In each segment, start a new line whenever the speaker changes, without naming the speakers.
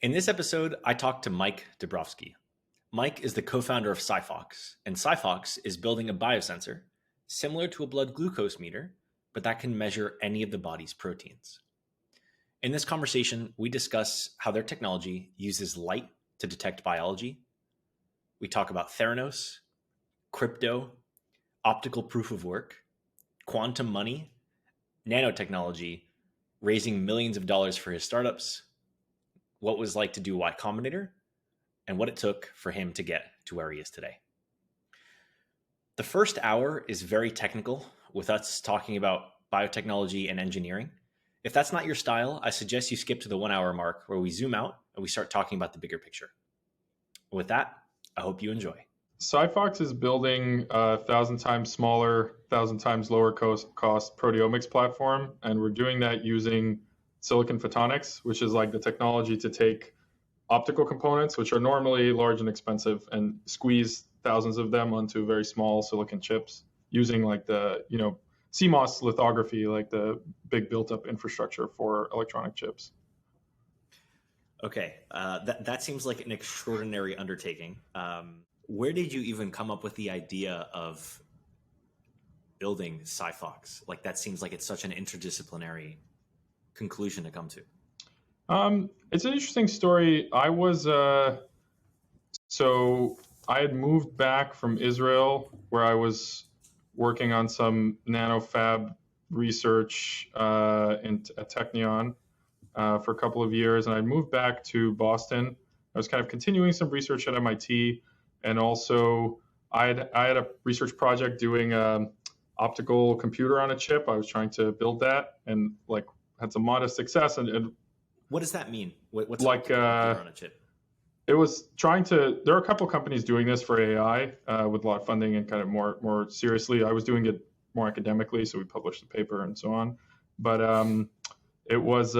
In this episode, I talked to Mike Dubrovsky. Mike is the co-founder of SiPhox, and SiPhox is building a biosensor similar to a blood glucose meter, but that can measure any of the body's proteins. In this conversation, we discuss how their technology uses light to detect biology. We talk about Theranos, crypto, optical proof of work, quantum money, nanotechnology, raising millions of dollars for his startups, what it was like to do YCombinator, and what it took for him to get to where he is today. The first hour is very technical, with us talking about biotechnology and engineering. If that's not your style, I suggest you skip to the 1 hour mark where we zoom out and we start talking about the bigger picture. With that, I hope you enjoy.
SiPhox is building a 1,000 times smaller, 1,000 times lower cost proteomics platform, and we're doing that using silicon photonics, which is like the technology to take optical components, which are normally large and expensive, and squeeze thousands of them onto very small silicon chips using like the, CMOS lithography, like the big built-up infrastructure for electronic chips.
Okay, that seems like an extraordinary undertaking. Where did you even come up with the idea of building SiPhox? Like, that seems like it's such an interdisciplinary conclusion to come to.
It's an interesting story. I was so I had moved back from Israel, where I was working on some nanofab research at Technion for a couple of years, and I moved back to Boston. I was kind of continuing some research at MIT, and also I had a research project doing optical computer on a chip. I was trying to build that, and had some modest success. And
what does that mean? What's
like
optical computer on a chip?
It was trying to. There are a couple of companies doing this for AI with a lot of funding and kind of more seriously. I was doing it more academically, so we published the paper and so on. But it was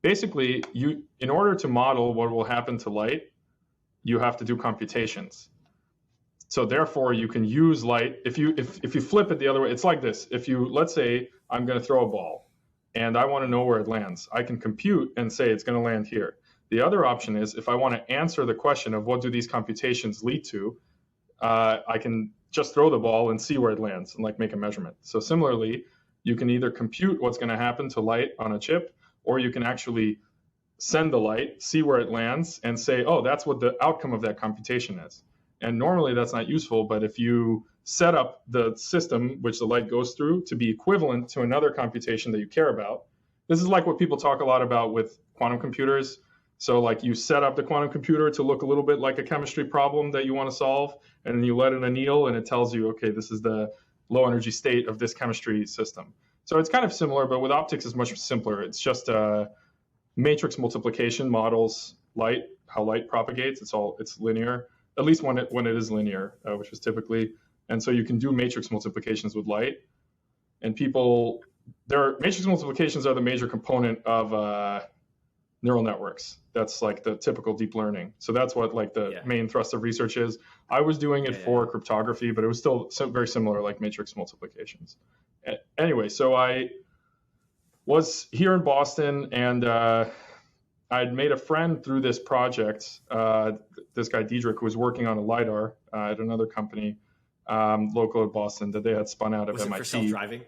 basically in order to model what will happen to light, you have to do computations. So therefore, you can use light. If you flip it the other way, it's like this. Let's say I'm going to throw a ball, and I want to know where it lands. I can compute and say it's going to land here. The other option is, if I want to answer the question of what do these computations lead to, I can just throw the ball and see where it lands and make a measurement. So similarly, you can either compute what's going to happen to light on a chip, or you can actually send the light, see where it lands, and say, oh, that's what the outcome of that computation is. And normally that's not useful, but if you set up the system which the light goes through to be equivalent to another computation that you care about, this is like what people talk a lot about with quantum computers. So you set up the quantum computer to look a little bit like a chemistry problem that you want to solve, and then you let it anneal, and it tells you, okay, this is the low energy state of this chemistry system. So it's kind of similar, but with optics it's much simpler. It's just matrix multiplication models light, how light propagates. It's linear, at least when it is linear, which is typically. And so you can do matrix multiplications with light. And matrix multiplications are the major component of neural networks. That's the typical deep learning. So that's what main thrust of research is. I was doing it for cryptography, but it was still very similar, like matrix multiplications. Anyway, so I was here in Boston, and I'd made a friend through this project, this guy Diedrich, who was working on a LiDAR at another company local in Boston that they had spun out of MIT.
Was it for self-driving?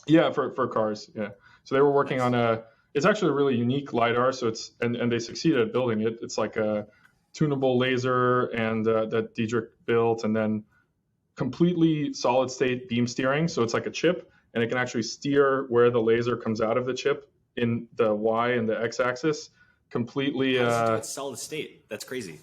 Yeah, for cars, yeah. So they were working on it's actually a really unique LiDAR, so and they succeeded at building it. It's like a tunable laser and that Diedrich built, and then completely solid state beam steering. So it's like a chip, and it can actually steer where the laser comes out of the chip in the Y and the X axis. Completely.
How does it do it solid state? That's crazy.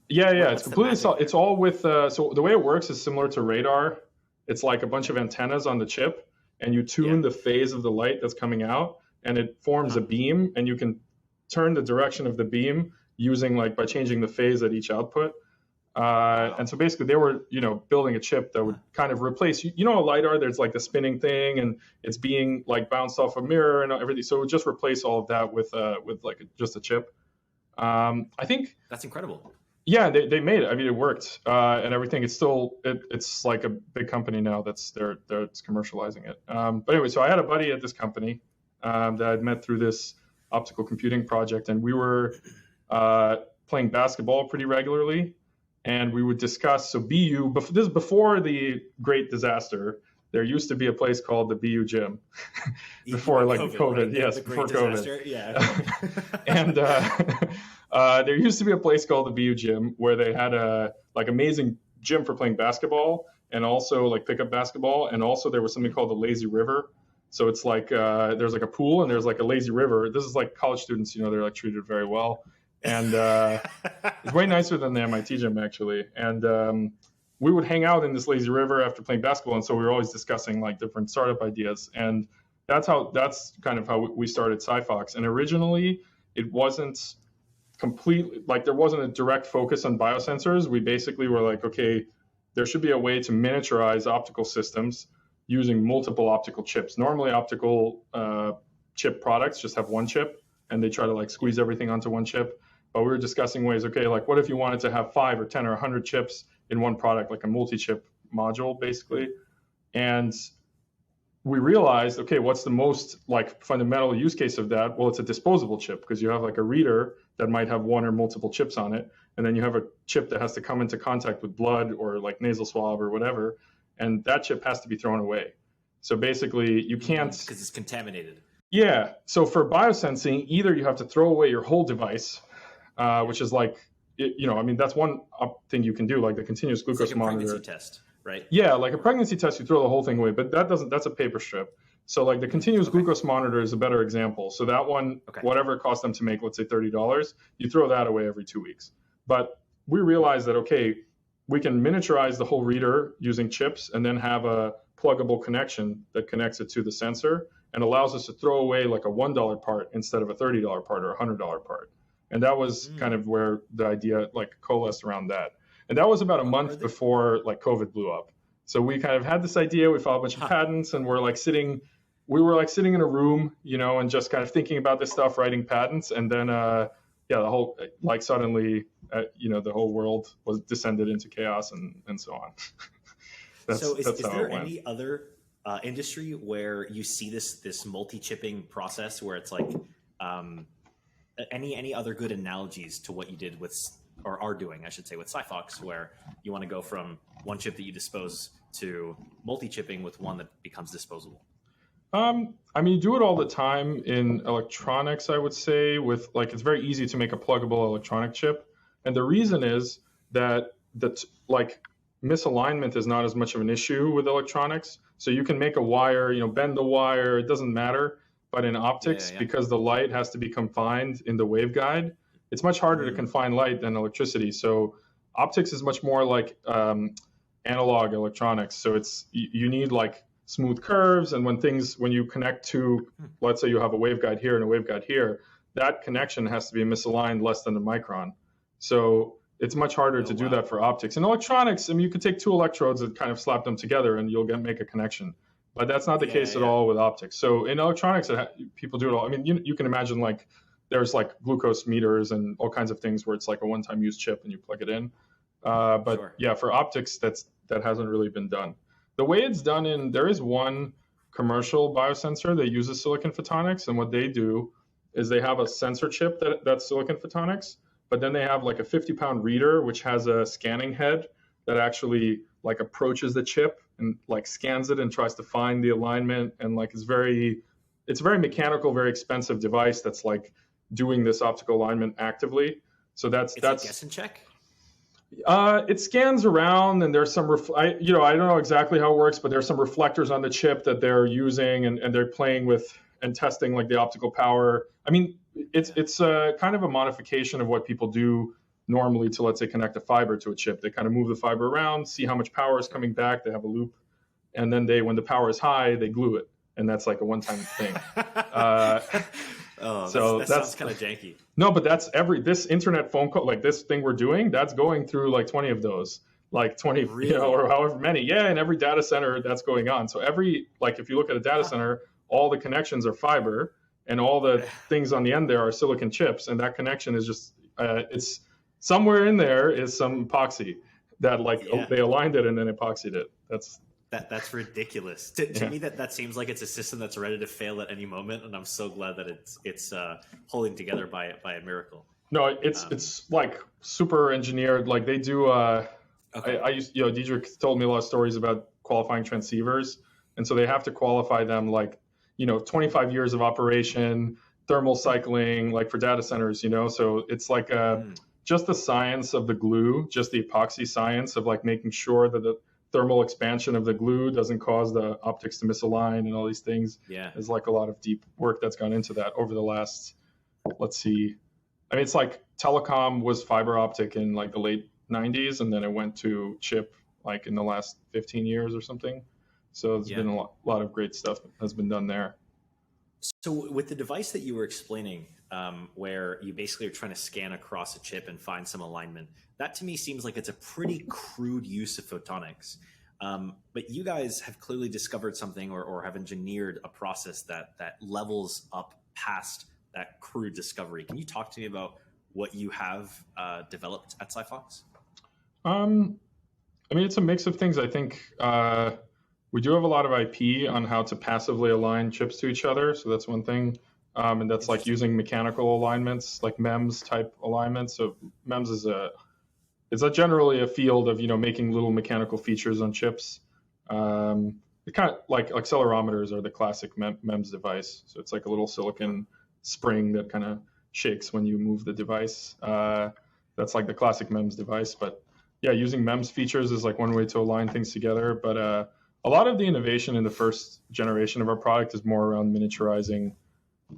Yeah, it's completely solid. It's all with. So the way it works is similar to radar. It's like a bunch of antennas on the chip, and you tune the phase of the light that's coming out, and it forms a beam, and you can turn the direction of the beam using by changing the phase at each output. And so basically they were, building a chip that would kind of replace, a LiDAR, there's the spinning thing, and it's being bounced off a mirror and everything. So it would just replace all of that with just a chip. I think
that's incredible.
Yeah, they made it. I mean, it worked and everything. It's like a big company now that's commercializing it. But anyway, so I had a buddy at this company that I'd met through this optical computing project, and we were playing basketball pretty regularly, and we would discuss. So BU, this is before the great disaster. There used to be a place called the BU gym before like COVID. Right? Yes, before COVID.
Yeah.
And there used to be a place called the BU gym where they had a like amazing gym for playing basketball and also like pickup basketball. And also there was something called the lazy river. So it's like there's like a pool and there's like a lazy river. This is like college students, you know, they're like treated very well. And it's way nicer than the MIT gym actually. And we would hang out in this lazy river after playing basketball. And so we were always discussing like different startup ideas. And that's kind of how we started SiPhox. And originally it wasn't completely like there wasn't a direct focus on biosensors. We basically were like, okay, there should be a way to miniaturize optical systems using multiple optical chips. Normally optical chip products just have one chip and they try to like squeeze everything onto one chip. But we were discussing ways, okay, like what if you wanted to have 5 or 10 or 100 chips in one product, like a multi-chip module basically. And we realized, okay, what's the most like fundamental use case of that? Well, it's a disposable chip because you have like a reader that might have one or multiple chips on it. And then you have a chip that has to come into contact with blood or like nasal swab or whatever. And that chip has to be thrown away. So basically you can't...
Because it's contaminated.
Yeah. So for biosensing, either you have to throw away your whole device, which is like, you know, I mean, that's one thing you can do, like the continuous glucose
it's like a
monitor.
Pregnancy test, right?
Yeah, like a pregnancy test, you throw the whole thing away, but that's a paper strip. So like the continuous glucose monitor is a better example. So that one, whatever it cost them to make, let's say $30, you throw that away every 2 weeks. But we realized that, okay, we can miniaturize the whole reader using chips and then have a pluggable connection that connects it to the sensor and allows us to throw away like a $1 part instead of a $30 part or a $100 part. And that was kind of where the idea like coalesced around that. And that was about a month before like COVID blew up. So we kind of had this idea, we filed a bunch of patents and we were like sitting in a room, you know, and just kind of thinking about this stuff, writing patents. And then, the whole, like suddenly, you know, the whole world was descended into chaos and so on.
Is there any other industry where you see this multi-chipping process where it's like, any other good analogies to what you did with, or are doing, I should say, with SiPhox, where you want to go from one chip that you dispose to multi-chipping with one that becomes disposable?
I mean, you do it all the time in electronics, I would say, with like, it's very easy to make a pluggable electronic chip. And the reason is that like misalignment is not as much of an issue with electronics. So you can make a wire, you know, bend the wire, it doesn't matter. But in optics, because the light has to be confined in the waveguide, it's much harder to confine light than electricity. So optics is much more like analog electronics. So it's you need like smooth curves, and when you connect to, let's say you have a waveguide here and a waveguide here, that connection has to be misaligned less than a micron. So it's much harder to do that for optics. In electronics, I mean, you could take 2 electrodes and kind of slap them together and you'll make a connection. But that's not the case at all with optics. So in electronics, people do it all. I mean, you can imagine like there's like glucose meters and all kinds of things where it's like a one-time use chip and you plug it in. For optics, that hasn't really been done. The way it's done there is one commercial biosensor that uses silicon photonics, and what they do is they have a sensor chip that's silicon photonics, but then they have like a 50-pound reader which has a scanning head that actually like approaches the chip and like scans it and tries to find the alignment, and like it's a very mechanical, very expensive device that's like doing this optical alignment actively. So that's
like guess and check.
It scans around, and there's some I don't know exactly how it works, but there's some reflectors on the chip that they're using and they're playing with and testing like the optical power. I mean, it's kind of a modification of what people do normally to, let's say, connect a fiber to a chip. They kind of move the fiber around, see how much power is coming back. They have a loop, and then when the power is high, they glue it, and that's like a one-time thing.
That sounds kind of janky.
No, but that's this internet phone call, like this thing we're doing, that's going through like 20 of those, like 20,
really?
Or however many. Yeah, in every data center that's going on. So if you look at a data center, all the connections are fiber, and all the things on the end there are silicon chips, and that connection is just it's somewhere in there is some epoxy that they aligned it and then epoxied it. That's
That's ridiculous. To
Yeah.
me, that seems like it's a system that's ready to fail at any moment, and I'm so glad that it's holding together by a miracle.
No, it's like super engineered. Like they do.
Okay.
I used, Diedrich told me a lot of stories about qualifying transceivers, and so they have to qualify them like, 25 years of operation, thermal cycling, like for data centers. So it's like just the science of the glue, just the epoxy science of like making sure that the thermal expansion of the glue doesn't cause the optics to misalign and all these things.
Yeah.
There's like a lot of deep work that's gone into that over the last, let's see. I mean, it's like telecom was fiber optic in like the late 90s, and then it went to chip like in the last 15 years or something. So there's been a lot of great stuff that has been done there.
So with the device that you were explaining, where you basically are trying to scan across a chip and find some alignment, that to me seems like it's a pretty crude use of photonics. But you guys have clearly discovered something or have engineered a process that levels up past that crude discovery. Can you talk to me about what you have developed at SiPhox?
I mean, it's a mix of things. I think we do have a lot of IP on how to passively align chips to each other. So that's one thing. And that's like using mechanical alignments, like MEMS type alignments. So MEMS is generally a field of, making little mechanical features on chips. It kind of like accelerometers are the classic MEMS device. So it's like a little silicon spring that kind of shakes when you move the device. That's like the classic MEMS device. But yeah, using MEMS features is like one way to align things together. But a lot of the innovation in the first generation of our product is more around miniaturizing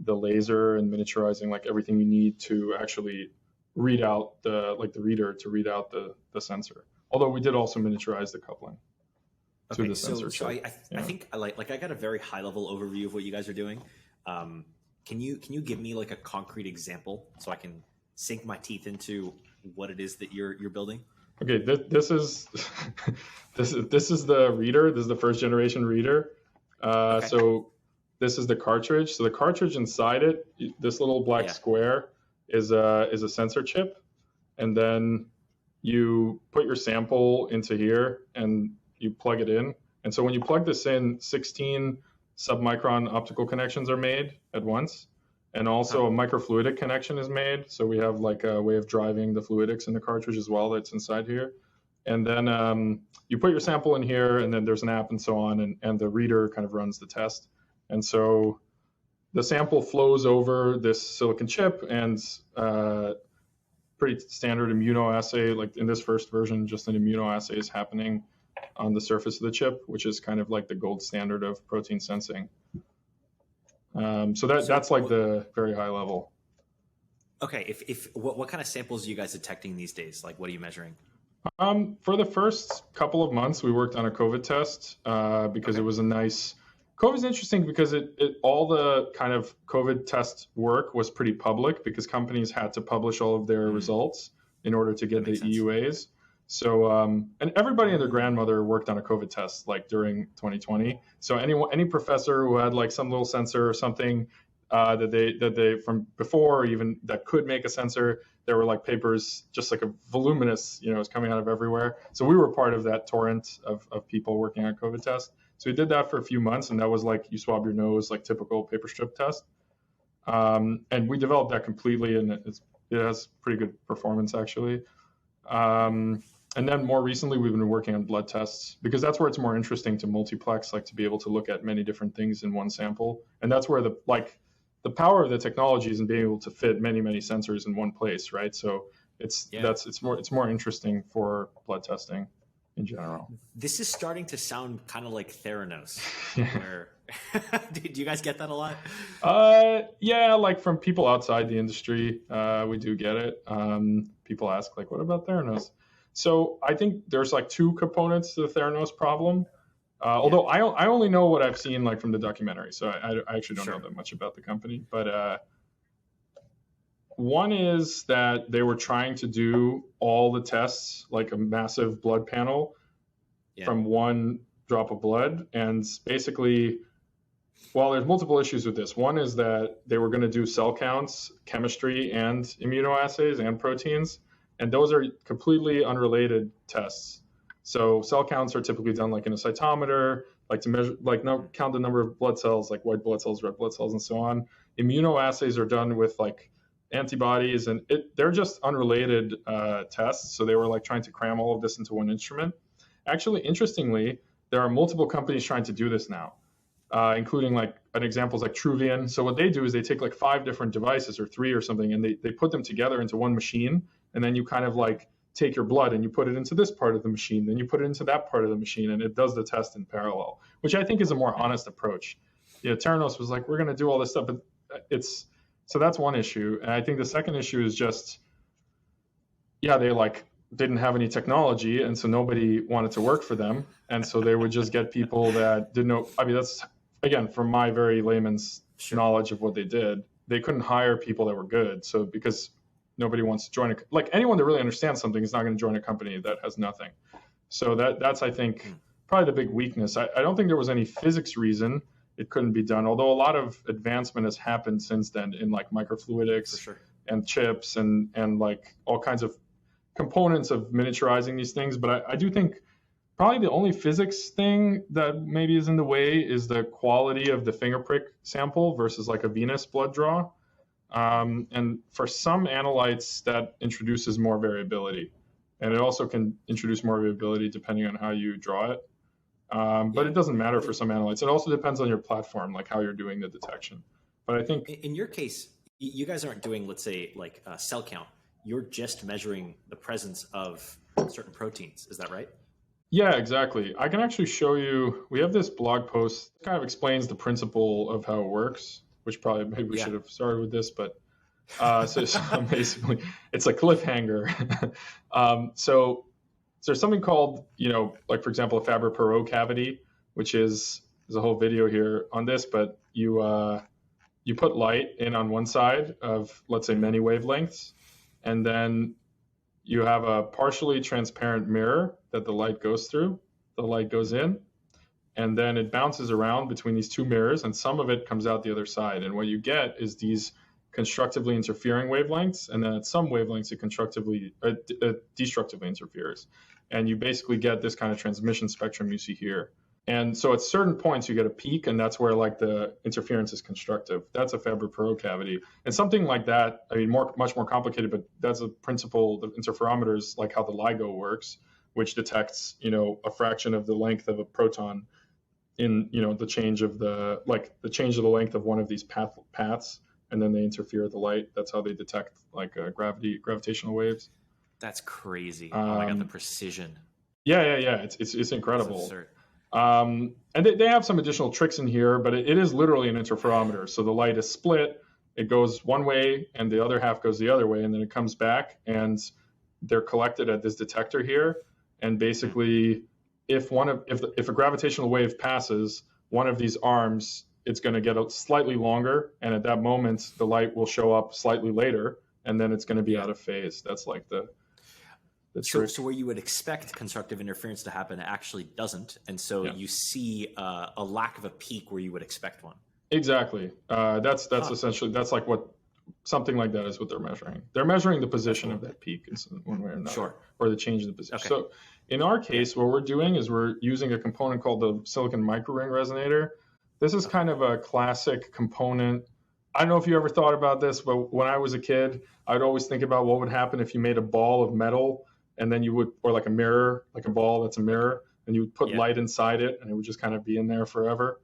the laser and miniaturizing like everything you need to actually read out the reader to read out the sensor. Although we did also miniaturize the coupling to the sensor.
So I think I got a very high level overview of what you guys are doing. Can you give me like a concrete example so I can sink my teeth into what it is that you're building?
Okay, this is this is the reader. This is the first generation reader. Okay. So this is the cartridge. So the cartridge inside it, this little black square is a sensor chip, and then you put your sample into here and you plug it in. And so when you plug this in, 16 submicron optical connections are made at once, and also a microfluidic connection is made. So we have like a way of driving the fluidics in the cartridge as well that's inside here. And then you put your sample in here, and then there's an app and so on, and the reader kind of runs the test. And so the sample flows over this silicon chip, and pretty standard immunoassay, like in this first version, just an immunoassay is happening on the surface of the chip, which is kind of like the gold standard of protein sensing. So that's like the very high level.
Okay, what kind of samples are you guys detecting these days? Like, what are you measuring?
For the first couple of months, we worked on a COVID test because it was a nice. COVID is interesting because it all the kind of COVID test work was pretty public because companies had to publish all of their results in order to get the EUAs. So and everybody and their grandmother worked on a COVID test like during 2020. So any professor who had like some little sensor or something that they from before, or even that could make a sensor, there were like papers just like a voluminous, it was coming out of everywhere. So we were part of that torrent of people working on COVID test. So we did that for a few months, and that was like you swab your nose, like typical paper strip test. And we developed that completely, and it has pretty good performance actually. And then more recently, we've been working on blood tests because that's where it's more interesting to multiplex, like to be able to look at many different things in one sample. And that's where the power of the technology is in being able to fit many, many sensors in one place, right? So it's more interesting for blood testing in general.
This is starting to sound kind of like Theranos. Where do you guys get that a lot?
Yeah, like from people outside the industry, we do get it. People ask like, what about Theranos? So I think there's like two components to the Theranos problem. Although I only know what I've seen like from the documentary, so I actually don't know that much about the company. But one is that they were trying to do all the tests, like a massive blood panel from one drop of blood. And basically, well, there's multiple issues with this. One is that they were going to do cell counts, chemistry, and immunoassays and proteins. And those are completely unrelated tests. So cell counts are typically done like in a cytometer, like to measure, like count the number of blood cells, like white blood cells, red blood cells, and so on. Immunoassays are done with like antibodies, and they're just unrelated tests. So they were like trying to cram all of this into one instrument. Actually, interestingly, there are multiple companies trying to do this now, including like an example is like Truvian. So what they do is they take like 5 different devices or 3 or something, and they put them together into one machine, and then you kind of like take your blood and you put it into this part of the machine, then you put it into that part of the machine, and it does the test in parallel, which I think is a more honest approach. Theranos was like, we're going to do all this stuff, but so that's one issue. And I think the second issue is just, they like didn't have any technology, and so nobody wanted to work for them, and so they would just get people that didn't know. I mean, that's again from my very layman's knowledge of what they did. They couldn't hire people that were good, so because nobody wants to join like anyone that really understands something is not going to join a company that has nothing. So that's I think probably the big weakness. I don't think there was any physics reason it couldn't be done, although a lot of advancement has happened since then in like microfluidics and chips and like all kinds of components of miniaturizing these things. But I do think probably the only physics thing that maybe is in the way is the quality of the finger prick sample versus like a venous blood draw. And for some analytes, that introduces more variability. And it also can introduce more variability depending on how you draw it. But it doesn't matter for some analytes. It also depends on your platform, like how you're doing the detection. But I think
in your case, you guys aren't doing, let's say, like a cell count. You're just measuring the presence of certain proteins. Is that right?
Yeah, exactly. I can actually show you. We have this blog post that kind of explains the principle of how it works, which probably maybe we should have started with this, but so basically it's a cliffhanger. So there's something called, like for example, a Fabry-Perot cavity, which is there's a whole video here on this, but you put light in on one side of, let's say, many wavelengths, and then you have a partially transparent mirror that the light goes through. The light goes in, and then it bounces around between these 2 mirrors, and some of it comes out the other side. And what you get is these constructively interfering wavelengths, and then at some wavelengths it destructively interferes. And you basically get this kind of transmission spectrum you see here. And so at certain points you get a peak, and that's where like the interference is constructive. That's a Fabry-Perot cavity. And something like that, I mean, much more complicated, but that's a principle. The interferometer is like how the LIGO works, which detects, a fraction of the length of a proton in, the change of the length of one of these paths, and then they interfere the light. That's how they detect like gravitational waves.
That's crazy. Oh my God, the precision.
Yeah. It's incredible. And they have some additional tricks in here, but it is literally an interferometer. So the light is split. It goes one way and the other half goes the other way, and then it comes back, and they're collected at this detector here. And basically, if a gravitational wave passes one of these arms, it's going to get slightly longer, and at that moment the light will show up slightly later, and then it's going to be out of phase. That's like the trick.
So where you would expect constructive interference to happen, it actually doesn't, and so you see a lack of a peak where you would expect one.
Exactly. That's essentially, that's like what something like that is what they're measuring. They're measuring the position of that peak in one way or another, or the change in the position. Okay. So in our case, what we're doing is we're using a component called the silicon microring resonator. This is kind of a classic component. I don't know if you ever thought about this, but when I was a kid, I'd always think about what would happen if you made a ball of metal, and then you would, or like a mirror, like a ball that's a mirror, and you would put light inside it, and it would just kind of be in there forever.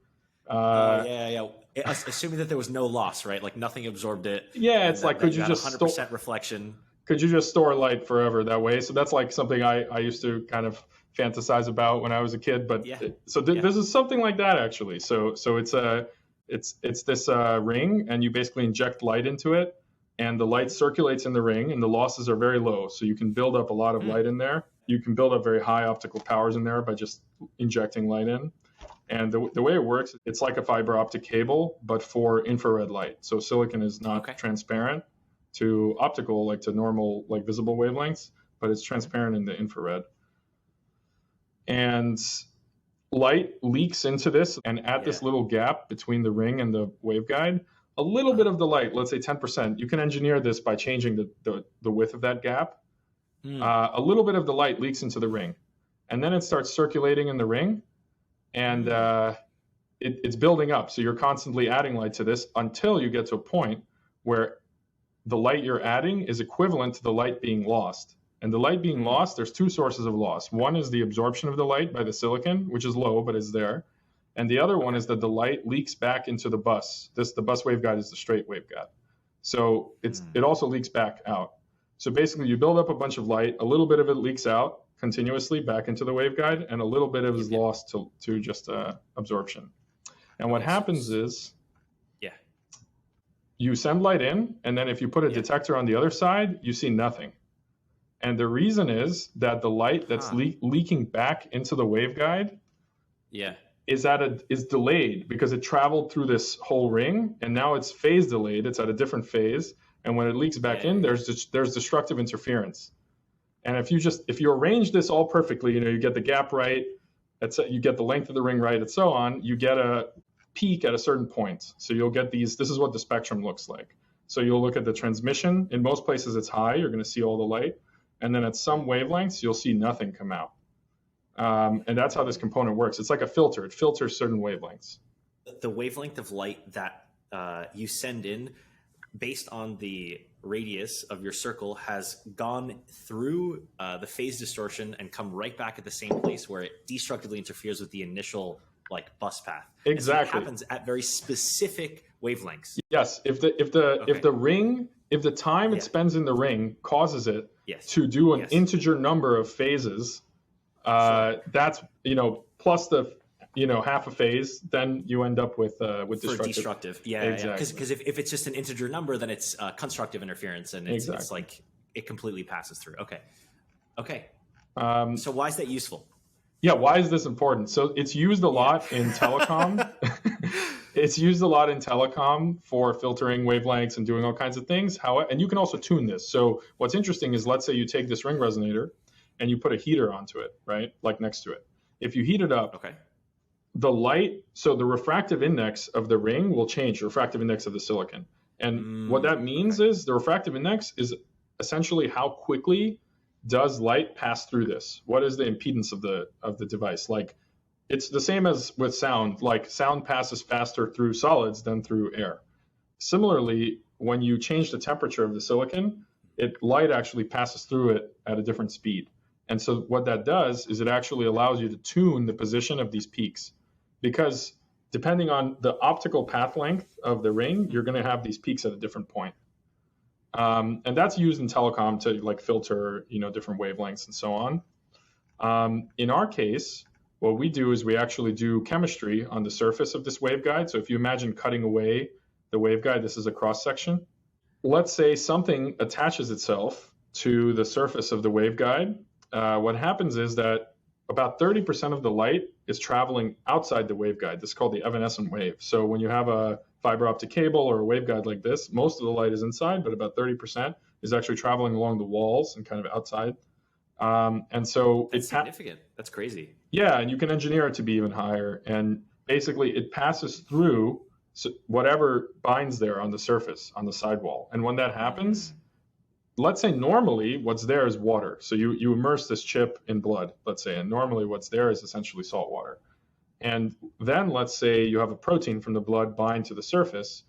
Assuming that there was no loss, right? Like nothing absorbed it.
Yeah, it's like, could you just
100% reflection?
Could you just store light forever that way? So that's like something I used to kind of fantasize about when I was a kid. But this is something like that actually. So it's this ring, and you basically inject light into it, and the light circulates in the ring, and the losses are very low. So you can build up a lot of light in there. You can build up very high optical powers in there by just injecting light in. And the way it works, it's like a fiber optic cable, but for infrared light. So silicon is not transparent to optical, like to normal, like visible wavelengths, but it's transparent in the infrared. And light leaks into this, and at this little gap between the ring and the waveguide, a little bit of the light, let's say 10%, you can engineer this by changing the width of that gap. A little bit of the light leaks into the ring. and then it starts circulating in the ring, and it's building up. So you're constantly adding light to this until you get to a point where the light you're adding is equivalent to the light being lost. And the light being lost, there's two sources of loss. One is the absorption of the light by the silicon, which is low, but is there. And the other one is that the light leaks back into the bus. The bus waveguide is the straight waveguide. So it also leaks back out. So basically you build up a bunch of light, a little bit of it leaks out continuously back into the waveguide, and a little bit of it is lost to just absorption. And what happens is you send light in, and then if you put a detector on the other side, you see nothing. And the reason is that the light that's leaking back into the waveguide is delayed because it traveled through this whole ring, and now it's phase delayed. It's at a different phase, and when it leaks back in, there's destructive interference. And if you arrange this all perfectly, you get the gap right, you get the length of the ring right, and so on, you get a peak at a certain point. So you'll get these. This is what the spectrum looks like. So you'll look at the transmission. In most places, it's high. You're going to see all the light. And then at some wavelengths, you'll see nothing come out. And that's how this component works. It's like a filter. It filters certain wavelengths.
The wavelength of light that you send in based on the radius of your circle has gone through the phase distortion and come right back at the same place where it destructively interferes with the initial bus path.
Exactly.
So it happens at very specific wavelengths.
Yes. If the time it spends in the ring causes it to do an integer number of phases, that's plus the half a phase, then you end up with destructive.
Exactly. Because if it's just an integer number, then it's constructive interference, and it's like it completely passes through. Okay. So why is that useful?
Yeah, why is this important? So it's used a lot in telecom. It's used a lot in telecom for filtering wavelengths and doing all kinds of things. And you can also tune this. So what's interesting is, let's say you take this ring resonator and you put a heater onto it, right? Like next to it. If you heat it up, the light, so the refractive index of the ring will change, the refractive index of the silicon. And what that means is the refractive index is essentially how quickly does light pass through this? What is the impedance of the device? Like, it's the same as with sound. Like, sound passes faster through solids than through air. Similarly, when you change the temperature of the silicon, light actually passes through it at a different speed. And so what that does is it actually allows you to tune the position of these peaks, because depending on the optical path length of the ring, you're going to have these peaks at a different point. And that's used in telecom to filter, different wavelengths and so on. In our case, what we do is we actually do chemistry on the surface of this waveguide. So if you imagine cutting away the waveguide, this is a cross section. Let's say something attaches itself to the surface of the waveguide. What happens is that about 30% of the light is traveling outside the waveguide. This is called the evanescent wave. So when you have a fiber optic cable or a waveguide like this, most of the light is inside, but about 30% is actually traveling along the walls and kind of outside. And so
it's significant. That's crazy.
Yeah, and you can engineer it to be even higher. And basically it passes through whatever binds there on the surface, on the sidewall. And when that happens, let's say normally what's there is water. So you immerse this chip in blood, let's say, and normally what's there is essentially salt water. And then let's say you have a protein from the blood bind to the surface.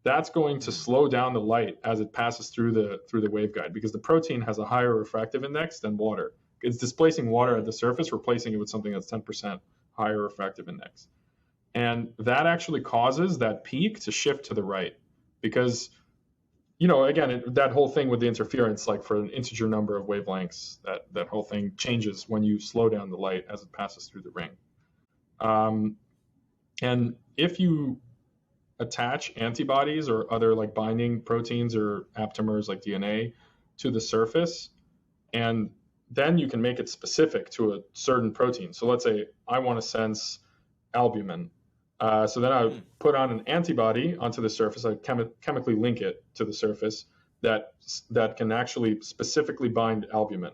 That's going to slow down the light as it passes through the waveguide, because the protein has a higher refractive index than water. It's displacing water at the surface, replacing it with something that's 10% higher refractive index. And that actually causes that peak to shift to the right, because again, that whole thing with the interference, like for an integer number of wavelengths, that whole thing changes when you slow down the light as it passes through the ring. And if you attach antibodies or other binding proteins or aptamers like DNA to the surface, and then you can make it specific to a certain protein. So let's say I want to sense albumin. So then I would put on an antibody onto the surface. I chemically link it to the surface that can actually specifically bind albumin.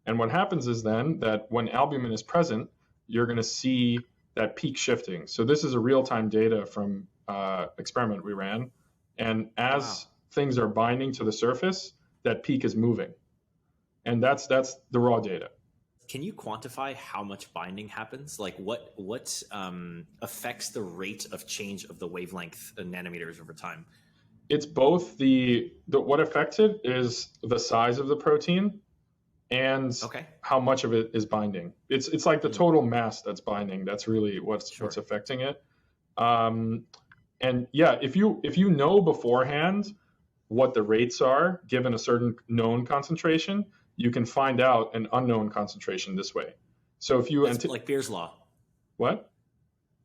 And what happens is then that when albumin is present, you're going to see that peak shifting. So this is a real-time data from experiment we ran. And as things are binding to the surface, that peak is moving. And that's the raw data.
can you quantify how much binding happens? Like what affects the rate of change of the wavelength in nanometers over time?
It's both the what affects it is the size of the protein and
Okay.
how much of it is binding. It's like the total mass that's binding. That's really what's affecting it. And yeah, if you know beforehand what the rates are given a certain known concentration, you can find out an unknown concentration this way. So if you
like Beer's law.
What?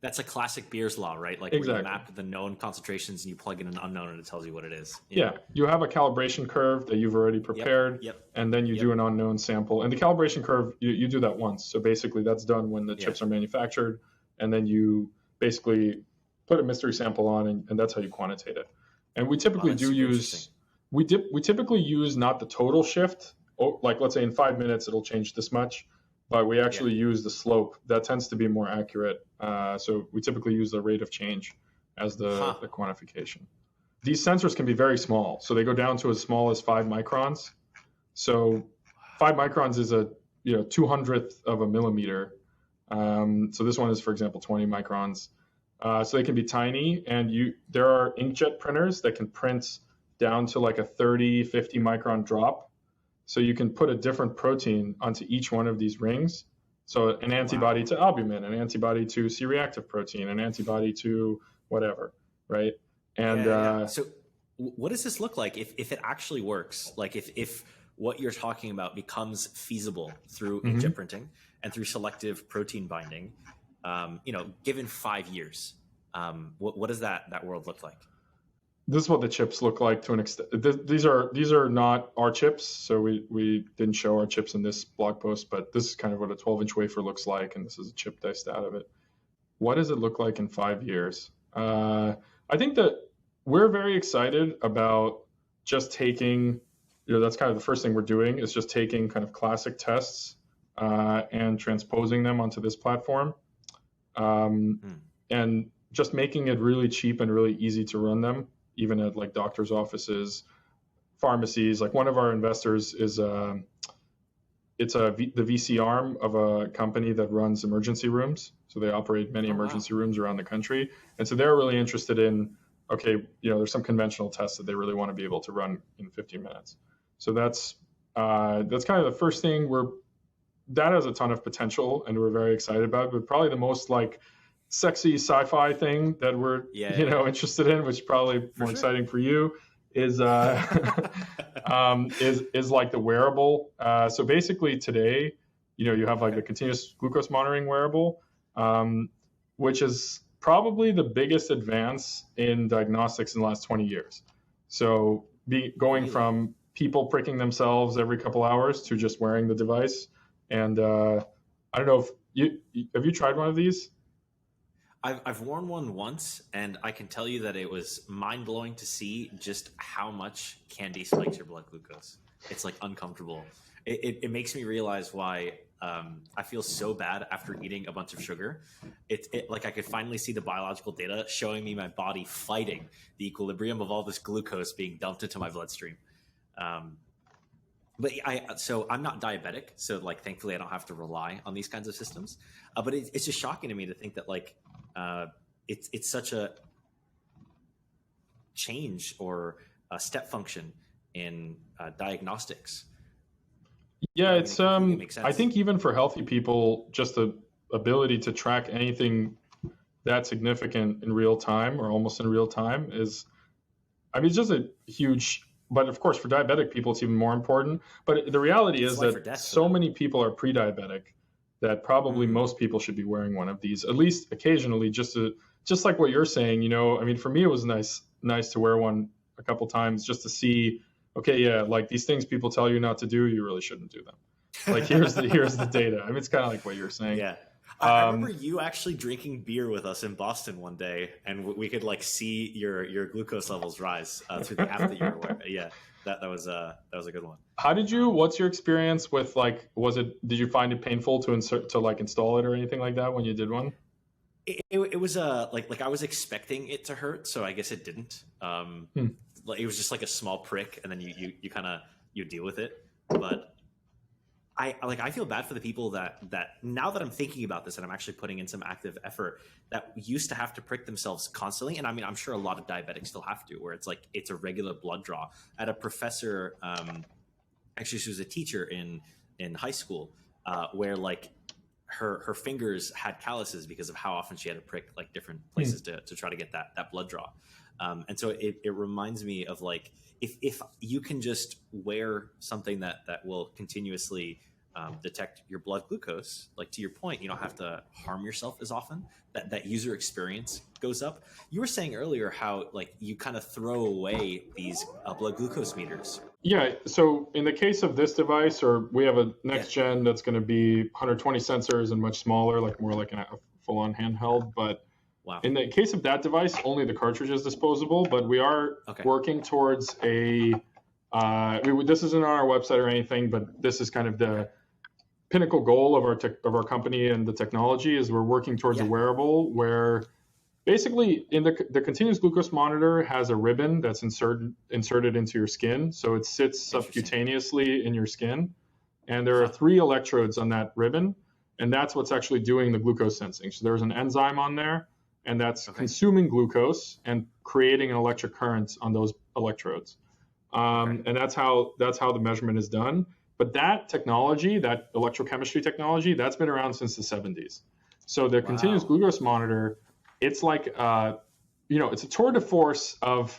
That's a classic Beer's law, right? Like
exactly.
Where you map the known concentrations and you plug in an unknown and it tells you what it is.
Yeah. You have a calibration curve that you've already prepared, and then you do an unknown sample. And the calibration curve, you do that once. So basically that's done when the chips are manufactured, and then you basically put a mystery sample on, and that's how you quantitate it. And we typically we typically use not the total shift. Like let's say in 5 minutes it'll change this much, but we actually use the slope. That tends to be more accurate. So we typically use the rate of change as the quantification. These sensors can be very small, so they go down to as small as 5 microns. So 5 microns is a 200th of a millimeter. So this one is, for example, 20 microns. So they can be tiny, and there are inkjet printers that can print down to like a 30, 50 micron drop. So you can put a different protein onto each one of these rings. So an antibody to albumin, an antibody to C-reactive protein, an antibody to whatever, right? And
so what does this look like if it actually works? Like if what you're talking about becomes feasible through inkjet printing and through selective protein binding, given 5 years, what does that world look like?
This is what the chips look like to an extent. These are not our chips, so we didn't show our chips in this blog post, but this is kind of what a 12-inch wafer looks like, and this is a chip diced out of it. What does it look like in 5 years? I think that we're very excited about just taking, that's kind of the first thing we're doing, is just taking kind of classic tests and transposing them onto this platform, and just making it really cheap and really easy to run them, even at like doctors' offices, pharmacies. Like one of our investors is the VC arm of a company that runs emergency rooms. So they operate many emergency rooms around the country. And so they're really interested in, there's some conventional tests that they really want to be able to run in 15 minutes. So that's kind of the first thing. That has a ton of potential and we're very excited about it, but probably the most like sexy sci-fi thing that we're interested in, which is probably more exciting for you, is is like the wearable. So basically today, you have like the continuous glucose monitoring wearable, which is probably the biggest advance in diagnostics in the last 20 years. So going from people pricking themselves every couple hours to just wearing the device. And I don't know if have you tried one of these?
I've worn one once, and I can tell you that it was mind-blowing to see just how much candy spikes your blood glucose. It's like uncomfortable. It makes me realize why I feel so bad after eating a bunch of sugar. It like I could finally see the biological data showing me my body fighting the equilibrium of all this glucose being dumped into my bloodstream. But I'm not diabetic, so like thankfully I don't have to rely on these kinds of systems. But it's just shocking to me to think that like it's such a change or a step function in diagnostics.
Yeah, it's I think even for healthy people, just the ability to track anything that significant in real time or almost in real time is, it's just a huge. But of course, for diabetic people, it's even more important. But the reality is that so many people are pre-diabetic that probably most people should be wearing one of these, at least occasionally, just like what you're saying. For me, it was nice to wear one a couple times just to see, like these things people tell you not to do, you really shouldn't do them. Like here's the data. It's kind of like what you're saying.
Yeah. I remember you actually drinking beer with us in Boston one day, and we could like see your glucose levels rise through the app that you were wearing. Yeah, that was a good one.
What's your experience with did you find it painful to install it or anything like that when you did one?
It was like I was expecting it to hurt, so I guess it didn't. Like it was just like a small prick, and then you kind of deal with it. But I feel bad for the people that now that I'm thinking about this and I'm actually putting in some active effort, that used to have to prick themselves constantly. And I mean, I'm sure a lot of diabetics still have to, where it's like it's a regular blood draw. I had a professor, actually she was a teacher in high school, where like her fingers had calluses because of how often she had to prick like different places to try to get that blood draw. And so it reminds me of like, if you can just wear something that will continuously detect your blood glucose, like to your point, you don't have to harm yourself as often. That user experience goes up. You were saying earlier how like you kind of throw away these blood glucose meters.
Yeah. So in the case of this device, or we have a next gen that's going to be 120 sensors and much smaller, like more like a full-on handheld. But
wow.
In the case of that device, only the cartridge is disposable. But we are working towards a. This isn't on our website or anything, but this is kind of the pinnacle goal of our company and the technology. Is we're working towards a wearable where basically in the continuous glucose monitor has a ribbon that's inserted into your skin, so it sits subcutaneously in your skin, and there are 3 electrodes on that ribbon, and that's what's actually doing the glucose sensing. So there's an enzyme on there, and that's consuming glucose and creating an electric current on those electrodes, and that's how the measurement is done. But that technology, that electrochemistry technology, that's been around since the 70s. So the continuous glucose monitor, it's like, it's a tour de force of,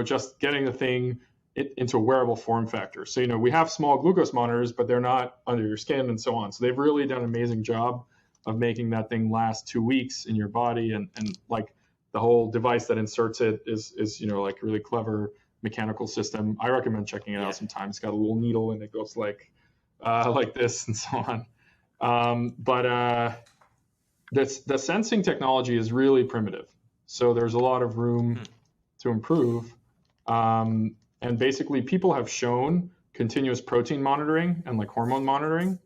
just getting the thing into a wearable form factor. So, we have small glucose monitors, but they're not under your skin and so on. So they've really done an amazing job of making that thing last 2 weeks in your body. And like the whole device that inserts it is like really clever mechanical system. I recommend checking it out sometime. It's got a little needle and it goes like this and so on. The sensing technology is really primitive. So there's a lot of room to improve. And basically people have shown continuous protein monitoring and like hormone monitoring,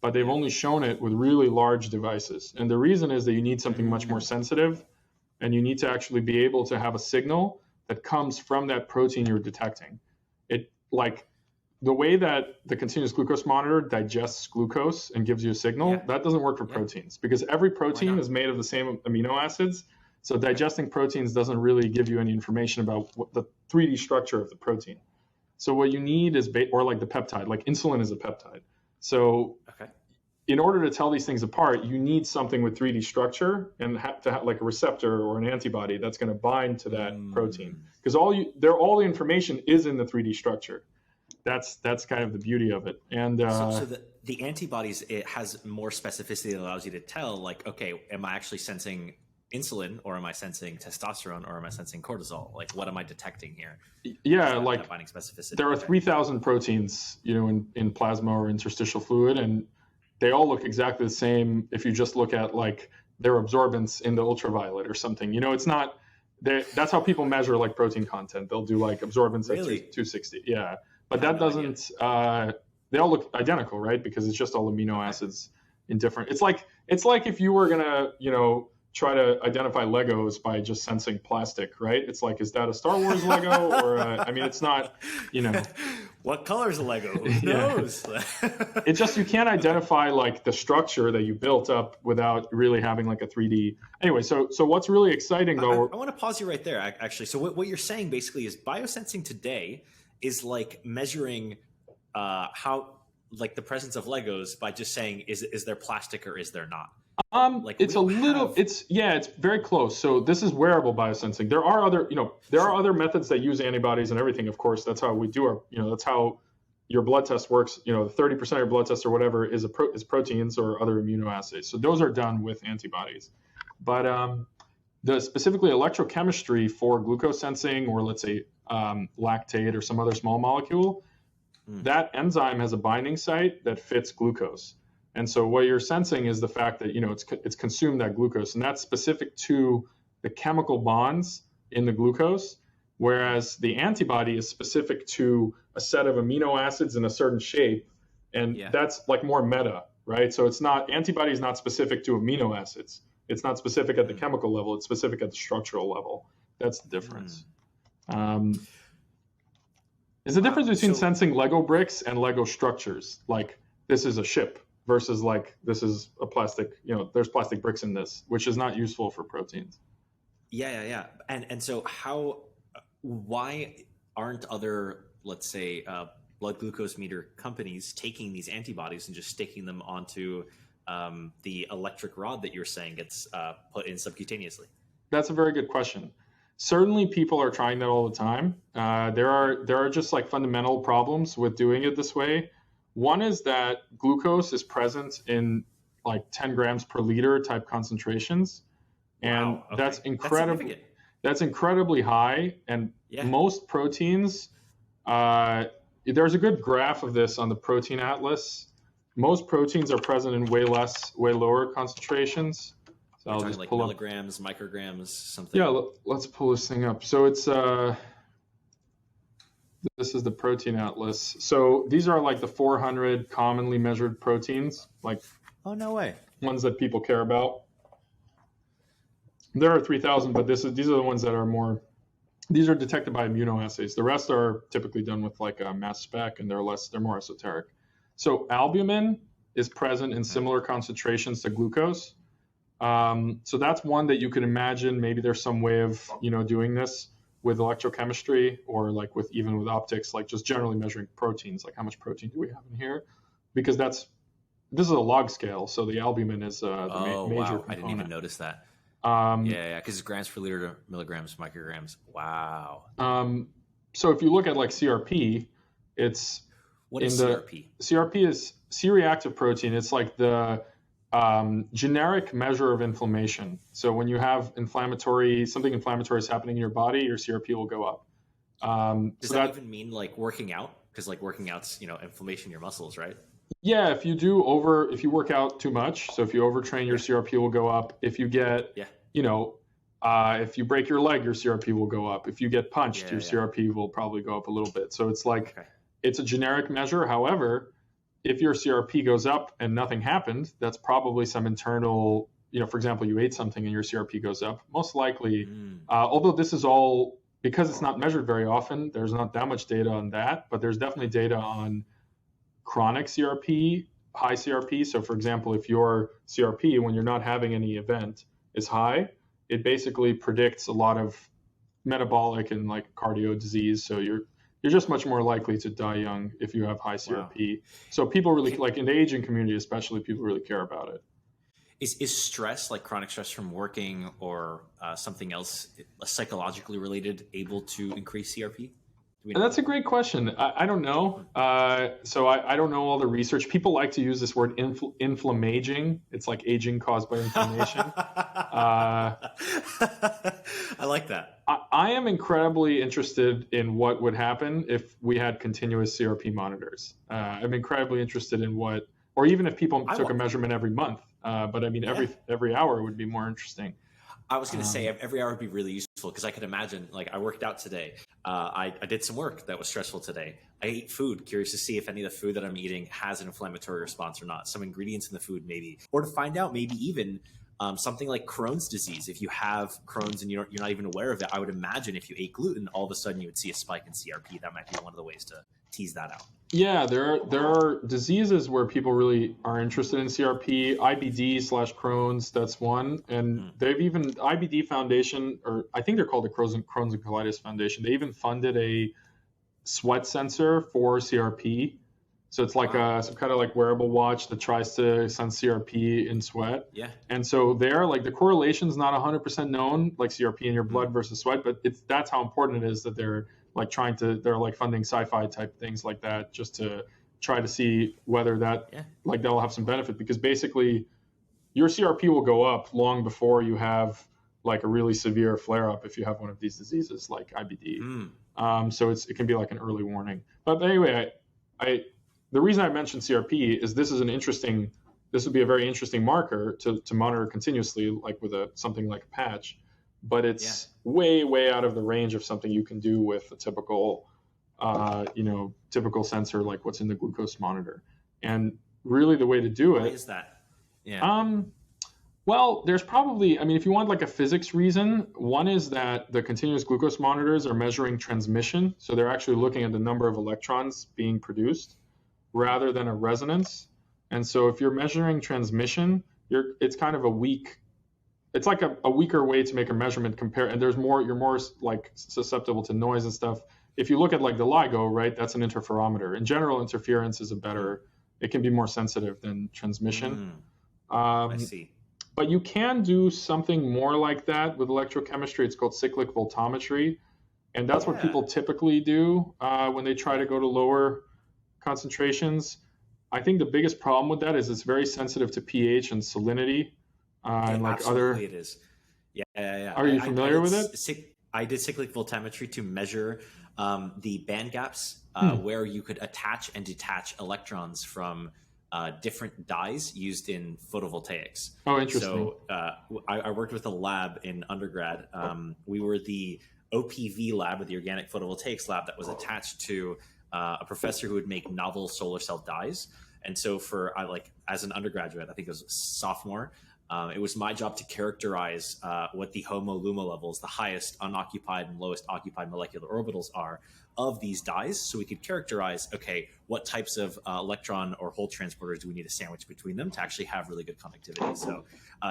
but they've only shown it with really large devices. And the reason is that you need something much more sensitive, and you need to actually be able to have a signal that comes from that protein you're detecting. It like the way that the continuous glucose monitor digests glucose and gives you a signal, that doesn't work for proteins, because every protein is made of the same amino acids. So digesting proteins doesn't really give you any information about what the 3D structure of the protein. So what you need is, or like the peptide, like insulin is a peptide. So in order to tell these things apart, you need something with 3D structure and have to have like a receptor or an antibody that's going to bind to that protein, because all the information is in the 3D structure. That's kind of the beauty of it. And
so the antibodies, it has more specificity that allows you to tell, like, okay, am I actually sensing insulin, or am I sensing testosterone, or am I sensing cortisol? Like, what am I detecting here?
Yeah, like
that binding specificity.
There are 3,000 proteins, in plasma or interstitial fluid, and they all look exactly the same if you just look at like their absorbance in the ultraviolet or something. It's not. That's how people measure like protein content. They'll do like absorbance at 260. Yeah, but that doesn't. They all look identical, right? Because it's just all amino acids in different. It's like if you were gonna, try to identify Legos by just sensing plastic, right? It's like, is that a Star Wars Lego, or it's not,
What color is a Lego? Who knows?
It's just, you can't identify like the structure that you built up without really having like a 3D. Anyway, so what's really exciting though?
I want to pause you right there, actually. So what you're saying basically is biosensing today is like measuring how, like the presence of Legos by just saying, is there plastic or is there not?
It's very close. So this is wearable biosensing. There are other methods that use antibodies and everything. Of course, that's how we do our, that's how your blood test works. 30% of your blood test or whatever is proteins or other amino acids. So those are done with antibodies. But the specifically electrochemistry for glucose sensing, or let's say lactate or some other small molecule, that enzyme has a binding site that fits glucose. And so what you're sensing is the fact that, it's consumed that glucose, and that's specific to the chemical bonds in the glucose, whereas the antibody is specific to a set of amino acids in a certain shape, and that's like more meta, right? So antibody is not specific to amino acids. It's not specific at the chemical level. It's specific at the structural level. That's the difference. There's a difference between sensing Lego bricks and Lego structures. Like, this is a ship versus like this is a plastic, there's plastic bricks in this, which is not useful for proteins.
Yeah. And so why aren't other, let's say, blood glucose meter companies taking these antibodies and just sticking them onto the electric rod that you're saying gets put in subcutaneously?
That's a very good question. Certainly people are trying that all the time. There are just like fundamental problems with doing it this way. One is that glucose is present in like 10 grams per liter type concentrations. And
wow, okay.
That's incredibly high. And most proteins, there's a good graph of this on the protein atlas. Most proteins are present in way lower concentrations.
So I'll just like pull milligrams, micrograms, something.
Yeah, let's pull this thing up. So it's this is the protein atlas. So these are like the 400 commonly measured proteins, like
oh no way,
ones that people care about. There are 3,000, but these are the ones that are more. These are detected by immunoassays. The rest are typically done with like a mass spec, and they're more esoteric. So albumin is present in similar concentrations to glucose. So that's one that you could imagine. Maybe there's some way of doing this with electrochemistry or like even with optics, like just generally measuring proteins, like how much protein do we have in here? Because this is a log scale, so the albumin is the major component.
I didn't even notice that. Because it's grams per liter to milligrams, micrograms. Wow.
So if you look at like CRP,
what is CRP?
CRP is C-reactive protein. It's like the generic measure of inflammation. So when you have something inflammatory is happening in your body, your CRP will go up.
Does that even mean like working out? Because like working out's inflammation in your muscles, right?
Yeah, if you work out too much, so if you overtrain, your CRP will go up. If you get, if you break your leg, your CRP will go up. If you get punched, your CRP will probably go up a little bit. So it's like, it's a generic measure. However, if your CRP goes up and nothing happened, that's probably some internal, for example, you ate something and your CRP goes up. Most likely, although this is all, because it's not measured very often, there's not that much data on that, but there's definitely data on chronic CRP, high CRP. So for example, if your CRP, when you're not having any event, is high, it basically predicts a lot of metabolic and like cardio disease. So you're just much more likely to die young if you have high CRP. Wow. So people really, like in the aging community especially, people really care about it.
Is stress, like chronic stress from working or something else psychologically related, able to increase CRP?
That's a great question. I don't know. So I don't know all the research. People like to use this word inflammaging. It's like aging caused by inflammation.
I like that.
I am incredibly interested in what would happen if we had continuous CRP monitors. I'm incredibly interested in or even if people took a measurement every month. But I mean, every hour would be more interesting.
I was going to say every hour would be really useful because I could imagine, like, I worked out today. I did some work that was stressful today. I ate food, curious to see if any of the food that I'm eating has an inflammatory response or not. Some ingredients in the food, maybe, or to find out maybe even something like Crohn's disease. If you have Crohn's and you're not even aware of it, I would imagine if you ate gluten, all of a sudden you would see a spike in CRP. That might be one of the ways to tease that out.
Yeah, there are diseases where people really are interested in CRP, IBD/Crohn's, that's one. And they've even, IBD Foundation, or I think they're called the Crohn's and Colitis Foundation, they even funded a sweat sensor for CRP. So it's like some kind of like wearable watch that tries to sense CRP in sweat.
Yeah.
And so like the correlation's not 100% known, like CRP in your blood versus sweat, but that's how important it is that they're like they're like funding sci-fi type things like that just to try to see whether that like that'll have some benefit, because basically your CRP will go up long before you have like a really severe flare up if you have one of these diseases like IBD. So it can be like an early warning. But anyway, the reason I mentioned CRP is this would be a very interesting marker to monitor continuously, like with something like a patch. But it's way, way out of the range of something you can do with a typical sensor like what's in the glucose monitor. And really the way to do it...
Why is that? Yeah.
Well, there's probably, if you want like a physics reason, one is that the continuous glucose monitors are measuring transmission. So they're actually looking at the number of electrons being produced rather than a resonance. And so if you're measuring transmission, it's kind of a weak, it's like a weaker way to make a measurement compare. And you're more like susceptible to noise and stuff. If you look at like the LIGO, right, that's an interferometer. In general, interference is it can be more sensitive than transmission.
I see.
But you can do something more like that with electrochemistry. It's called cyclic voltammetry. And that's what people typically do when they try to go to lower concentrations. I think the biggest problem with that is it's very sensitive to pH and salinity. And like
absolutely it is. Yeah.
Are you familiar with it?
I did cyclic voltammetry to measure the band gaps where you could attach and detach electrons from different dyes used in photovoltaics.
Oh, interesting.
So I worked with a lab in undergrad. We were the OPV lab, the organic photovoltaics lab, that was attached to a professor who would make novel solar cell dyes. And so as an undergraduate, I think it was sophomore, it was my job to characterize what the HOMO LUMO levels, the highest unoccupied and lowest occupied molecular orbitals are of these dyes. So we could characterize, okay, what types of electron or hole transporters do we need to sandwich between them to actually have really good conductivity. So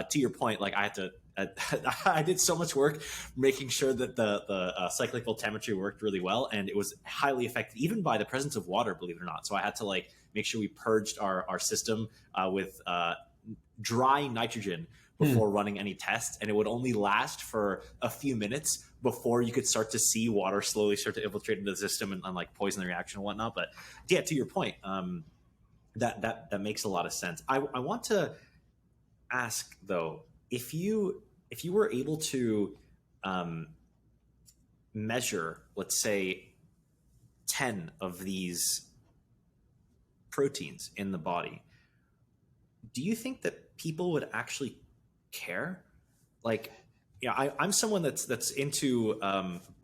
to your point, like I did so much work making sure that the cyclic voltammetry worked really well, and it was highly effective, even by the presence of water, believe it or not. So I had to like make sure we purged our system with dry nitrogen before running any tests, and it would only last for a few minutes before you could start to see water slowly start to infiltrate into the system and like poison the reaction and whatnot. But yeah, to your point, that makes a lot of sense. I want to ask though, if you were able to measure, let's say, 10 of these proteins in the body, do you think that people would actually care? Like, yeah, I'm someone that's into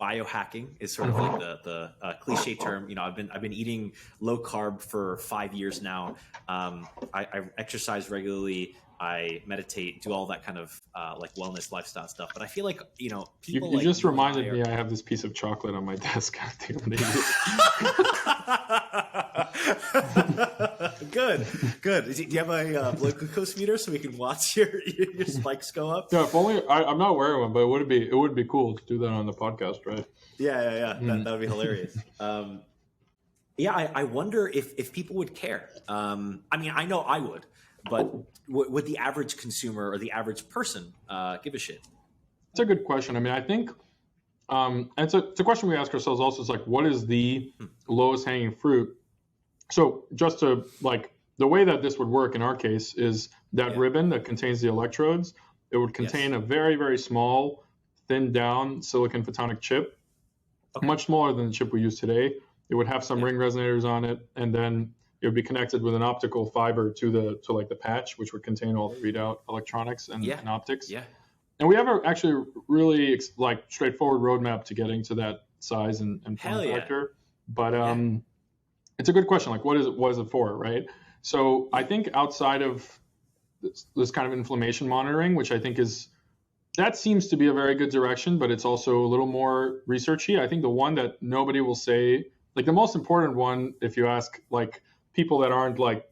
biohacking is sort of like the cliche term. You know, I've been eating low carb for 5 years now. I exercise regularly. I meditate, do all that kind of like wellness lifestyle stuff. But I feel like, you know, people
you
like
just reminded me I have this piece of chocolate on my desk.
Good. Do you have a blood glucose meter so we can watch your spikes go up?
Yeah, if only I'm not wearing one, but it would be cool to do that on the podcast, right?
Yeah. That would be hilarious. I wonder if people would care. I mean, I know I would, but would the average consumer or the average person give a shit?
It's a good question. I mean, I think it's a question we ask ourselves also. Is like, what is the lowest hanging fruit? So just to like, the way that this would work in our case is that ribbon that contains the electrodes, it would contain a very, very small, thinned down silicon photonic chip, much smaller than the chip we use today. It would have some ring resonators on it, and then it would be connected with an optical fiber to like the patch, which would contain all the readout electronics and optics. Yeah. And we have actually really like straightforward roadmap to getting to that size and form factor. But it's a good question. Like, what is it for, right? So I think outside of this kind of inflammation monitoring, which I think that seems to be a very good direction, but it's also a little more researchy. I think the one that nobody will say, like the most important one, if you ask like people that aren't like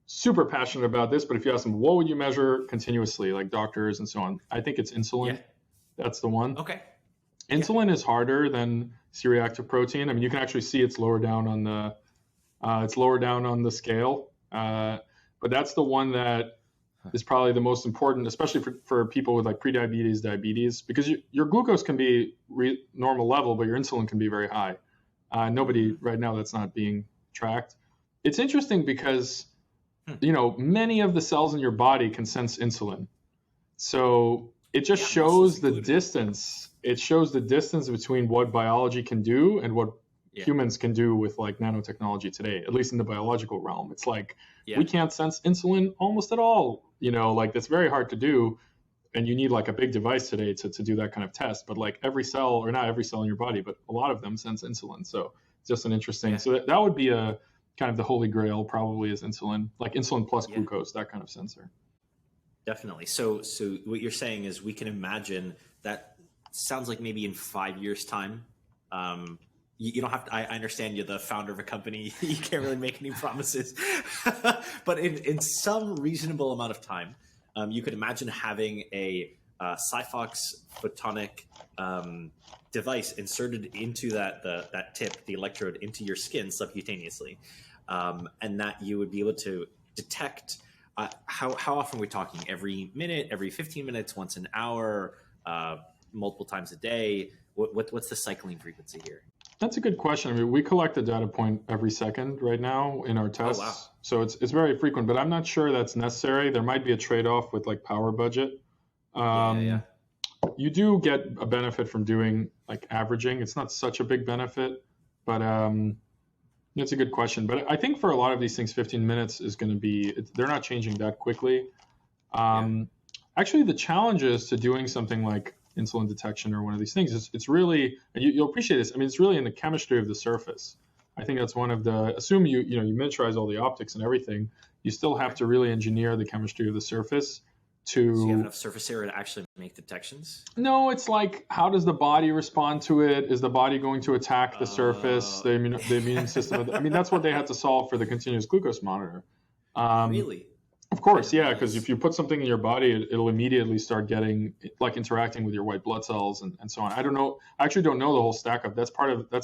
super passionate about this, but if you ask them, what would you measure continuously, like doctors and so on, I think it's insulin. That's the one.
Okay.
Insulin is harder than C-reactive protein. I mean, you can actually see it's lower down on the scale, but that's the one that is probably the most important, especially for people with like prediabetes, diabetes, because your glucose can be normal level, but your insulin can be very high. Nobody right now, that's not being tracked. It's interesting because many of the cells in your body can sense insulin, so it just shows the distance. It shows the distance between what biology can do and what humans can do with like nanotechnology today, at least in the biological realm. It's like we can't sense insulin almost at all. Like that's very hard to do, and you need like a big device today to do that kind of test. But like every cell, or not every cell in your body, but a lot of them sense insulin. So it's just an interesting. So that would be a kind of the holy grail, probably, is insulin, like insulin plus glucose, that kind of sensor.
Definitely. So what you're saying is we can imagine that. Sounds like maybe in 5 years' time, you don't have to, I understand you're the founder of a company. You can't really make any promises, but in some reasonable amount of time, you could imagine having a SiPhox photonic device inserted into that tip, the electrode, into your skin subcutaneously, and that you would be able to detect how often are we talking? Every minute, every 15 minutes, once an hour, multiple times a day? What's the cycling frequency here?
That's a good question. I mean, we collect a data point every second right now in our tests.
Oh, wow.
So it's very frequent, but I'm not sure that's necessary. There might be a trade-off with like power budget.
Yeah.
You do get a benefit from doing like averaging. It's not such a big benefit, but it's a good question. But I think for a lot of these things, 15 minutes is going to be, they're not changing that quickly. Actually, the challenges to doing something like insulin detection or one of these things, it's really, and you'll appreciate this, I mean, it's really in the chemistry of the surface. I think that's one of the, assume you miniaturize all the optics and everything, you still have to really engineer the chemistry of the surface to...
So you have enough surface area to actually make detections?
No, it's like, how does the body respond to it? Is the body going to attack the surface, the immune system? I mean, that's what they had to solve for the continuous glucose monitor.
Really?
Of course, yeah, because if you put something in your body, it'll immediately start getting, like, interacting with your white blood cells and so on. I don't know. I actually don't know the whole stack up. That's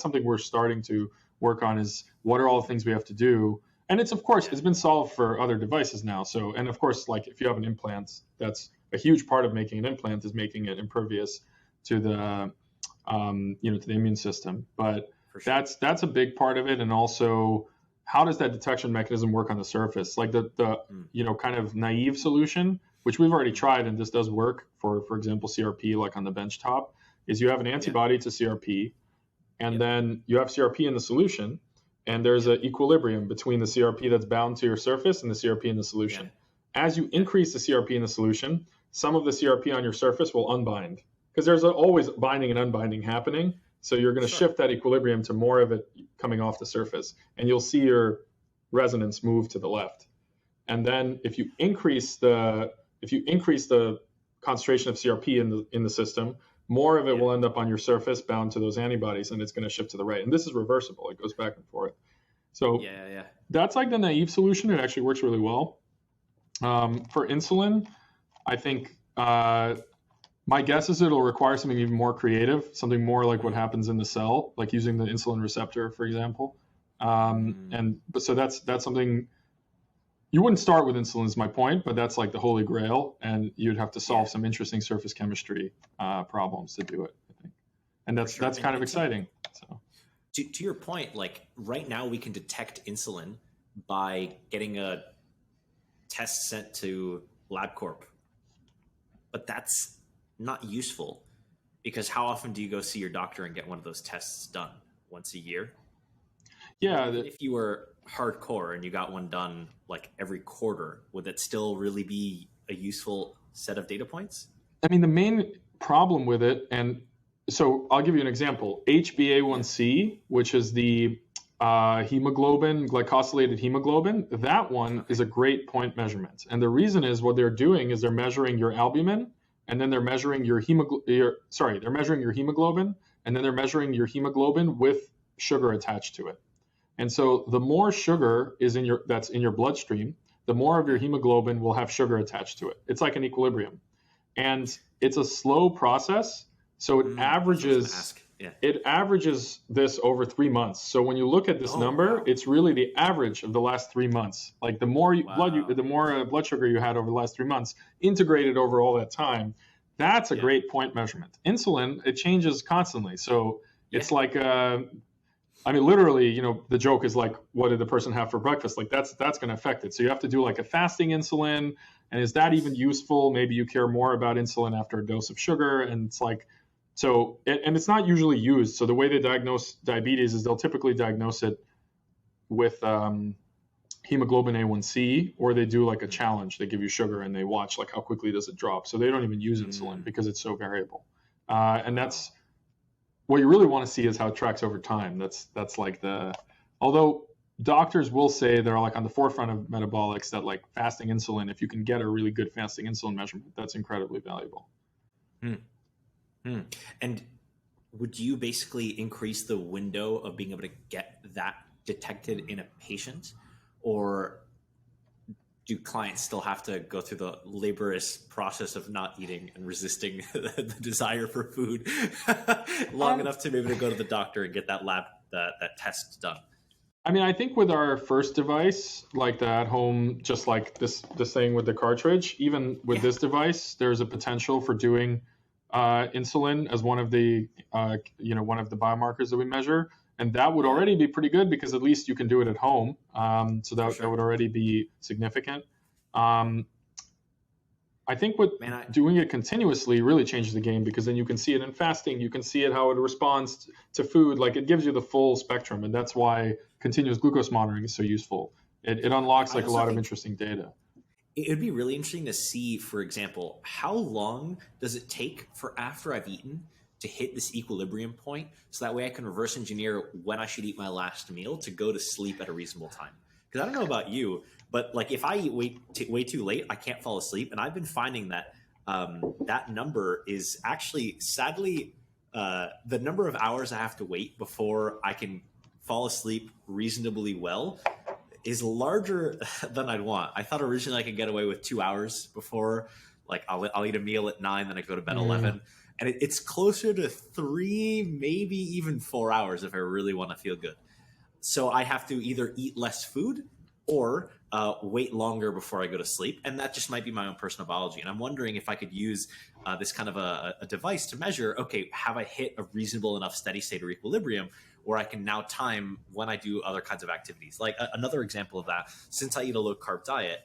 something we're starting to work on, is what are all the things we have to do. And it's, of course, it's been solved for other devices now. So, and of course, like if you have an implant, that's a huge part of making an implant, is making it impervious to the, to the immune system. But sure, that's a big part of it. And also, how does that detection mechanism work on the surface? Like the kind of naive solution, which we've already tried, and this does work for example, CRP, like on the benchtop, is you have an antibody to CRP, and then you have CRP in the solution, and there's an equilibrium between the CRP that's bound to your surface and the CRP in the solution. As you increase the CRP in the solution, some of the CRP on your surface will unbind, because there's always binding and unbinding happening. So you're going to shift that equilibrium to more of it coming off the surface, and you'll see your resonance move to the left. And then if you increase the concentration of CRP in the system, more of it will end up on your surface bound to those antibodies, and it's going to shift to the right. And this is reversible. It goes back and forth. So that's like the naive solution. It actually works really well. For insulin, I think my guess is it'll require something even more creative, something more like what happens in the cell, like using the insulin receptor, for example. So that's something you wouldn't start with insulin, is my point, but that's like the holy grail, and you'd have to solve some interesting surface chemistry problems to do it, I think. And that's kind of exciting. So
to your point, like right now we can detect insulin by getting a test sent to LabCorp, but that's not useful, because how often do you go see your doctor and get one of those tests done? Once a year?
Yeah.
If you were hardcore and you got one done like every quarter, would that still really be a useful set of data points?
I mean, the main problem with it, and so I'll give you an example. HbA1c, which is the hemoglobin, glycosylated hemoglobin, that one is a great point measurement. And the reason is, what they're doing is they're measuring your albumin, and then they're measuring your they're measuring your hemoglobin, and then they're measuring your hemoglobin with sugar attached to it. And so the more sugar is that's in your bloodstream, the more of your hemoglobin will have sugar attached to it. It's like an equilibrium. And it's a slow process, so it averages this over 3 months. So when you look at this number, it's really the average of the last 3 months. Like the more blood sugar you had over the last 3 months, integrated over all that time, that's a great point measurement. Insulin, it changes constantly. So it's like, literally, the joke is like, what did the person have for breakfast? Like that's going to affect it. So you have to do like a fasting insulin. And is that even useful? Maybe you care more about insulin after a dose of sugar. And it's like, and it's not usually used. So the way they diagnose diabetes is they'll typically diagnose it with hemoglobin A1c, or they do like a challenge. They give you sugar and they watch like how quickly does it drop. So they don't even use insulin because it's so variable. And that's what you really want to see, is how it tracks over time. That's like although doctors will say they're like on the forefront of metabolics, that like fasting insulin, if you can get a really good fasting insulin measurement, that's incredibly valuable.
And would you basically increase the window of being able to get that detected in a patient, or do clients still have to go through the laborious process of not eating and resisting the desire for food long enough to be able to go to the doctor and get that that test done?
I mean, I think with our first device, like the at-home, just like this thing with the cartridge, even with this device, there's a potential for doing insulin as one of the one of the biomarkers that we measure, and that would already be pretty good because at least you can do it at home. So that would already be significant. I think doing it continuously really changes the game, because then you can see it in fasting, you can see it how it responds to food, like it gives you the full spectrum, and that's why continuous glucose monitoring is so useful. It unlocks like a lot of interesting data.
It would be really interesting to see, for example, how long does it take for after I've eaten to hit this equilibrium point, so that way I can reverse engineer when I should eat my last meal to go to sleep at a reasonable time. Because I don't know about you, but like if I eat way too late, I can't fall asleep. And I've been finding that that number is actually, sadly, the number of hours I have to wait before I can fall asleep reasonably well is larger than I'd want. I thought originally I could get away with 2 hours before, like I'll eat a meal at 9, then I go to bed 11. And it's closer to 3, maybe even 4 hours if I really want to feel good. So I have to either eat less food or wait longer before I go to sleep. And that just might be my own personal biology. And I'm wondering if I could use this kind of a device to measure, okay, have I hit a reasonable enough steady state or equilibrium where I can now time when I do other kinds of activities. Like another example of that, since I eat a low carb diet,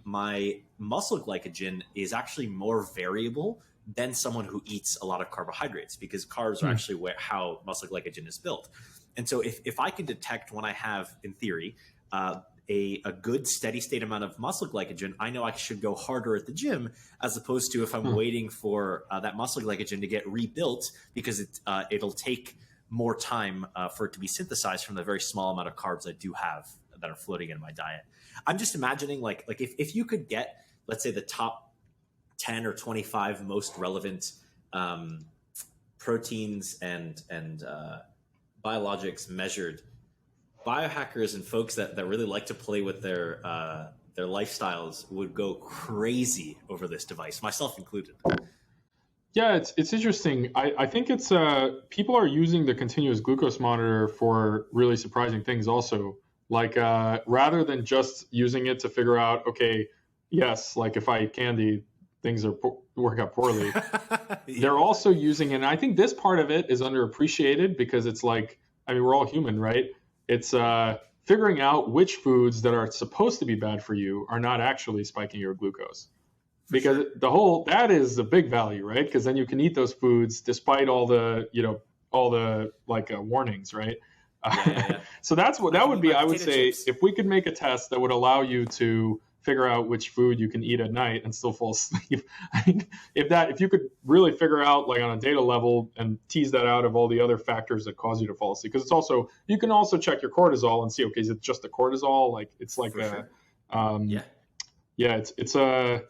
my muscle glycogen is actually more variable than someone who eats a lot of carbohydrates, because carbs are actually how muscle glycogen is built. And so if I can detect when I have, in theory, a good steady state amount of muscle glycogen, I know I should go harder at the gym, as opposed to if I'm waiting for that muscle glycogen to get rebuilt, because it'll take more time for it to be synthesized from the very small amount of carbs I do have that are floating in my diet. I'm just imagining like if you could get, let's say, the top 10 or 25 most relevant proteins and biologics measured, biohackers and folks that really like to play with their lifestyles would go crazy over this device, myself included.
Yeah, it's interesting. I think it's people are using the continuous glucose monitor for really surprising things also. Like rather than just using it to figure out, okay, yes, like if I eat candy, things work out poorly. They're also using it, and I think this part of it is underappreciated, because it's like, I mean, we're all human, right? It's figuring out which foods that are supposed to be bad for you are not actually spiking your glucose. Because that is a big value, right? Because then you can eat those foods despite all the warnings, right? So that's what that would be. I would say chips. If we could make a test that would allow you to figure out which food you can eat at night and still fall asleep. I mean, if you could really figure out, like on a data level, and tease that out of all the other factors that cause you to fall asleep, because it's also, you can also check your cortisol and see, okay, is it just the cortisol? Like it's like it's a.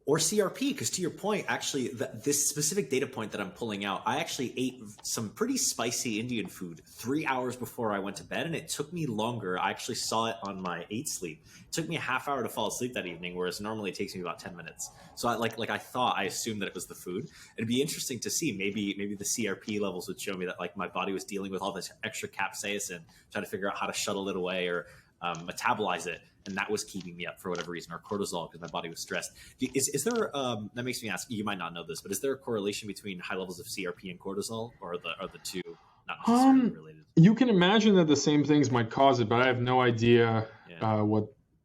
Or CRP, because to your point, actually, this specific data point that I'm pulling out, I actually ate some pretty spicy Indian food 3 hours before I went to bed, and it took me longer. I actually saw it on my 8 sleep. It took me a half hour to fall asleep that evening, whereas normally it takes me about 10 minutes. So I assumed that it was the food. It'd be interesting to see, maybe the CRP levels would show me that like my body was dealing with all this extra capsaicin, trying to figure out how to shuttle it away or metabolize it. And that was keeping me up for whatever reason, or cortisol, because my body was stressed. Is there, that makes me ask, you might not know this, but is there a correlation between high levels of CRP and cortisol, or are the two not necessarily related?
You can imagine that the same things might cause it, but I have no idea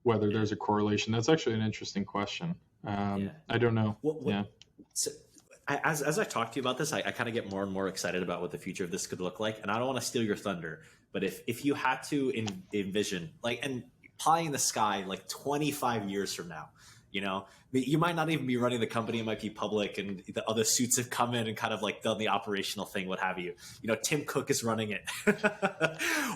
whether there's a correlation. That's actually an interesting question. I don't know.
So, as I talk to you about this, I kind of get more and more excited about what the future of this could look like. And I don't want to steal your thunder, but if you had to envision, like, and pie in the sky, like 25 years from now, you might not even be running the company, it might be public, and the other suits have come in and kind of like done the operational thing, what have you. Tim Cook is running it.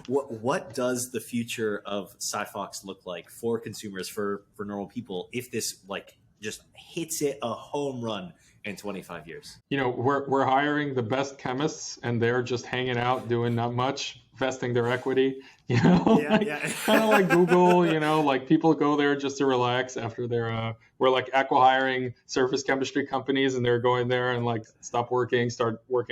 What does the future of SiPhox look like for consumers, for normal people, if this like just hits it a home run in 25 years.
We're hiring the best chemists, and they're just hanging out doing not much, vesting their equity.
Yeah,
like,
yeah.
kind of like Google. Like people go there just to relax after they're. We're like acqui-hiring surface chemistry companies, and they're going there and like start working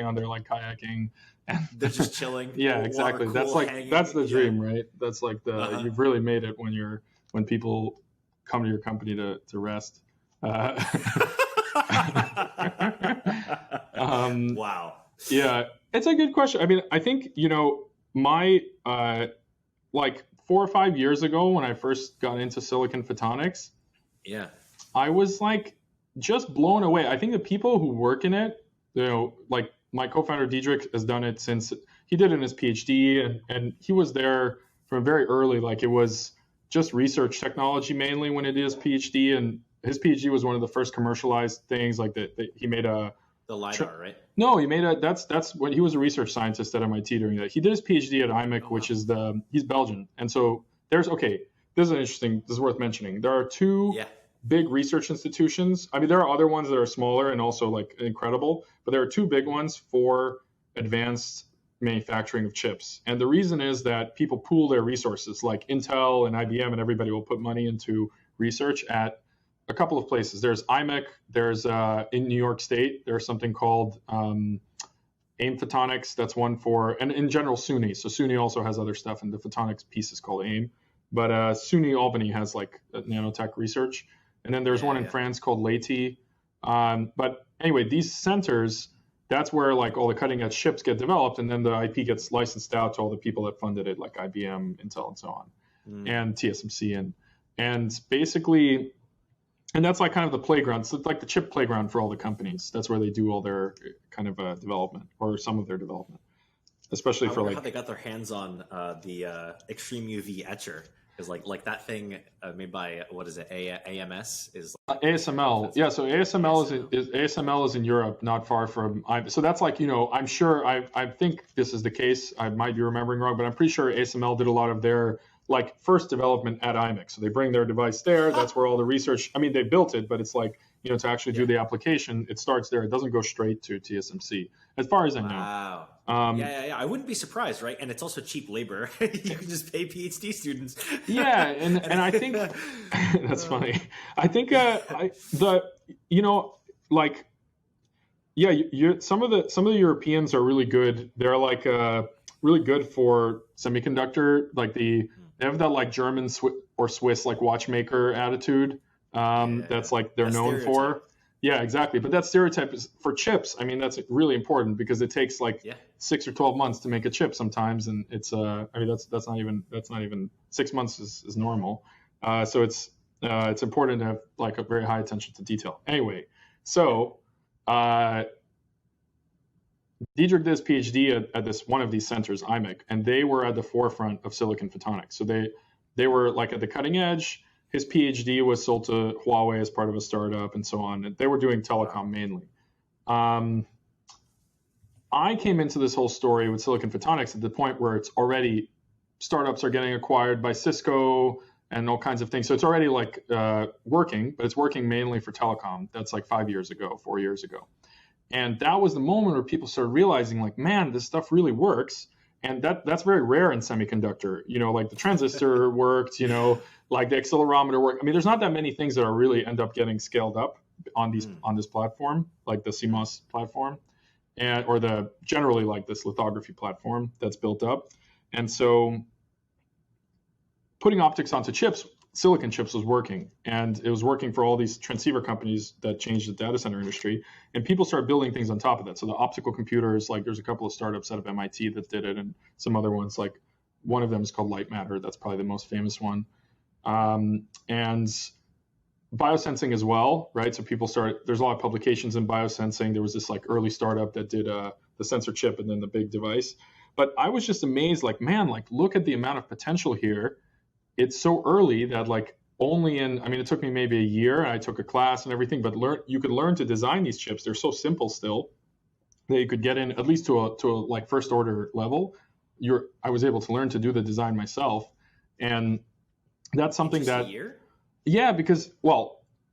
on their like kayaking. And
they're just chilling.
Yeah, exactly. That's the dream, right? That's like you've really made it when people come to your company to rest.
Wow.
Yeah, it's a good question. I mean, I think my like 4 or 5 years ago when I first got into silicon photonics,
yeah,
I was like just blown away. I think the people who work in it, like my co-founder Diedrich has done it since he did it in his PhD, and he was there from very early. Like it was just research technology mainly when he did his PhD, and his PhD was one of the first commercialized things. Like that he made the
LiDAR, right?
No, he made that's when he was a research scientist at MIT doing that. He did his PhD at IMEC, which is he's Belgian, and so this is worth mentioning. There are two big research institutions. I mean, there are other ones that are smaller and also like incredible, but there are two big ones for advanced manufacturing of chips. And the reason is that people pool their resources, like Intel and IBM and everybody will put money into research at a couple of places. There's IMEC, there's in New York State, there's something called AIM Photonics. That's one and in general SUNY. So SUNY also has other stuff, and the photonics piece is called AIM. But SUNY Albany has like nanotech research. And then there's one in France called LATI. But anyway, these centers, that's where like all the cutting edge chips get developed, and then the IP gets licensed out to all the people that funded it, like IBM, Intel, and so on, and TSMC, and basically, and that's like kind of the playground. So it's like the chip playground for all the companies. That's where they do all their kind of development, or some of their development, especially for like
how they got their hands on the extreme UV etcher. Is like that thing made by what is it? AMS is
ASML. Yeah, so ASML is in Europe, not far from. So that's like I'm sure I think this is the case. I might be remembering wrong, but I'm pretty sure ASML did a lot of their like first development at IMEC. So they bring their device there. That's where all the research. I mean, they built it, but it's like to actually do the application, it starts there. It doesn't go straight to TSMC, as far as I know.
Wow. Yeah. I wouldn't be surprised, right? And it's also cheap labor. You can just pay PhD students.
Yeah, and I think that's funny. I think some of the Europeans are really good. They're like really good for semiconductor. Like they have that like German or Swiss like watchmaker attitude. That's like they're known for. Yeah, exactly. But that stereotype is for chips. I mean, that's really important because it takes like 6 or 12 months to make a chip sometimes, and it's I mean that's not even 6 months is normal. So it's important to have like a very high attention to detail. Anyway, so Diedrich did his PhD at this one of these centers, IMEC, and they were at the forefront of silicon photonics. So they were like at the cutting edge. His PhD was sold to Huawei as part of a startup and so on. And they were doing telecom mainly. I came into this whole story with silicon photonics at the point where it's already startups are getting acquired by Cisco and all kinds of things. So it's already like working, but it's working mainly for telecom. That's like 4 years ago. And that was the moment where people started realizing like, man, this stuff really works. And that's very rare in semiconductor. Like the transistor worked, like the accelerometer worked. I mean, there's not that many things that are really end up getting scaled up on this platform, like the CMOS platform, or the generally like this lithography platform that's built up. And so putting optics onto chips, silicon chips was working, and it was working for all these transceiver companies that changed the data center industry, and people started building things on top of that. So the optical computers, like there's a couple of startups out of MIT that did it, and some other ones, like one of them is called Light Matter. That's probably the most famous one. And biosensing as well, right? So there's a lot of publications in biosensing. There was this like early startup that did the sensor chip and then the big device. But I was just amazed, like, man, like look at the amount of potential here. It's so early that like it took me maybe a year, and I took a class and everything, but you could learn to design these chips. They're so simple still that you could get in at least to a like first order level. I was able to learn to do the design myself, and that's something
a year?
Yeah, because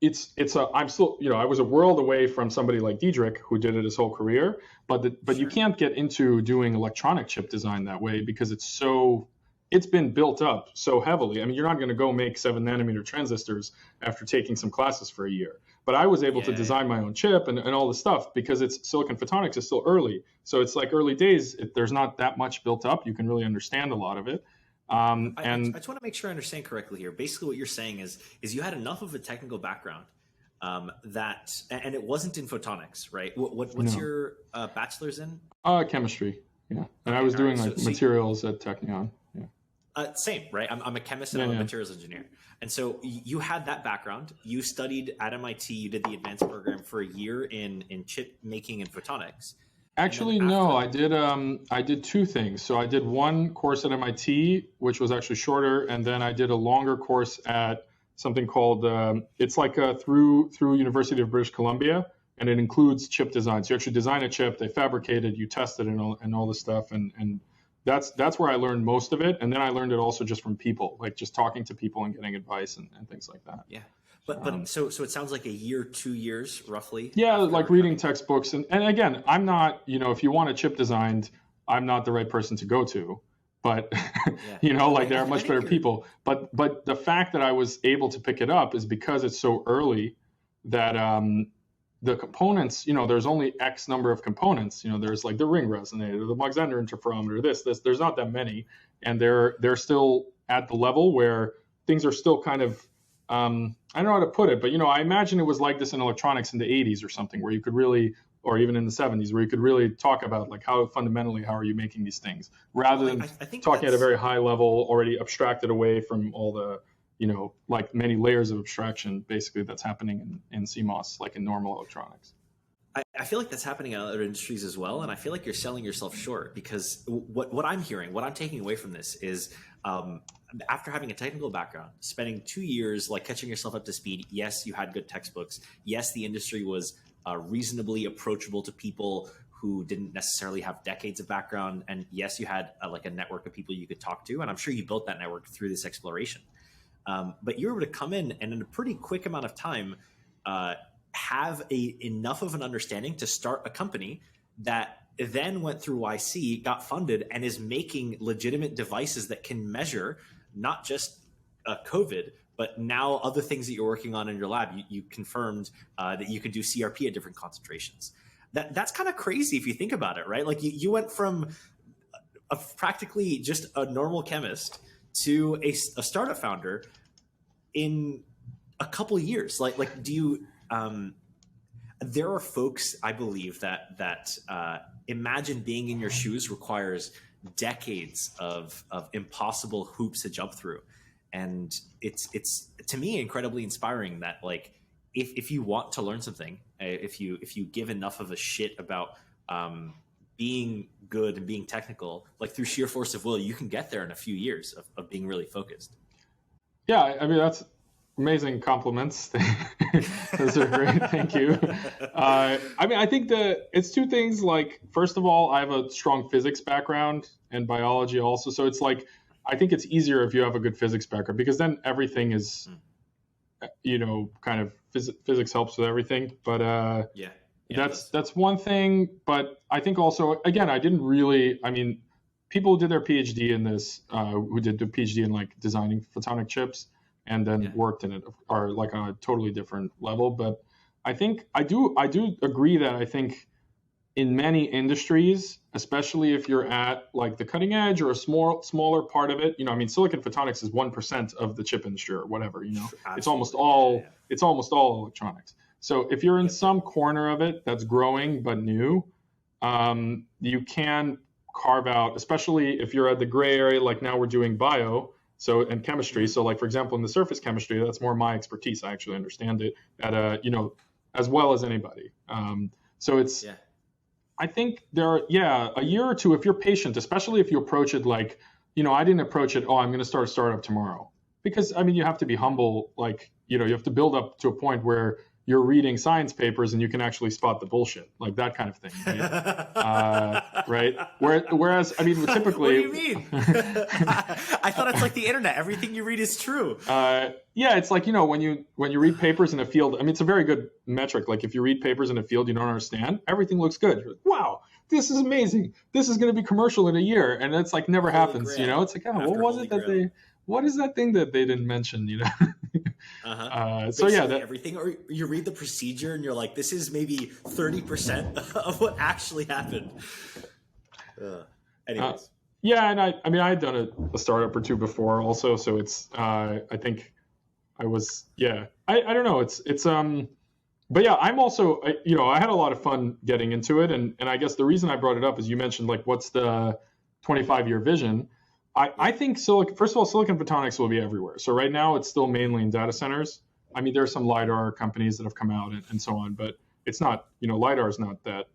I'm still, I was a world away from somebody like Diedrich who did it his whole career, but you can't get into doing electronic chip design that way because it's been built up so heavily. I mean, you're not going to go make 7 nanometer transistors after taking some classes for a year. But I was able to design my own chip and all this stuff because silicon photonics is still early. So it's like early days. There's not that much built up. You can really understand a lot of it.
I just want to make sure I understand correctly here. Basically, what you're saying is you had enough of a technical background that, and it wasn't in photonics, right? What's your bachelor's in?
Chemistry. Yeah, and I was doing materials at Technion. Yeah.
Same, right? I'm a chemist and I'm a materials engineer. And so you had that background. You studied at MIT. You did the advanced program for a year in chip making and photonics.
Actually, no, I did 2 things. So I did one course at MIT, which was actually shorter, and then I did a longer course at something called, it's like through University of British Columbia, and it includes chip design. So you actually design a chip, they fabricate it, you test it and all this stuff, and that's where I learned most of it. And then I learned it also just from people, like just talking to people and getting advice and things like that.
Yeah. But so it sounds like a year, 2 years roughly.
Yeah, like reading textbooks. And again, I'm not, if you want a chip designed, I'm not the right person to go to. But, there are much better people. But the fact that I was able to pick it up is because it's so early that the components, there's only X number of components. There's like the ring resonator, the Mach-Zehnder interferometer, this. There's not that many. And they're still at the level where things are still kind of, I don't know how to put it, but I imagine it was like this in electronics in the 80s or something, where you could really, or even in the 70s, where you could really talk about like how are you making these things, rather than I think talking at a very high level, already abstracted away from all the, like many layers of abstraction, basically that's happening in CMOS, like in normal electronics.
I feel like that's happening in other industries as well, and I feel like you're selling yourself short, because what I'm hearing, what I'm taking away from this is, after having a technical background, spending 2 years like catching yourself up to speed. Yes, you had good textbooks. Yes, the industry was reasonably approachable to people who didn't necessarily have decades of background, and yes, you had like a network of people you could talk to, and I'm sure you built that network through this exploration. But you're able to come in and in a pretty quick amount of time have enough of an understanding to start a company that then went through YC, got funded, and is making legitimate devices that can measure not just COVID, but now other things that you're working on in your lab. You confirmed that you could do CRP at different concentrations. That's kind of crazy if you think about it, right? Like you went from practically just a normal chemist to a startup founder in a couple of years. Like do you? There are folks, I believe, that imagine being in your shoes requires decades of impossible hoops to jump through. And it's to me incredibly inspiring that, like, if you want to learn something, if you give enough of a shit about being good and being technical, like through sheer force of will, you can get there in a few years of being really focused.
Yeah, I mean, that's amazing compliments. Those are great. Thank you. I mean, I think it's 2 things. Like, first of all, I have a strong physics background and biology also. So it's like, I think it's easier if you have a good physics background, because then everything is, kind of physics helps with everything. But that's one thing. But I think also, again, people who did their PhD in this, who did the PhD in like designing photonic chips and then worked in it, are like on a totally different level. But I think I do agree that I think in many industries, especially if you're at like the cutting edge or a smaller part of it, silicon photonics is 1% of the chip industry or whatever, it's almost all electronics. So if you're in some corner of it that's growing but new, you can carve out, especially if you're at the gray area, like now we're doing bio, and chemistry. So like, for example, in the surface chemistry, that's more my expertise. I actually understand it at as well as anybody. So it's, I think a year or 2, if you're patient, especially if you approach it like, I didn't approach it, I'm going to start a startup tomorrow. Because, you have to be humble. Like, you have to build up to a point where, you're reading science papers and you can actually spot the bullshit, like that kind of thing, right? Right? Whereas, I mean, typically...
What do you mean? I thought it's like the internet. Everything you read is true.
Yeah, it's like, when you read papers in a field, I mean, it's a very good metric. Like if you read papers in a field you don't understand, everything looks good. You're like, wow, this is amazing. This is going to be commercial in a year. And it's like never happens,
Grail.
It's like, what is that thing that they didn't mention, So yeah,
everything, or you read the procedure and you're like, this is maybe 30% of what actually happened. Anyways.
Yeah, and I had done a startup or two before also, so it's I think I was I don't know, it's but yeah, I'm also I had a lot of fun getting into it, and I guess the reason I brought it up is you mentioned like what's the 25-year vision. I think first of all, silicon photonics will be everywhere. So right now it's still mainly in data centers. I mean, there are some LiDAR companies that have come out and so on, but it's not, LiDAR is not that,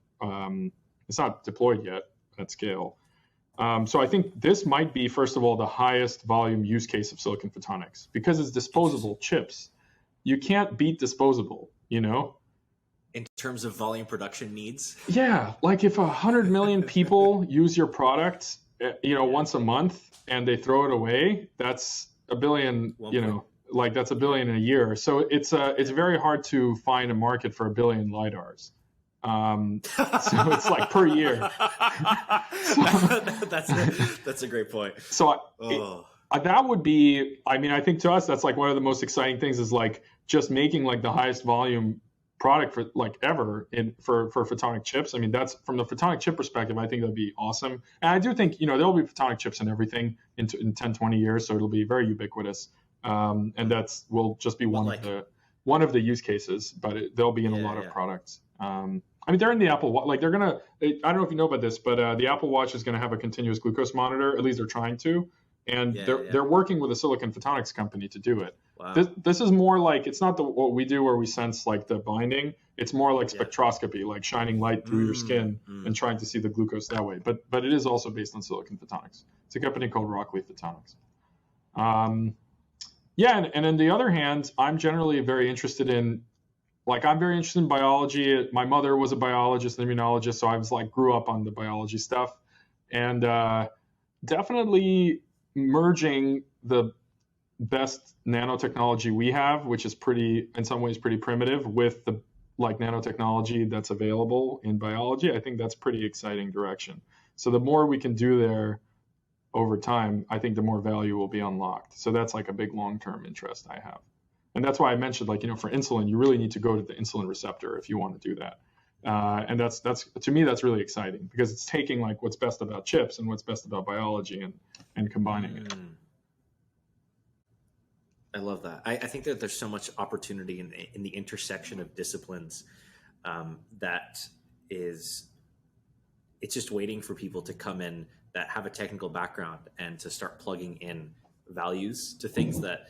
it's not deployed yet at scale. So I think this might be, first of all, the highest volume use case of silicon photonics because it's disposable chips. You can't beat disposable,
In terms of volume production needs?
Yeah, like if 100 million people use your product, once a month and they throw it away, that's a billion, that's a billion in a year. So it's very hard to find a market for a billion LiDARs. So it's like per year.
That's a great point.
So that would be, I think to us, that's like one of the most exciting things is like just making like the highest volume product for like ever for photonic chips. I mean, that's from the photonic chip perspective, I think that'd be awesome. And I do think, there'll be photonic chips in everything in 10, 20 years. So it'll be very ubiquitous. And will just be one of the use cases, but they'll be in a lot of products. They're in the Apple Watch. Like I don't know if you know about this, but the Apple Watch is going to have a continuous glucose monitor. At least they're trying to, and they're working with a silicon photonics company to do it. Wow. This is more like, it's not what we do where we sense like the binding. It's more like spectroscopy, like shining light through your skin and trying to see the glucose that way. But it is also based on silicon photonics. It's a company called Rockley Photonics. And on the other hand, I'm generally very interested in biology. My mother was a biologist and immunologist, so I was like grew up on the biology stuff, and definitely merging the best nanotechnology we have, which is in some ways pretty primitive, with the like nanotechnology that's available in biology. I think that's pretty exciting direction. So the more we can do there over time, I think the more value will be unlocked. So that's like a big long-term interest I have. And that's why I mentioned, for insulin, you really need to go to the insulin receptor if you want to do that. And that's to me, that's really exciting because it's taking like what's best about chips and what's best about biology and combining it.
I love that. I think that there's so much opportunity in the intersection of disciplines that it's just waiting for people to come in that have a technical background and to start plugging in values to things that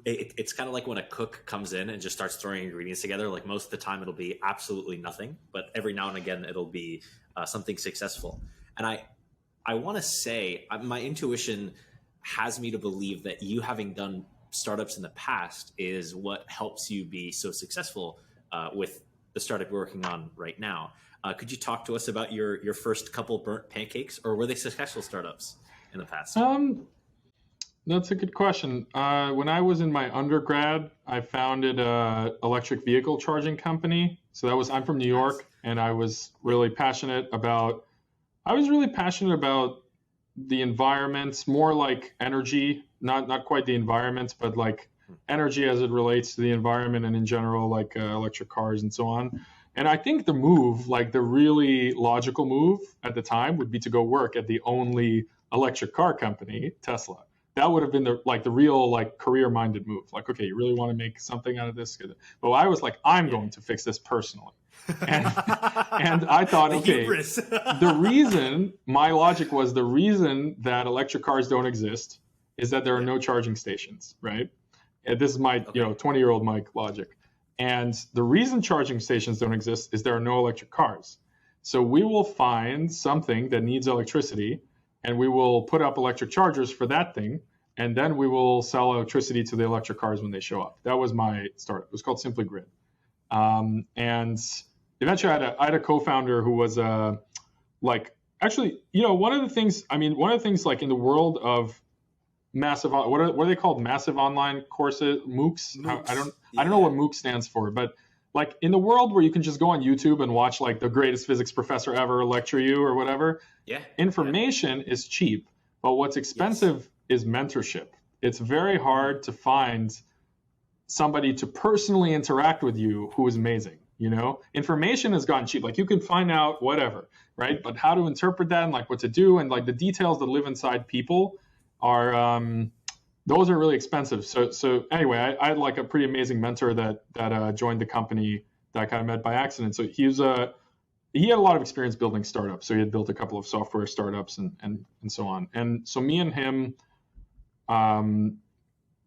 it's kind of like when a cook comes in and just starts throwing ingredients together. Like most of the time it'll be absolutely nothing, but every now and again it'll be something successful. And I want to say my intuition has me to believe that you having done startups in the past is what helps you be so successful with the startup you're working on right now. Could you talk to us about your first couple burnt pancakes, or were they successful startups in the past?
That's a good question. When I was in my undergrad, I founded an electric vehicle charging company. So I'm from New York, and I was really passionate about the environment, more like energy, not quite the environment, but like energy as it relates to the environment and in general, like electric cars and so on. And I think the move, like the really logical move at the time, would be to go work at the only electric car company, Tesla. That would have been the real like career-minded move. Like, okay, you really want to make something out of this? But I was like, I'm going to fix this personally. And I thought, okay, my logic was the reason that electric cars don't exist is that there are no charging stations, right? And this is my 20-year-old Mike logic. And the reason charging stations don't exist is there are no electric cars. So we will find something that needs electricity, and we will put up electric chargers for that thing, and then we will sell electricity to the electric cars when they show up. That was my startup. It was called Simply Grid. And eventually I had a co-founder who was actually, one of the things like in the world of massive, what are they called? Massive online courses, MOOCs? I don't know what MOOC stands for, but like in the world where you can just go on YouTube and watch like the greatest physics professor ever lecture you or whatever, information is cheap, but what's expensive is mentorship. It's very hard to find somebody to personally interact with you who is amazing. Information has gotten cheap. Like you can find out whatever, right? But how to interpret that and like what to do and like the details that live inside people are those are really expensive. So anyway, I had like a pretty amazing mentor that joined the company that I kind of met by accident. So he had a lot of experience building startups. So he had built a couple of software startups and so on. And so me and him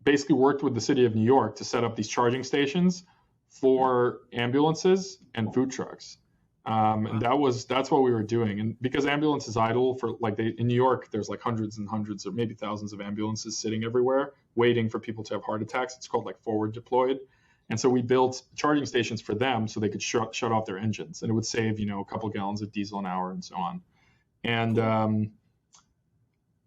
basically worked with the city of New York to set up these charging stations for ambulances and food trucks. And that's what we were doing. And because ambulance is idle for in New York, there's like hundreds and hundreds or maybe thousands of ambulances sitting everywhere waiting for people to have heart attacks. It's called like forward deployed. And so we built charging stations for them so they could shut off their engines, and it would save, a couple gallons of diesel an hour and so on. And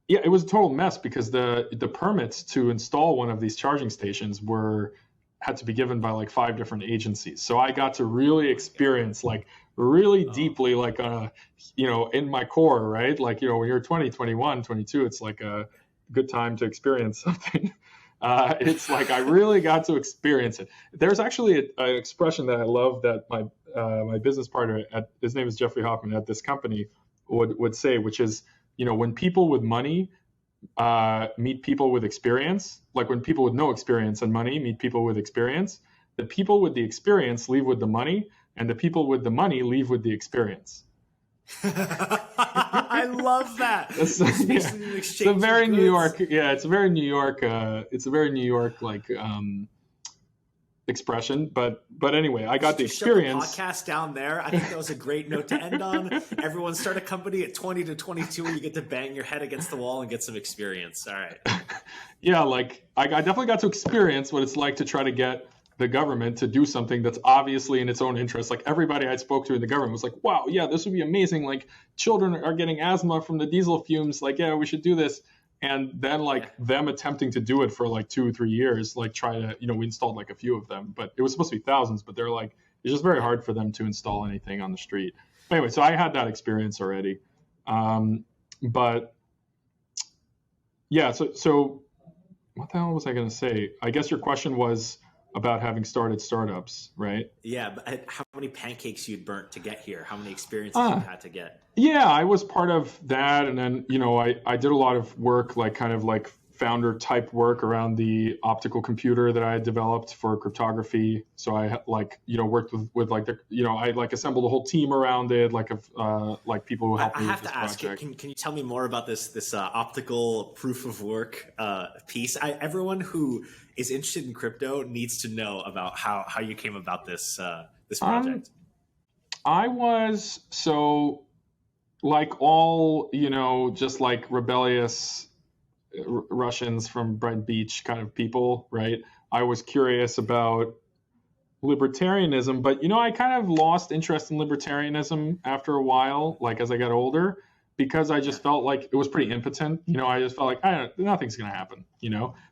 it was a total mess because the permits to install one of these charging stations had to be given by like 5 different agencies. So I got to really experience like really deeply, like, in my core, right? Like, when you're 20, 21, 22, it's like a good time to experience something. It's like, I really got to experience it. There's actually an expression that I love that my business partner, his name is Jeffrey Hoffman at this company, would say, which is, when people with money meet people with experience, like when people with no experience and money meet people with experience, the people with the experience leave with the money, and the people with the money leave with the experience.
I love that.
It's a very New York. Yeah, it's a very New York. Like expression, but anyway, I got the experience.
The podcast down there. I think that was a great note to end on. Everyone start a company at 20 to 22 where you get to bang your head against the wall and get some experience. All right.
Yeah, like I definitely got to experience what it's like to try to get the government to do something that's obviously in its own interest. Like everybody I spoke to in the government was like, wow, yeah, this would be amazing. Like children are getting asthma from the diesel fumes. Like, yeah, we should do this. And then them attempting to do it for like 2-3 years, like try to, we installed like a few of them, but it was supposed to be thousands, but they're like, it's just very hard for them to install anything on the street. Anyway, so I had that experience already. But yeah, so what the hell was I going to say? I guess your question was about having started startups, right?
Yeah, but how many pancakes you'd burnt to get here? How many experiences you had to get?
Yeah, I was part of that, and then I did a lot of work, like kind of like founder type work around the optical computer that I had developed for cryptography. So I worked with I assembled a whole team around it, like people who helped me with this project. I have to ask,
can you tell me more about this optical proof of work piece? Everyone who is interested in crypto needs to know about how you came about this project.
I was like all, just like rebellious Russians from Brighton Beach kind of people, right? I was curious about libertarianism, but I kind of lost interest in libertarianism after a while, like as I got older, because I just felt like it was pretty impotent. I just felt like nothing's gonna happen,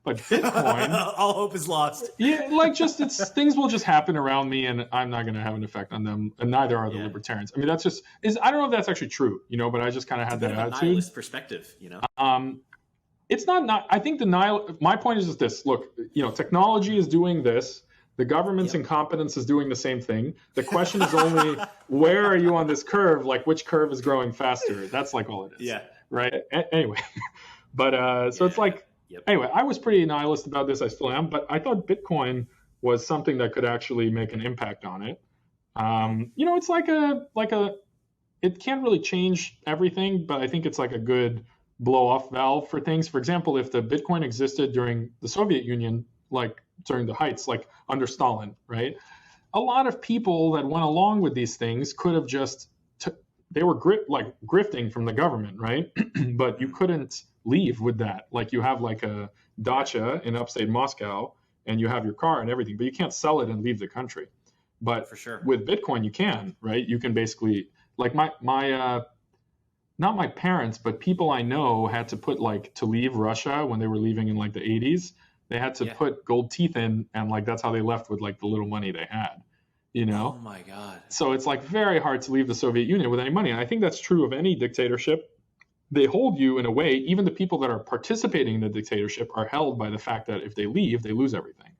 But Bitcoin,
all hope is lost.
Yeah, like things will just happen around me, and I'm not gonna have an effect on them, and neither are the libertarians. I mean, I don't know if that's actually true, but I just kind of had that attitude.
Nihilist perspective,
It's not. I think my point is just this. Look, technology is doing this. The government's incompetence is doing the same thing. The question is only where are you on this curve? Like which curve is growing faster? That's like all it is.
Yeah.
Right. Anyway, but it's like anyway. I was pretty nihilist about this. I still am, but I thought Bitcoin was something that could actually make an impact on it. It's like a. It can't really change everything, but I think it's like a good blow-off valve for things. For example, if the Bitcoin existed during the Soviet Union, like during the heights, like under Stalin, right? A lot of people that went along with these things could have just they were grifting from the government, right? But you couldn't leave with that. Like you have like a dacha in upstate Moscow and you have your car and everything, but you can't sell it and leave the country. But
For sure.
with Bitcoin, you can, right? You can basically, like my not my parents, but people I know had to put like to leave Russia when they were leaving in like the 80s. They had to put gold teeth in, and like that's how they left with like the little money they had, you know?
Oh my God.
So it's like very hard to leave the Soviet Union with any money. And I think that's true of any dictatorship. They hold you in a way, even the people that are participating in the dictatorship are held by the fact that if they leave, they lose everything.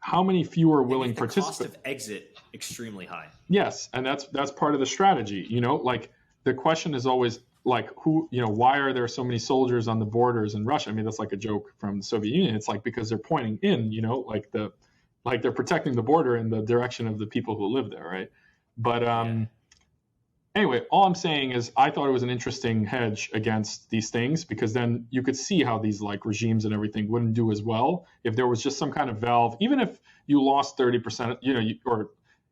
How many few are willing participants?
The cost of exit extremely high.
Yes, and that's part of the strategy. You know, like the question is always like, who, you know, why are there so many soldiers on the borders in Russia? I mean, that's like a joke from the Soviet Union. It's like because they're pointing in, you know, like they're protecting the border in the direction of the people who live there, right? But anyway, all I'm saying is I thought it was an interesting hedge against these things, because then you could see how these like regimes and everything wouldn't do as well if there was just some kind of valve. Even if you lost 30%, you know, or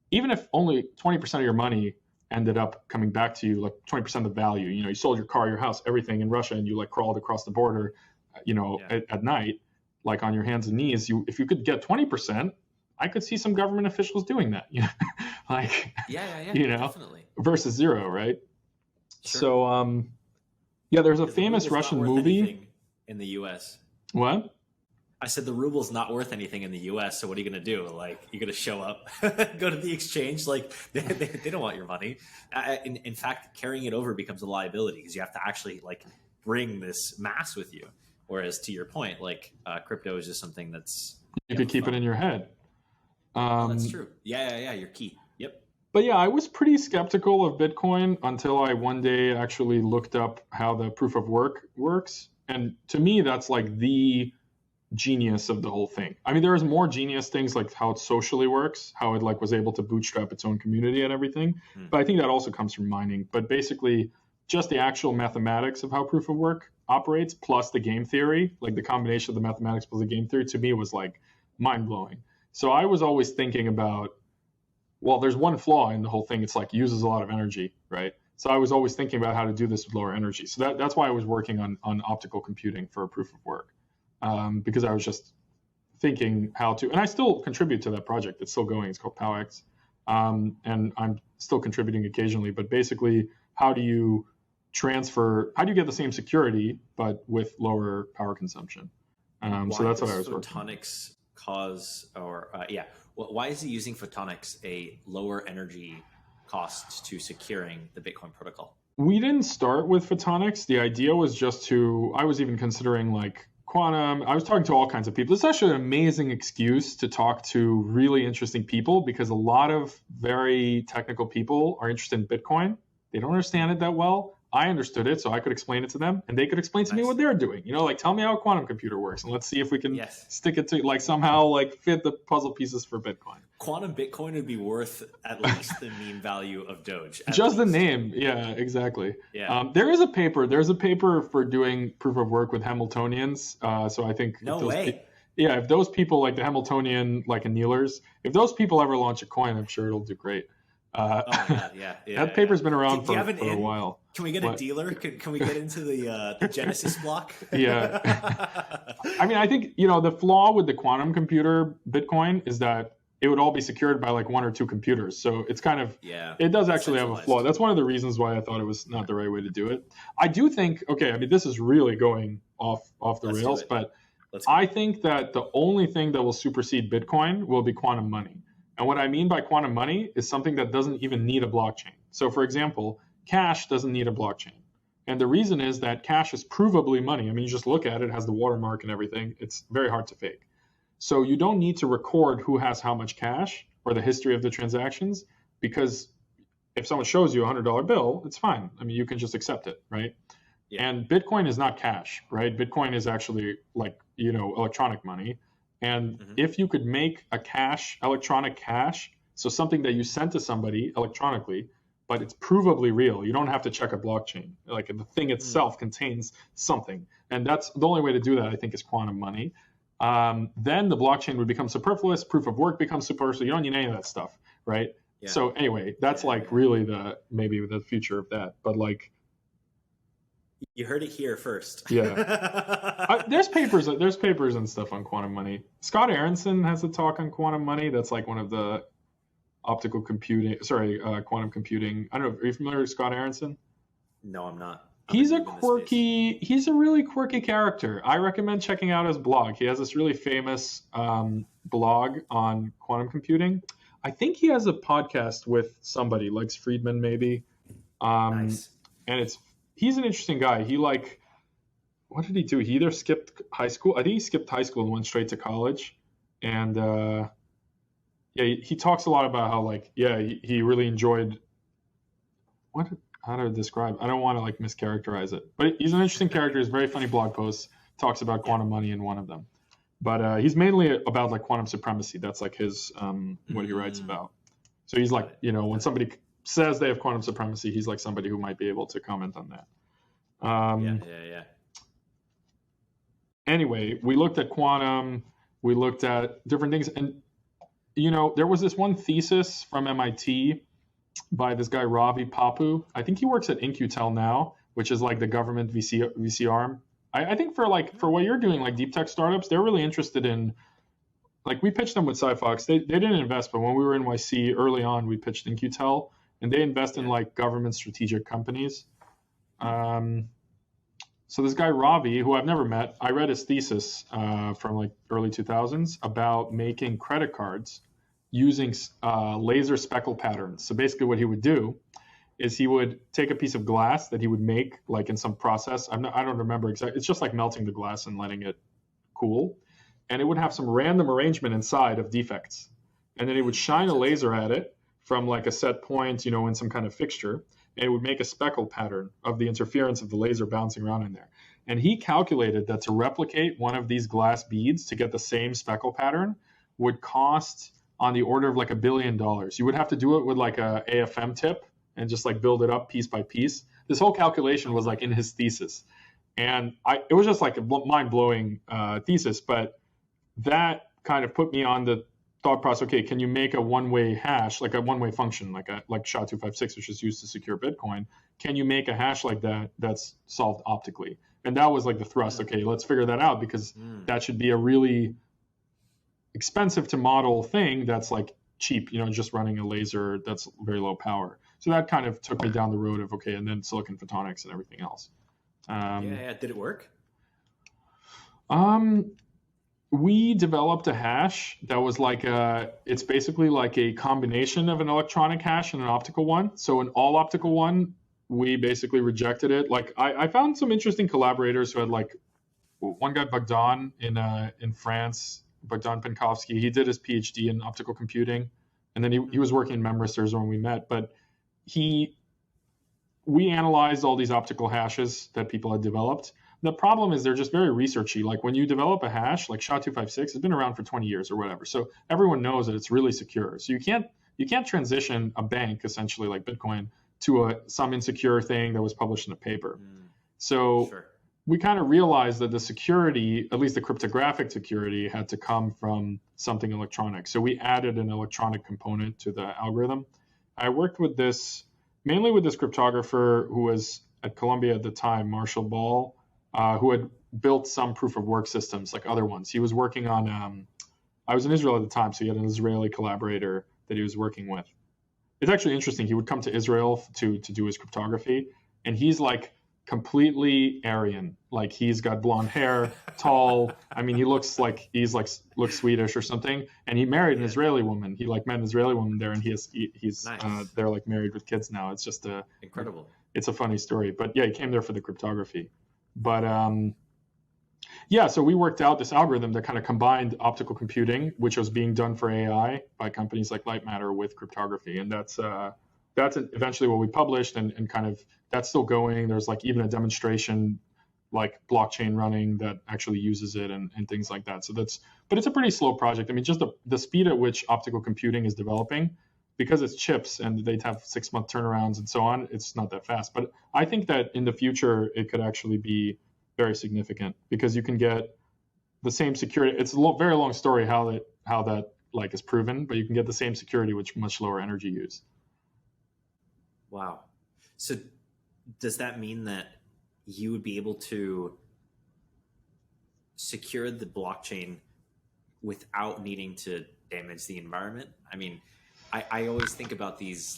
even if only 20% of your money ended up coming back to you, like 20% of the value, you know, you sold your car, your house, everything in Russia, and you like crawled across the border, you know, at night, like on your hands and knees. If you could get 20%, I could see some government officials doing that, you know, like, you know,
definitely.
Versus zero, right?
Sure.
So, there's a famous Russian movie
in the U.S.
What?
I said the ruble's not worth anything in the U.S. So what are you going to do? Like, you're going to show up, go to the exchange? Like, they don't want your money. In fact, carrying it over becomes a liability because you have to actually like bring this mass with you. Whereas to your point, like crypto is just something that's
you could keep it in your head.
That's true. Yeah. You're key. Yep.
But yeah, I was pretty skeptical of Bitcoin until I one day actually looked up how the proof of work works. And to me, that's like the genius of the whole thing. I mean, there's more genius things like how it socially works, how it like was able to bootstrap its own community and everything. But I think that also comes from mining. But basically, just the actual mathematics of how proof of work operates, plus the game theory, like the combination of the mathematics plus the game theory, to me was like mind blowing. So I was always thinking about, well, there's one flaw in the whole thing. It's like uses a lot of energy, right? So I was always thinking about how to do this with lower energy. So that's why I was working on optical computing for a proof of work, because I was just thinking how to, and I still contribute to that project. It's still going. It's called PoWx, and I'm still contributing occasionally. But basically, how do you get the same security but with lower power consumption? So that's what I was working on.
Photonics why is he using Photonics, a lower energy cost to securing the Bitcoin protocol?
We didn't start with Photonics. The idea was just I was even considering like quantum. I was talking to all kinds of people. It's actually an amazing excuse to talk to really interesting people, because a lot of very technical people are interested in Bitcoin. They don't understand it that well. I understood it, so I could explain it to them, and they could explain to me what they're doing. You know, like, tell me how a quantum computer works, and let's see if we can stick it to, like, somehow, like, fit the puzzle pieces for Bitcoin.
Quantum Bitcoin would be worth at least the mean value of Doge.
Just the name. Yeah, exactly.
Yeah.
There's a paper for doing proof of work with Hamiltonians. So I think...
No way.
If those people, like the Hamiltonian, like annealers, if those people ever launch a coin, I'm sure it'll do great.
Oh my God, yeah.
That paper's been around for a while.
Can we get a dealer? Can we get into the Genesis block?
Yeah. I mean, I think, the flaw with the quantum computer Bitcoin is that it would all be secured by like one or two computers. So it's kind of, it does actually have a flaw. That's one of the reasons why I thought it was not the right way to do it. I do think, I mean, this is really going off the rails, but I think that the only thing that will supersede Bitcoin will be quantum money. And what I mean by quantum money is something that doesn't even need a blockchain. So for example, cash doesn't need a blockchain. And the reason is that cash is provably money. I mean, you just look at it, it has the watermark and everything. It's very hard to fake. So you don't need to record who has how much cash or the history of the transactions, because if someone shows you a $100 bill, it's fine. I mean, you can just accept it, right? Yeah. And Bitcoin is not cash, right? Bitcoin is actually like, electronic money. And if you could make a electronic cash, so something that you send to somebody electronically, but it's provably real, you don't have to check a blockchain. Like the thing itself contains something. And that's the only way to do that, I think, is quantum money. Then the blockchain would become superfluous. Proof of work becomes superfluous. So you don't need any of that stuff, right?
Yeah.
So anyway, that's really maybe the future of that. But like,
you heard it here first.
Yeah. There's papers and stuff on quantum money. Scott Aronson has a talk on quantum money. That's like one of the quantum computing. I don't know. Are you familiar with Scott Aronson?
No, I'm not.
He's a really quirky character. I recommend checking out his blog. He has this really famous blog on quantum computing. I think he has a podcast with somebody, Lex Friedman maybe.
Nice.
And he's an interesting guy. He what did he do? He either skipped high school. I think he skipped high school and went straight to college. And he talks a lot about how he really enjoyed how to describe. I don't want to mischaracterize it, but he's an interesting character. He's very funny blog posts. Talks about quantum money in one of them, but he's mainly about quantum supremacy. That's his what he writes about. So he's when somebody says they have quantum supremacy, he's somebody who might be able to comment on that.
Yeah.
Anyway, we looked at quantum. We looked at different things, and there was this one thesis from MIT by this guy Ravi Papu. I think he works at InQtel now, which is the government VC arm. I think for what you're doing, deep tech startups, they're really interested in. We pitched them with SiPhox. They didn't invest, but when we were in YC early on, we pitched InQtel, and they invest in government strategic companies. So this guy Ravi, who I've never met, I read his thesis from early 2000s about making credit cards using laser speckle patterns. So basically what he would do is he would take a piece of glass that he would make in some process. I don't remember exactly. It's just melting the glass and letting it cool. And it would have some random arrangement inside of defects. And then he would shine a laser at it from a set point, in some kind of fixture. And it would make a speckle pattern of the interference of the laser bouncing around in there. And he calculated that to replicate one of these glass beads to get the same speckle pattern would cost on the order of $1 billion. You would have to do it with a AFM tip and just build it up piece by piece. This whole calculation was in his thesis. And it was just a mind-blowing thesis, but that kind of put me on the thought process, okay, can you make a one-way hash, a one-way function, like SHA-256, which is used to secure Bitcoin? Can you make a hash like that that's solved optically? And that was the thrust. Okay, let's figure that out, because that should be a really expensive to model thing that's cheap, just running a laser that's very low power. So that kind of took me down the road of, okay, and then silicon photonics and everything else.
Did it work?
We developed a hash that was it's basically a combination of an electronic hash and an optical one. So an all optical one, we basically rejected it. I found some interesting collaborators who had one guy, Bogdan in France, Bogdan Penkovsky. He did his PhD in optical computing, and then he was working in memristors when we met. But we analyzed all these optical hashes that people had developed. The problem is they're just very researchy. When you develop a hash, SHA-256, it's been around for 20 years or whatever. So everyone knows that it's really secure. So you can't transition a bank, essentially like Bitcoin, to some insecure thing that was published in a paper. So we kind of realized that the security, at least the cryptographic security, had to come from something electronic. So we added an electronic component to the algorithm. I worked mainly with this cryptographer who was at Columbia at the time, Marshall Ball, who had built some proof of work systems like other ones. He was working on, I was in Israel at the time, so he had an Israeli collaborator that he was working with. It's actually interesting. He would come to Israel to do his cryptography, and he's completely Aryan. He's got blonde hair, tall. I mean, he looks looks Swedish or something. And he married an Israeli woman. He met an Israeli woman there, and he's nice. They're married with kids now. It's just
incredible.
It's a funny story, but yeah, he came there for the cryptography. But so we worked out this algorithm that kind of combined optical computing, which was being done for AI by companies like Lightmatter, with cryptography, and that's eventually what we published, and kind of that's still going. There's even a demonstration blockchain running that actually uses it and things like that. So but it's a pretty slow project. I mean, just the speed at which optical computing is developing, because it's chips and they'd have 6-month turnarounds and so on, it's not that fast. But I think that in the future, it could actually be very significant, because you can get the same security. It's a very long story how that like is proven, but you can get the same security with much lower energy use.
Wow. So does that mean that you would be able to secure the blockchain without needing to damage the environment? I mean, I always think about these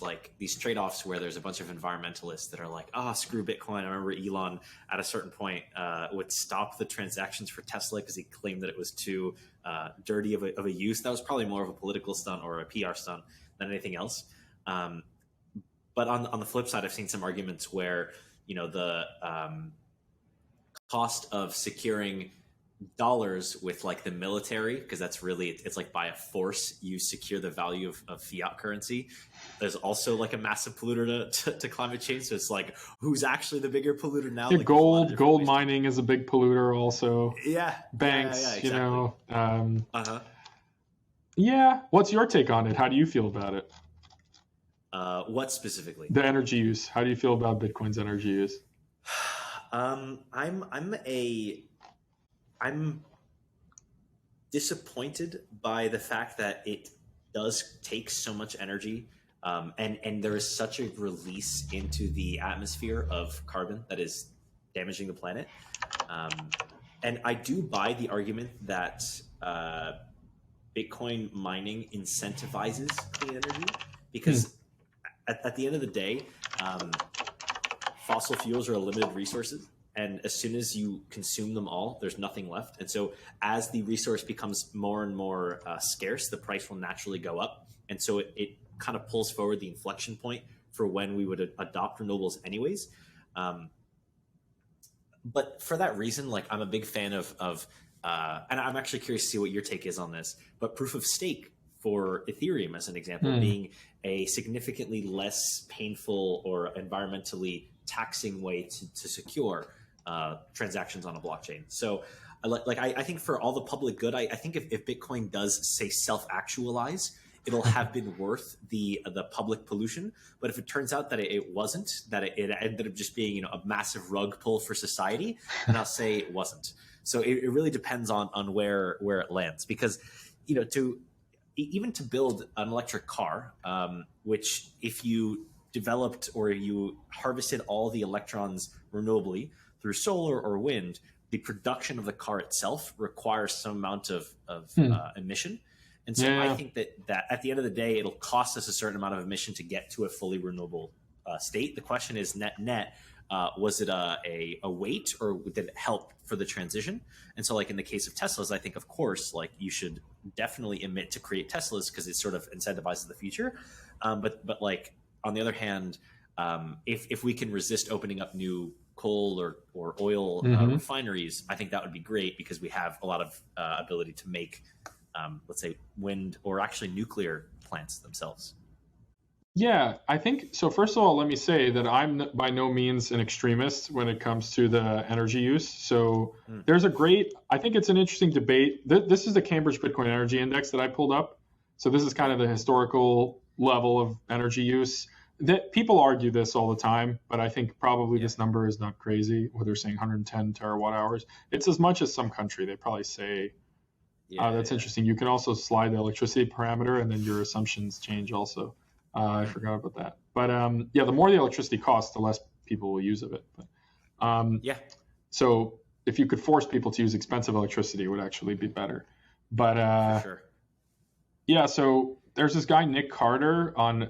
trade-offs where there's a bunch of environmentalists that are like, screw Bitcoin. I remember Elon at a certain point would stop the transactions for Tesla because he claimed that it was too dirty of a use. That was probably more of a political stunt or a PR stunt than anything else. But on the flip side, I've seen some arguments where, the cost of securing dollars with like the military, because that's really, it's like by a force you secure the value of fiat currency. There's also like a massive polluter to climate change. So it's like, who's actually the bigger polluter now?
Yeah,
like
gold mining is a big polluter also.
Yeah.
Banks,
exactly.
Yeah. What's your take on it? How do you feel about it?
What specifically?
The energy use. How do you feel about Bitcoin's energy use?
I'm disappointed by the fact that it does take so much energy, and there is such a release into the atmosphere of carbon that is damaging the planet. And I do buy the argument that Bitcoin mining incentivizes clean energy, because at the end of the day, fossil fuels are limited resources. And as soon as you consume them all, there's nothing left. And so as the resource becomes more and more scarce, the price will naturally go up. And so it kind of pulls forward the inflection point for when we would adopt renewables anyways. But for that reason, like, I'm a big fan of and I'm actually curious to see what your take is on this, but proof of stake for Ethereum, as an example, being a significantly less painful or environmentally taxing way to secure transactions on a blockchain. So I think for all the public good, I think if Bitcoin does, say, self-actualize, it'll have been worth the public pollution. But if it turns out that it wasn't, that it ended up just being a massive rug pull for society, then I'll say it wasn't. So it really depends on where it lands, because even to build an electric car, which if you developed or you harvested all the electrons renewably through solar or wind, the production of the car itself requires some amount of emission. And so I think that at the end of the day, it'll cost us a certain amount of emission to get to a fully renewable state. The question is net, was it a weight, or did it help for the transition? And so, like in the case of Teslas, I think, of course, like, you should definitely emit to create Teslas because it sort of incentivizes the future. But like, on the other hand, if we can resist opening up new coal or oil refineries, I think that would be great, because we have a lot of ability to make, let's say, wind or actually nuclear plants themselves.
Yeah, I think so. First of all, let me say that I'm by no means an extremist when it comes to the energy use. So there's I think it's an interesting debate. This is the Cambridge Bitcoin Energy Index that I pulled up. So this is kind of the historical level of energy use. That people argue this all the time, but I think probably this number is not crazy. Where they're saying 110 terawatt hours, it's as much as some country. They probably say, that's interesting. You can also slide the electricity parameter, and then your assumptions change also. I forgot about that. But the more the electricity costs, the less people will use of it. But, so if you could force people to use expensive electricity, it would actually be better. But
for sure.
Yeah, so there's this guy, Nick Carter, on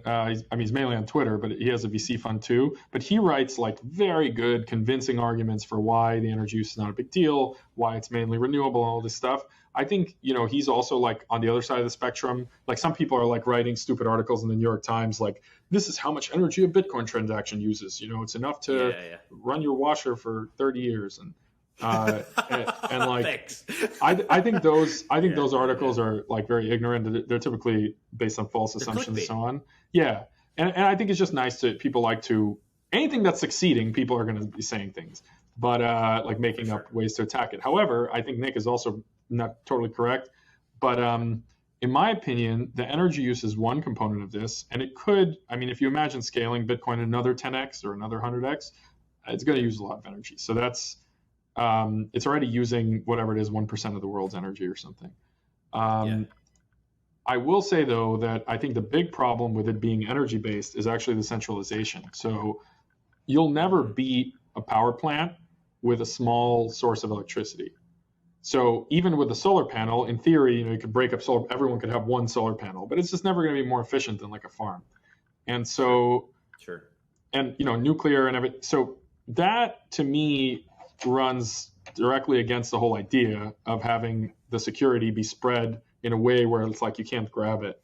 he's mainly on Twitter, but he has a VC fund too. But he writes like very good, convincing arguments for why the energy use is not a big deal, why it's mainly renewable, and all this stuff. I think, he's also like on the other side of the spectrum. Like, some people are like writing stupid articles in the New York Times, like, this is how much energy a Bitcoin transaction uses. It's enough to run your washer for 30 years. And like,
Thanks.
I think those articles are like very ignorant. They're typically based on false assumptions and so on. Yeah. And I think it's just nice to, people like to, anything that's succeeding, people are going to be saying things, but like making up ways to attack it. However, I think Nick is also not totally correct, but in my opinion, the energy use is one component of this, and it could, if you imagine scaling Bitcoin another 10x or another 100x, it's going to use a lot of energy. So that's it's already using whatever it is, 1% of the world's energy or something. I will say, though, that I think the big problem with it being energy-based is actually the centralization. So you'll never beat a power plant with a small source of electricity. So even with the solar panel, in theory, you could break up solar, everyone could have one solar panel, but it's just never going to be more efficient than like a farm. And so,
Sure.
And nuclear and everything. So that to me runs directly against the whole idea of having the security be spread in a way where it's like you can't grab it,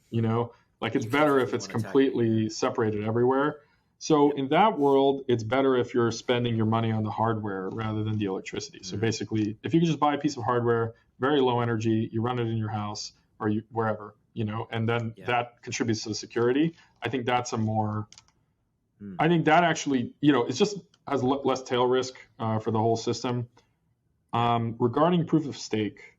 like it's better if it's completely separated everywhere. So in that world, it's better if you're spending your money on the hardware rather than the electricity. So basically, if you can just buy a piece of hardware, very low energy, you run it in your house or wherever, and then that contributes to the security. I think that's I think that actually, it just has less tail risk for the whole system. Regarding proof of stake,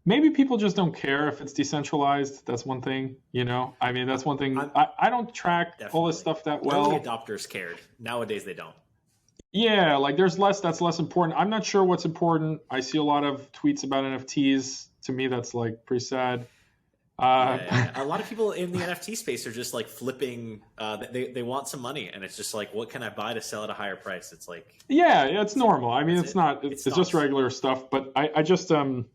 maybe people just don't care if it's decentralized. That's one thing, I mean, that's one thing. I don't track all this stuff that well.
Early adopters cared. Nowadays, they don't.
Yeah, like that's less important. I'm not sure what's important. I see a lot of tweets about NFTs. To me, that's like pretty sad.
A lot of people in the NFT space are just like flipping. They want some money, and it's just like, what can I buy to sell at a higher price? It's like,
yeah, it's normal. I mean, it's just regular stuff. But I just proof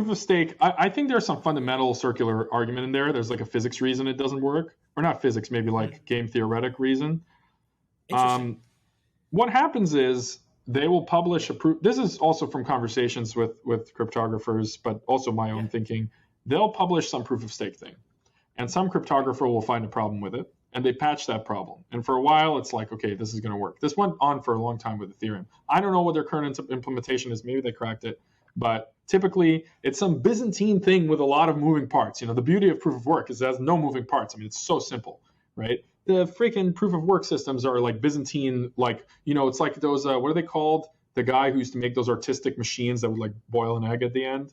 of stake. I think there's some fundamental circular argument in there. There's like a physics reason it doesn't work, or not physics, maybe like game theoretic reason. What happens is they will publish a proof. This is also from conversations with cryptographers, but also my own thinking. They'll publish some proof of stake thing, and some cryptographer will find a problem with it, and they patch that problem. And for a while, it's like, okay, this is going to work. This went on for a long time with Ethereum. I don't know what their current implementation is. Maybe they cracked it, but typically it's some Byzantine thing with a lot of moving parts. The beauty of proof of work is it has no moving parts. I mean, it's so simple, right? The freaking proof of work systems are like Byzantine, like, it's like those, what are they called? The guy who used to make those artistic machines that would like boil an egg at the end.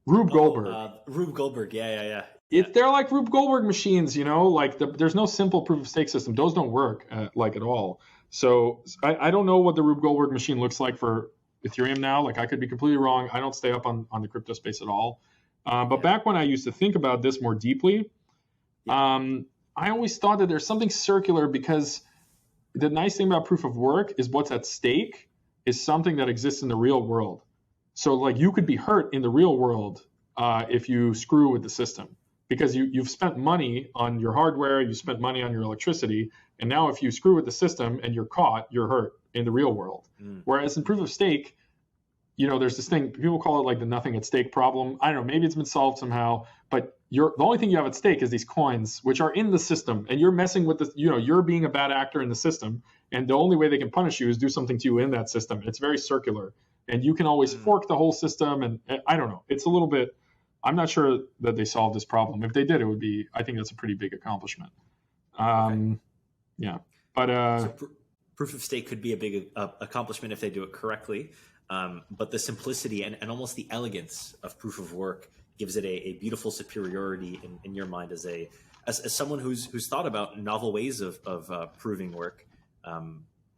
Rube Goldberg.
Rube Goldberg, yeah.
They're like Rube Goldberg machines, like there's no simple proof of stake system. Those don't work like at all. So I don't know what the Rube Goldberg machine looks like for Ethereum now. Like I could be completely wrong. I don't stay up on the crypto space at all. But back when I used to think about this more deeply, I always thought that there's something circular because the nice thing about proof of work is what's at stake is something that exists in the real world. So like you could be hurt in the real world if you screw with the system because you've spent money on your hardware, you spent money on your electricity, and now if you screw with the system and you're caught, you're hurt in the real world. Whereas in proof of stake, there's this thing, people call it like the nothing at stake problem. I don't know, maybe it's been solved somehow, but the only thing you have at stake is these coins, which are in the system, and you're messing with you're being a bad actor in the system, and the only way they can punish you is do something to you in that system. It's very circular. And you can always fork the whole system. And I don't know. It's a little bit, I'm not sure that they solved this problem. If they did, I think that's a pretty big accomplishment. Yeah. But
so proof of stake could be a big accomplishment if they do it correctly. But the simplicity and almost the elegance of proof of work gives it a beautiful superiority in your mind as someone who's thought about novel ways of proving work.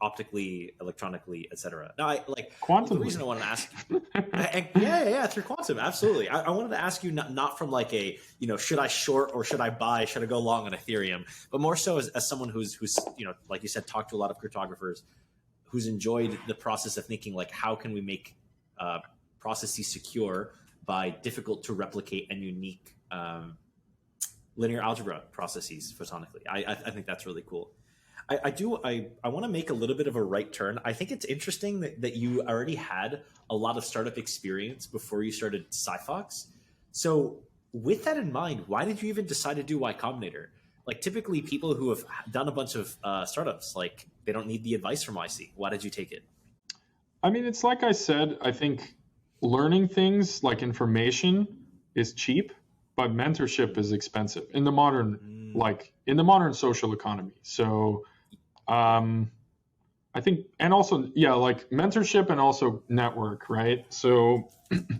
Optically, electronically, etc. Now,
quantum.
The reason I wanted to ask you, through quantum, absolutely. I wanted to ask you not from like a should I short or should I buy, should I go long on Ethereum, but more so as someone who's like you said, talked to a lot of cryptographers, who's enjoyed the process of thinking like how can we make processes secure by difficult to replicate and unique linear algebra processes photonically. I think that's really cool. I want to make a little bit of a right turn. I think it's interesting that you already had a lot of startup experience before you started SiPhox. So with that in mind, why did you even decide to do YCombinator? Like typically people who have done a bunch of startups, like they don't need the advice from YC. Why did you take it?
I mean, it's like I said, I think learning things like information is cheap, but mentorship is expensive in the modern, social economy. So I think, and also, like mentorship and also network, right? So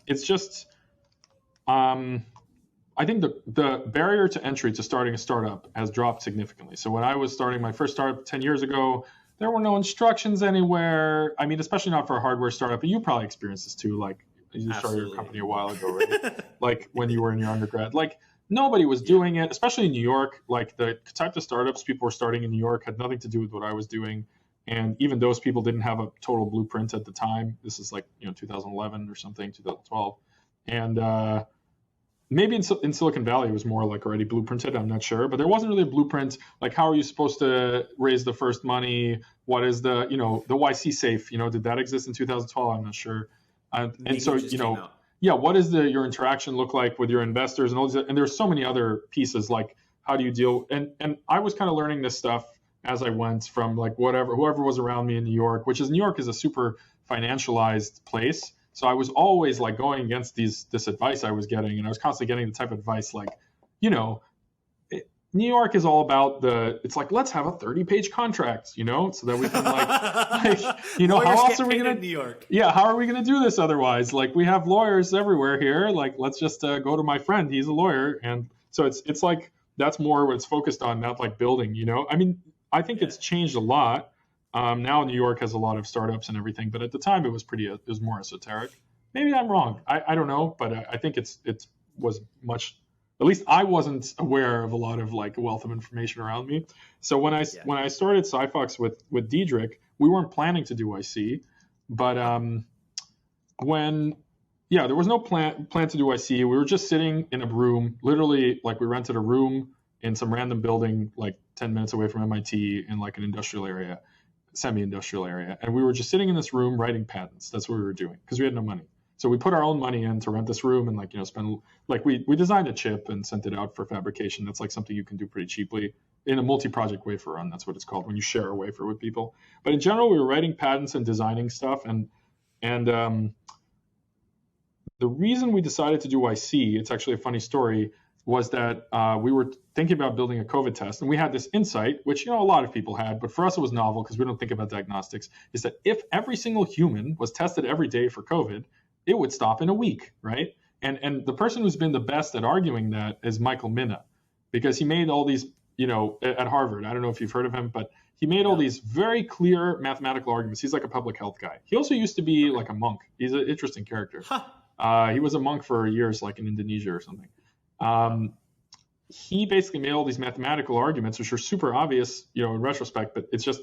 it's just, I think the barrier to entry to starting a startup has dropped significantly. So when I was starting my first startup 10 years ago, there were no instructions anywhere. I mean, especially not for a hardware startup, but you probably experienced this too. Like You started
Absolutely.
your company a while ago, right? Like when you were in your undergrad, like nobody was doing it, especially in New York. Like the type of startups people were starting in New York had nothing to do with what I was doing. And even those people didn't have a total blueprint at the time. This is like, 2011 or something, 2012. And maybe in Silicon Valley it was more like already blueprinted. I'm not sure, but there wasn't really a blueprint. Like, how are you supposed to raise the first money? What is the YC safe? Did that exist in 2012? I'm not sure. And so, what is your interaction look like with your investors and all these? And there's so many other pieces, like how do you deal? And I was kind of learning this stuff as I went from like whoever was around me in New York, New York is a super financialized place. So I was always like going against this advice I was getting, and I was constantly getting the type of advice like, New York is all about it's like, let's have a 30-page contract, so that we can how else are we going to New York? Yeah, how are we going to do this otherwise? Like, we have lawyers everywhere here. Like, let's just go to my friend. He's a lawyer. And so it's like, that's more what it's focused on, not like building, I mean, I think it's changed a lot. Now New York has a lot of startups and everything, but at the time it was more esoteric. Maybe I'm wrong. I don't know, but I think it was much. At least I wasn't aware of a lot of like a wealth of information around me. So when I started SiPhox with Diedrich, we weren't planning to do YC, but there was no plan to do YC. We were just sitting in a room, literally like we rented a room in some random building like 10 minutes away from MIT in like an industrial area, semi-industrial area. And we were just sitting in this room writing patents. That's what we were doing because we had no money. So we put our own money in to rent this room and spend we designed a chip and sent it out for fabrication. That's like something you can do pretty cheaply in a multi-project wafer run. That's what it's called when you share a wafer with people. But in general, we were writing patents and designing stuff. And the reason we decided to do YC, it's actually a funny story, was that we were thinking about building a COVID test, and we had this insight, which a lot of people had, but for us it was novel because we don't think about diagnostics, is that if every single human was tested every day for COVID, it would stop in a week, right? And the person who's been the best at arguing that is Michael Minna, because he made all these, at Harvard, I don't know if you've heard of him, but he made all these very clear mathematical arguments. He's like a public health guy. He also used to be like a monk. He's an interesting character. He was a monk for years, like in Indonesia or something. He basically made all these mathematical arguments, which are super obvious, in retrospect, but it's just,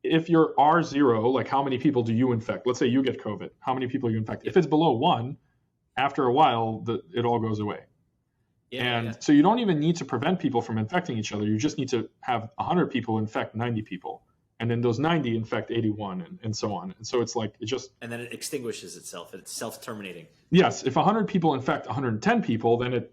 if you're R0, like how many people do you infect? Let's say you get COVID. How many people you infect? If it's below 1, after a while, it all goes away. So you don't even need to prevent people from infecting each other. You just need to have 100 people infect 90 people. And then those 90 infect 81 and so on. And so it's like,
and then it extinguishes itself. It's self-terminating.
Yes. If 100 people infect 110 people, then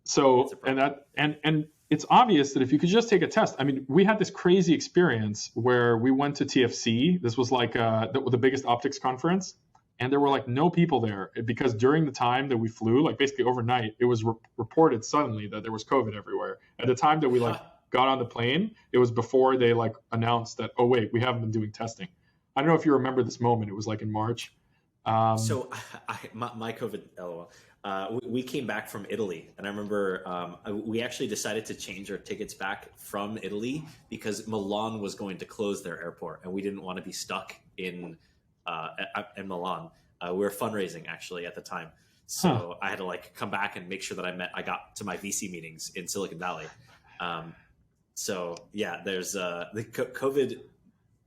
so, and it's obvious that if you could just take a test, I mean, we had this crazy experience where we went to TFC. This was like the biggest optics conference, and there were like no people there because during the time that we flew, like basically overnight, it was reported suddenly that there was COVID everywhere. At the time that we got on the plane, it was before they like announced that, oh wait, we haven't been doing testing. I don't know if you remember this moment. It was like in March.
So my COVID, LOL. We came back from Italy, and I remember we actually decided to change our tickets back from Italy because Milan was going to close their airport, and we didn't want to be stuck in Milan. We were fundraising actually at the time, so I had to like come back and make sure that I got to my VC meetings in Silicon Valley. So yeah, there's the COVID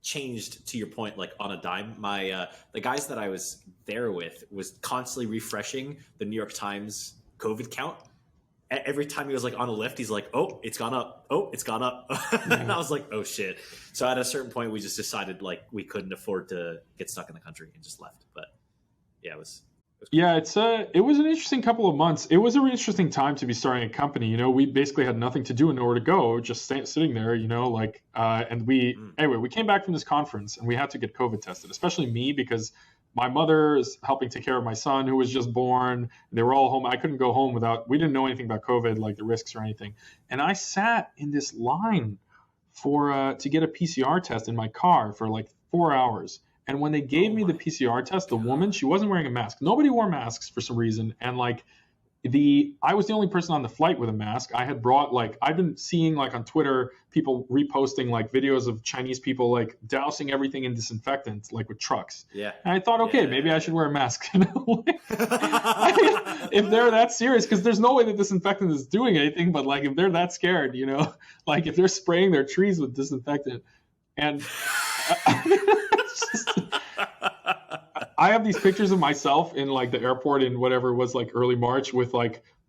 changed, to your point, like on a dime. My the guys that I was there with was constantly refreshing the New York Times COVID count. Every time he was like on a lift, he's like, oh, it's gone up. Oh, it's gone up. And I was like, oh shit. So at a certain point we just decided like we couldn't afford to get stuck in the country and just left. But yeah, it was
Yeah, it was an interesting couple of months. It was a really interesting time to be starting a company. We basically had nothing to do and nowhere to go, just sitting there, and anyway, we came back from this conference and we had to get COVID tested, especially me, because my mother is helping take care of my son who was just born. They were all home. I couldn't go home we didn't know anything about COVID, like the risks or anything. And I sat in this line to get a PCR test in my car for like 4 hours. And when they gave me the PCR test, the woman, she wasn't wearing a mask. Nobody wore masks for some reason. And like, I was the only person on the flight with a mask. I had brought I've been seeing on Twitter people reposting videos of Chinese people dousing everything in disinfectant with trucks.
Yeah.
And I thought, okay, maybe I should wear a mask. If they're that serious, because there's no way that disinfectant is doing anything, but if they're that scared, if they're spraying their trees with disinfectant, and I have these pictures of myself in the airport in whatever it was early March with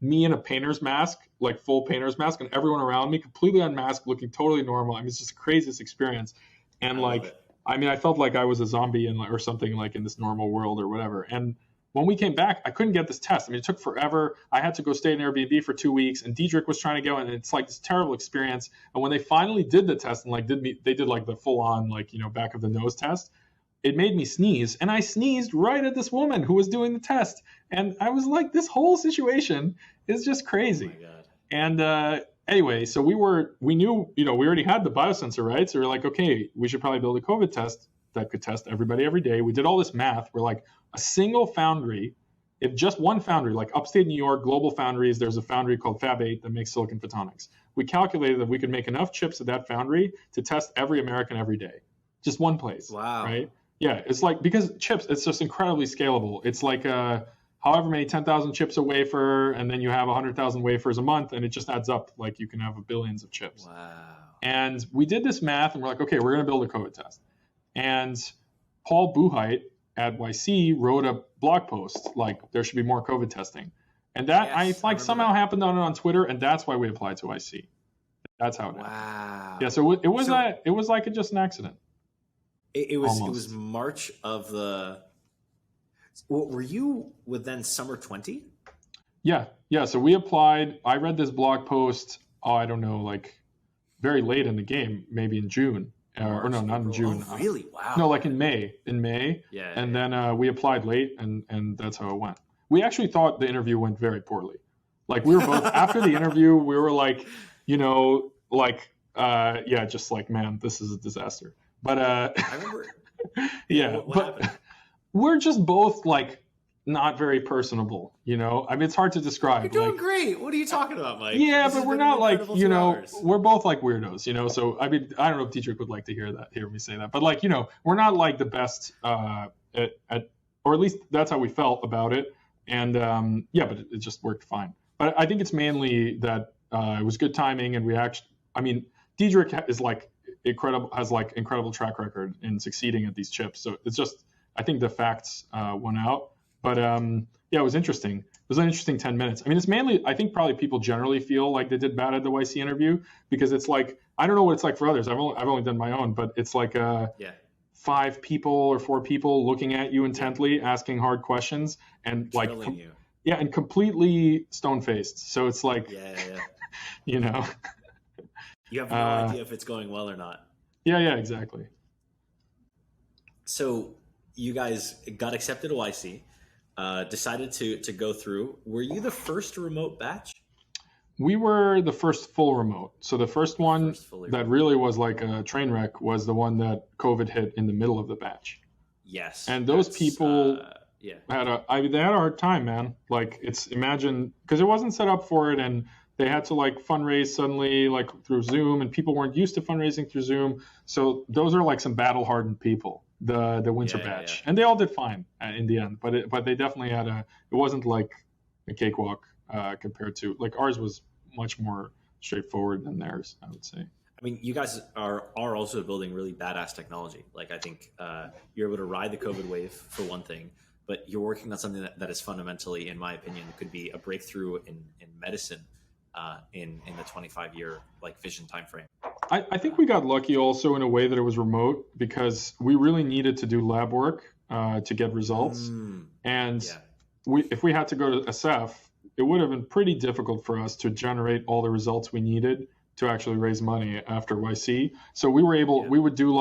me in a painter's mask, full painter's mask, and everyone around me completely unmasked, looking totally normal. I mean, it's just the craziest experience. And I felt like I was a zombie or something in this normal world or whatever. And when we came back, I couldn't get this test. I mean, it took forever. I had to go stay in Airbnb for 2 weeks, and Diedrich was trying to go, and it's this terrible experience. And when they finally did the test and they did the full on back of the nose test, it made me sneeze, and I sneezed right at this woman who was doing the test. And I was like, this whole situation is just crazy.
Oh my God.
And anyway, so we knew, we already had the biosensor, right? So we're like, okay, we should probably build a COVID test that could test everybody every day. We did all this math. We're like, a single foundry, if just one foundry, upstate New York, Global Foundries, there's a foundry called Fab 8 that makes silicon photonics. We calculated that we could make enough chips at that foundry to test every American every day. Just one place.
Wow.
Right? Yeah, it's because chips, it's just incredibly scalable. It's however many 10,000 chips a wafer, and then you have 100,000 wafers a month, and it just adds up. You can have billions of chips.
Wow.
And we did this math, and we're like, okay, we're going to build a COVID test. And Paul Buchheit at YC wrote a blog post, there should be more COVID testing. And that,
yes,
I somehow happened on Twitter, and that's why we applied to YC. That's how it happened.
Wow.
Yeah, so it was just an accident.
It was March of the. Were you with then summer 20?
Yeah. So we applied. I read this blog post. I don't know, very late in the game, maybe in June, or no, not in June.
Oh, really? Wow.
No, in May.
Yeah.
And then we applied late, and that's how it went. We actually thought the interview went very poorly. We were both after the interview. We were man, this is a disaster. But
I remember.
Yeah,
what happened?
We're just both not very personable, I mean, it's hard to describe.
You're doing great. What are you talking about, Mike?
Yeah, but we're not
hours.
we're both weirdos, so I mean, I don't know if Diedrich would like to hear me say that, but we're not the best at, or at least that's how we felt about it. And but it just worked fine. But I think it's mainly that it was good timing, and we actually, I mean, Diedrich is incredible, has incredible track record in succeeding at these chips. So it's just, I think the facts won out. But it was interesting. It was an interesting 10 minutes. I mean, it's mainly, I think probably people generally feel like they did bad at the YC interview, because it's I don't know what it's like for others. I've only done my own, but it's 5 people or 4 people looking at you intently, asking hard questions, and
you.
Yeah, and completely stone-faced. So it's you know.
You have no idea if it's going well or not.
Yeah, exactly.
So you guys got accepted to YC, decided to go through. Were you the first remote batch?
We were the first full remote. So the first one that really was a train wreck was the one that COVID hit in the middle of the batch.
Yes.
And those people had a hard time, man. Imagine, because it wasn't set up for it, and they had to fundraise suddenly through Zoom, and people weren't used to fundraising through Zoom. So those are some battle hardened people, the winter batch. And they all did fine in the end, but they definitely had it wasn't a cakewalk compared to, ours was much more straightforward than theirs, I would say.
I mean, you guys are also building really badass technology. I think you're able to ride the COVID wave for one thing, but you're working on something that is fundamentally, in my opinion, could be a breakthrough in medicine in the 25-year vision timeframe.
I think we got lucky also in a way that it was remote, because we really needed to do lab work to get results. If we had to go to SF, it would have been pretty difficult for us to generate all the results we needed to actually raise money after YC. So we were able, we would do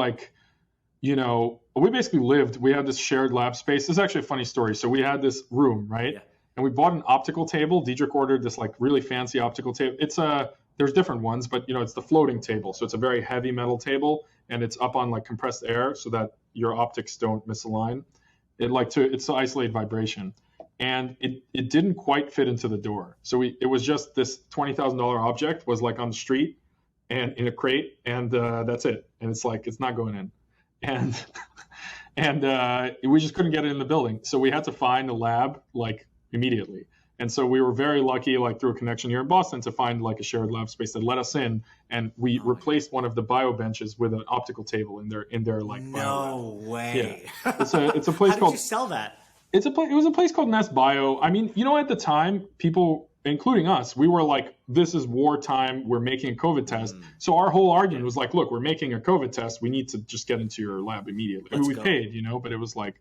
we basically we had this shared lab space. This is actually a funny story. So we had this room, right? Yeah. And we bought an optical table. Diedrich ordered this really fancy optical table. It's there's different ones, but it's the floating table. So it's a very heavy metal table, and it's up on compressed air so that your optics don't misalign. It's to isolate vibration. and it didn't quite fit into the door. So it was just this $20,000 object was like on the street and in a crate, and that's it. And it's like, it's not going in. And we just couldn't get it in the building. So we had to find a lab like immediately. And so we were very lucky, like through a connection here in Boston, to find like a shared lab space that let us in. And we replaced one of the bio benches with an optical table in their like.
No way.
Yeah. It's a place
How
called.
Did you sell that?
It was a place called Nest Bio. I mean, at the time, people, including us, we were like, this is wartime. We're making a COVID test. So our whole argument was like, look, we're making a COVID test. We need to just get into your lab immediately. I mean, we paid, but it was like,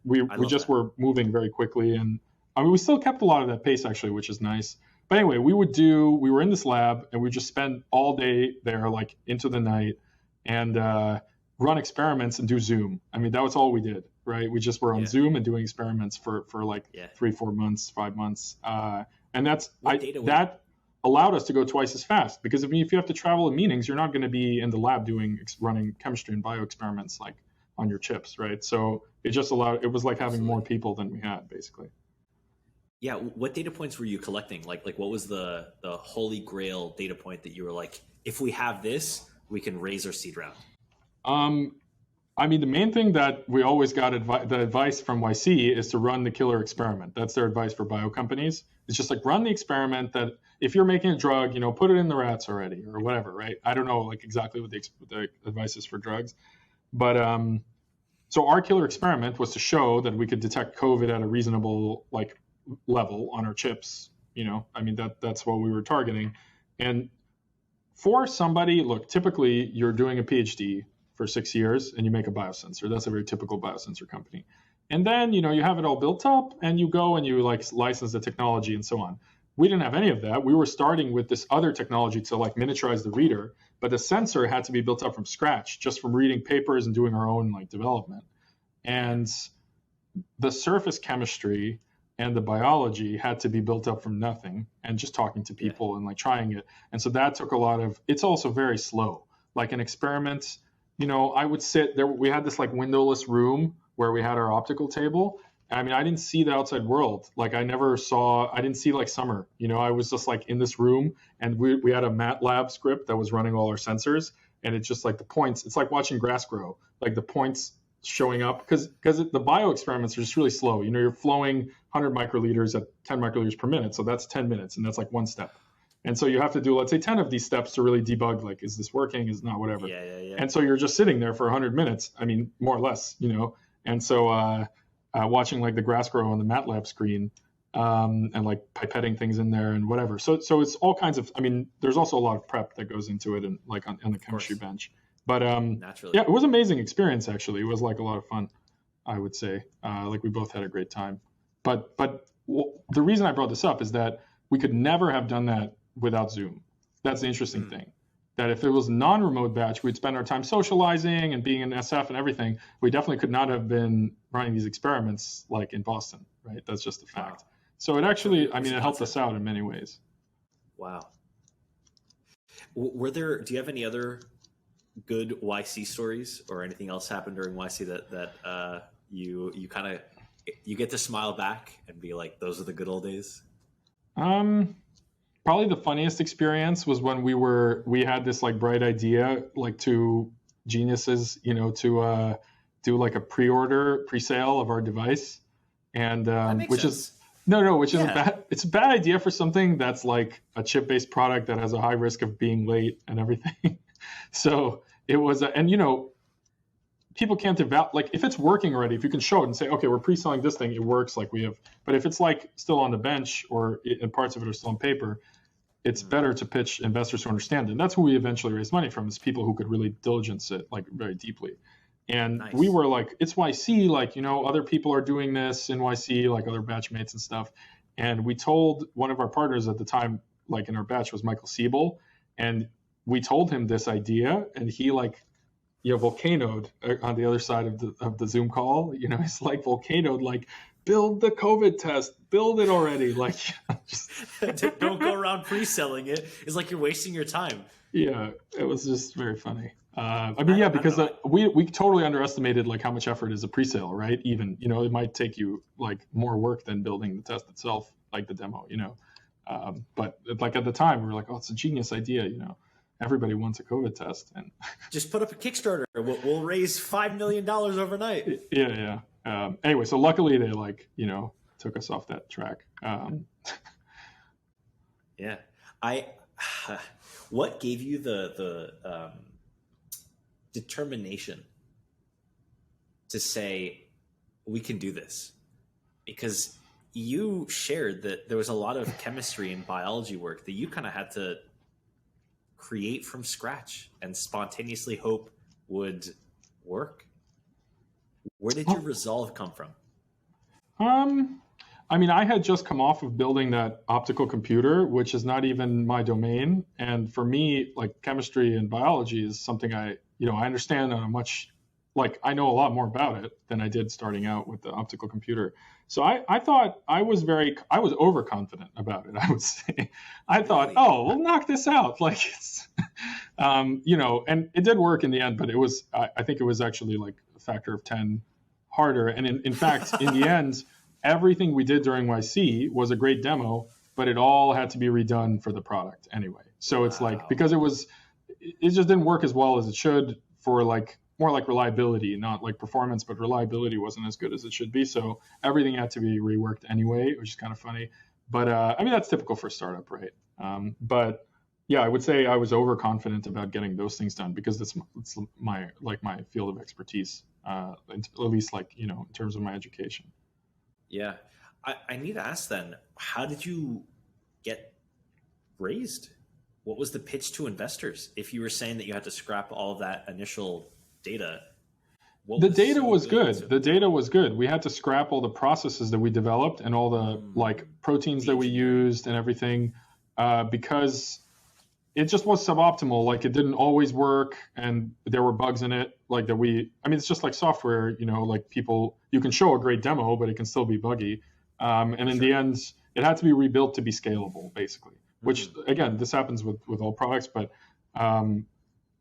we just were moving very quickly. And I mean, we still kept a lot of that pace actually, which is nice. But anyway, we were in this lab and we just spend all day there, like into the night, and run experiments and do Zoom. I mean, that was all we did, right? We just were on Zoom and doing experiments for like 3-4 months, 5 months. And that allowed us to go twice as fast, because if you have to travel to meetings, you're not going to be in the lab running chemistry and bio experiments like on your chips, right? So it was like having more people than we had, basically.
Yeah, what data points were you collecting? Like what was the holy grail data point that you were like, if we have this, we can raise our seed round?
I mean, the main thing that we always got the advice from YC is to run the killer experiment. That's their advice for bio companies. It's just like, run the experiment that if you're making a drug, put it in the rats already or whatever, right? I don't know like exactly what the advice is for drugs, but so our killer experiment was to show that we could detect COVID at a reasonable like level on our chips. I mean, that's what we were targeting. And for somebody, look, typically you're doing a PhD for 6 years and you make a biosensor. That's a very typical biosensor company. And then, you have it all built up and you go and you like license the technology and so on. We didn't have any of that. We were starting with this other technology to like miniaturize the reader, but the sensor had to be built up from scratch, just from reading papers and doing our own like development. And the surface chemistry and the biology had to be built up from nothing and just talking to people and like trying it. And so that took it's also very slow. Like an experiment, I would sit there. We had this like windowless room where we had our optical table. I mean, I didn't see the outside world. Like I didn't see like summer, I was just like in this room, and we had a MATLAB script that was running all our sensors. And it's just like the points, it's like watching grass grow, like the points showing up, because the bio experiments are just really slow. You're flowing 100 microliters at 10 microliters per minute. So that's 10 minutes, and that's like one step. And so you have to do, let's say, 10 of these steps to really debug, like, is this working? Is it not, whatever.
Yeah.
And so you're just sitting there for 100 minutes. I mean, more or less, And so watching like the grass grow on the MATLAB screen, and like pipetting things in there and whatever. So it's all kinds of, I mean, there's also a lot of prep that goes into it, and like on the chemistry bench. But
naturally,
yeah, it was an amazing experience, actually. It was like a lot of fun, I would say. Like we both had a great time. But the reason I brought this up is that we could never have done that without Zoom. That's the interesting thing. That if it was a non-remote batch, we'd spend our time socializing and being in SF and everything. We definitely could not have been running these experiments like in Boston, right? That's just a fact. Wow. So it actually, I mean, it helped us out in many ways.
Wow. Do you have any other good YC stories or anything else happened during YC that you kind of, you get to smile back and be like, those are the good old days?
Probably the funniest experience was when we had this like bright idea, like two geniuses, to do like a pre-sale of our device, and which sense. It's a bad idea for something that's like a chip-based product that has a high risk of being late and everything. So it was, people can't evaluate, like if it's working already, if you can show it and say, okay, we're pre-selling this thing, it works, like we have, but if it's like still on the bench or parts of it are still on paper, it's better to pitch investors who understand it. And that's who we eventually raised money from, is people who could really diligence it like very deeply. And we were like, it's YC, like, other people are doing this in YC, like other batchmates and stuff. And we told one of our partners at the time, like in our batch, was Michael Siebel. And we told him this idea, and he like, volcanoed on the other side of the Zoom call. It's like volcanoed, like, build the COVID test, build it already. Like,
don't go around pre-selling it. It's like you're wasting your time.
Yeah, it was just very funny. I mean, yeah, because we totally underestimated like how much effort is a pre-sale, right? Even, you know, it might take you like more work than building the test itself, like the demo, you know. But like at the time, we were like, oh, it's a genius idea, you know. Everybody wants a COVID test, and
just put up a Kickstarter. We'll raise $5 million overnight.
Yeah. Anyway, so luckily they like, you know, took us off that track.
Yeah, what gave you the determination to say we can do this? Because you shared that there was a lot of chemistry and biology work that you kind of had to create from scratch and spontaneously hope would work. Where did your resolve come from?
I mean, I had just come off of building that optical computer, which is not even my domain. And for me, like chemistry and biology is something I understand on a much, like I know a lot more about it than I did starting out with the optical computer. So I thought I was overconfident about it, I would say. I thought, oh, we'll knock this out. Like it's, and it did work in the end, but it was, I think it was actually like a factor of 10 harder. And in fact, in the end, everything we did during YC was a great demo, but it all had to be redone for the product anyway. So it's like, because it just didn't work as well as it should for like more like reliability, not like performance, but reliability wasn't as good as it should be. So everything had to be reworked anyway, which is kind of funny. But I mean, that's typical for a startup, right? But yeah, I would say I was overconfident about getting those things done because it's my field of expertise, at least like, in terms of my education.
Yeah. I need to ask then, how did you get raised? What was the pitch to investors? If you were saying that you had to scrap all of that initial data,
the data was good. The data was good. We had to scrap all the processes that we developed and all the like proteins that we used and everything because it just was suboptimal. Like it didn't always work and there were bugs in it. Like it's just like software, like you can show a great demo, but it can still be buggy. And in the end, it had to be rebuilt to be scalable, basically, which again, this happens with all products, but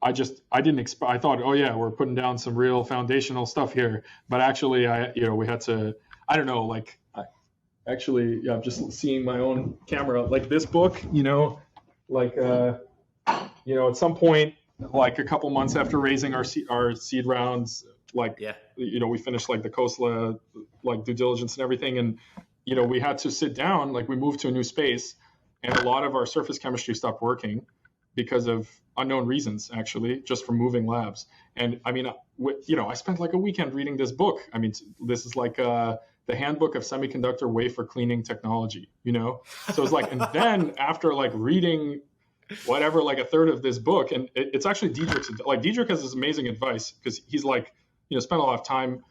I thought, oh yeah, we're putting down some real foundational stuff here. But actually we had to, I don't know, like I'm just seeing my own camera, like this book, like, at some point, like a couple months after raising our seed rounds, like, we finished like the KOSLA, like due diligence and everything. And, we had to sit down, like we moved to a new space and a lot of our surface chemistry stopped working because of unknown reasons, actually, just from moving labs. And I mean, I spent like a weekend reading this book. I mean, this is like the handbook of semiconductor wafer cleaning technology, So it's like, and then after like reading whatever, like a third of this book, and it's actually Diederik has this amazing advice because he's like, spent a lot of time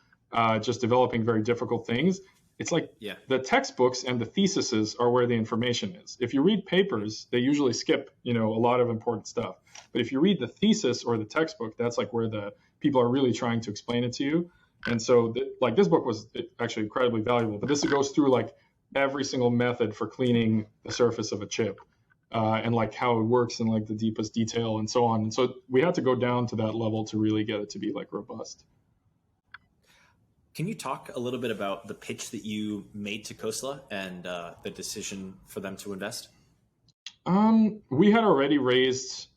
just developing very difficult things. It's like the textbooks and the theses are where the information is. If you read papers, they usually skip, a lot of important stuff. But if you read the thesis or the textbook, that's like where the people are really trying to explain it to you. And so like this book was actually incredibly valuable, but this goes through like every single method for cleaning the surface of a chip and like how it works in like the deepest detail and so on. And so we had to go down to that level to really get it to be like robust.
Can you talk a little bit about the pitch that you made to KOSLA and the decision for them to invest?
We had already raised,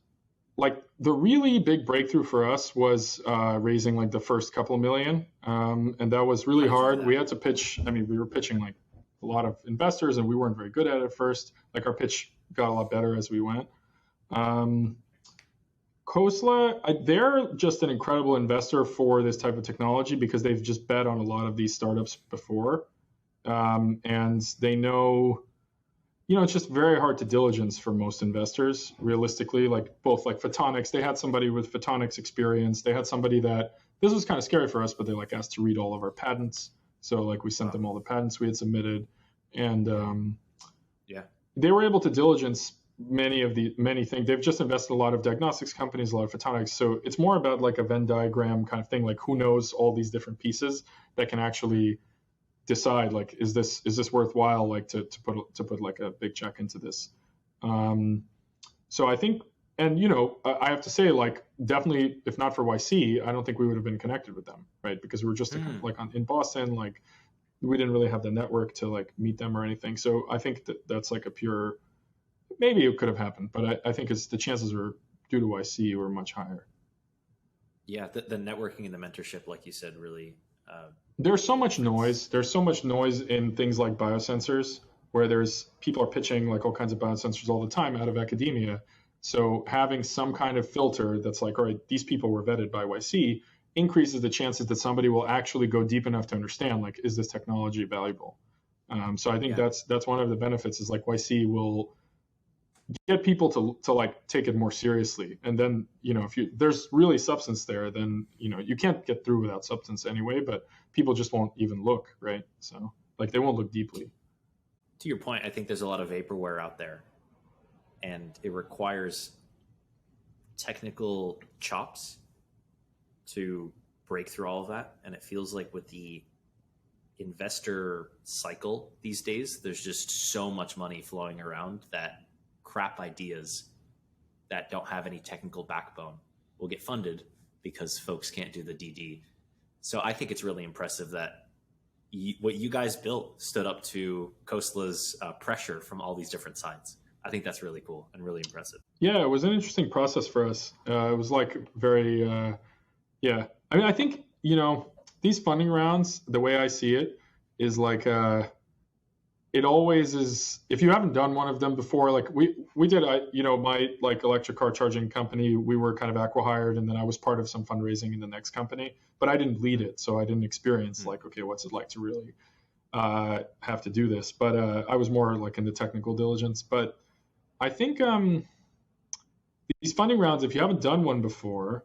like the really big breakthrough for us was raising like the first couple of million. And that was really hard. We had to pitch, we were pitching like a lot of investors and we weren't very good at it first. Like our pitch got a lot better as we went. KOSLA, they're just an incredible investor for this type of technology because they've just bet on a lot of these startups before. And they know, it's just very hard to diligence for most investors, realistically, like both like Photonics, they had somebody with Photonics experience. They had somebody that, this was kind of scary for us, but they like asked to read all of our patents. So like we sent them all the patents we had submitted. And they were able to diligence many things. They've just invested a lot of diagnostics companies, a lot of Photonics. So it's more about like a Venn diagram kind of thing, like who knows all these different pieces that can actually decide like, is this worthwhile, like to put like a big check into this. So I think And I have to say, like, definitely, if not for YC, I don't think we would have been connected with them, right? Because we were just like in Boston, like we didn't really have the network to like meet them or anything. So I think that's like a pure, maybe it could have happened, but I think the chances are due to YC were much higher.
Yeah, the networking and the mentorship, like you said, really.
There's so much noise. There's so much noise in things like biosensors, where people are pitching like all kinds of biosensors all the time out of academia. So having some kind of filter that's like, all right, these people were vetted by YC increases the chances that somebody will actually go deep enough to understand, like, is this technology valuable? So I think that's one of the benefits is like YC will get people to like take it more seriously. And then, if there's really substance there, then, you can't get through without substance anyway, but people just won't even look, right? So like they won't look deeply.
To your point, I think there's a lot of vaporware out there, and it requires technical chops to break through all of that. And it feels like with the investor cycle these days, there's just so much money flowing around that crap ideas that don't have any technical backbone will get funded because folks can't do the DD. So I think it's really impressive that what you guys built stood up to Khosala's pressure from all these different sides. I think that's really cool and really impressive.
Yeah, it was an interesting process for us. It was like very, yeah. I mean, I think, these funding rounds, the way I see it is like, it always is, if you haven't done one of them before, like we did, my like electric car charging company, we were kind of acqui-hired, and then I was part of some fundraising in the next company, but I didn't lead it. So I didn't experience like, okay, what's it like to really have to do this? But I was more like in the technical diligence. But I think these funding rounds, if you haven't done one before,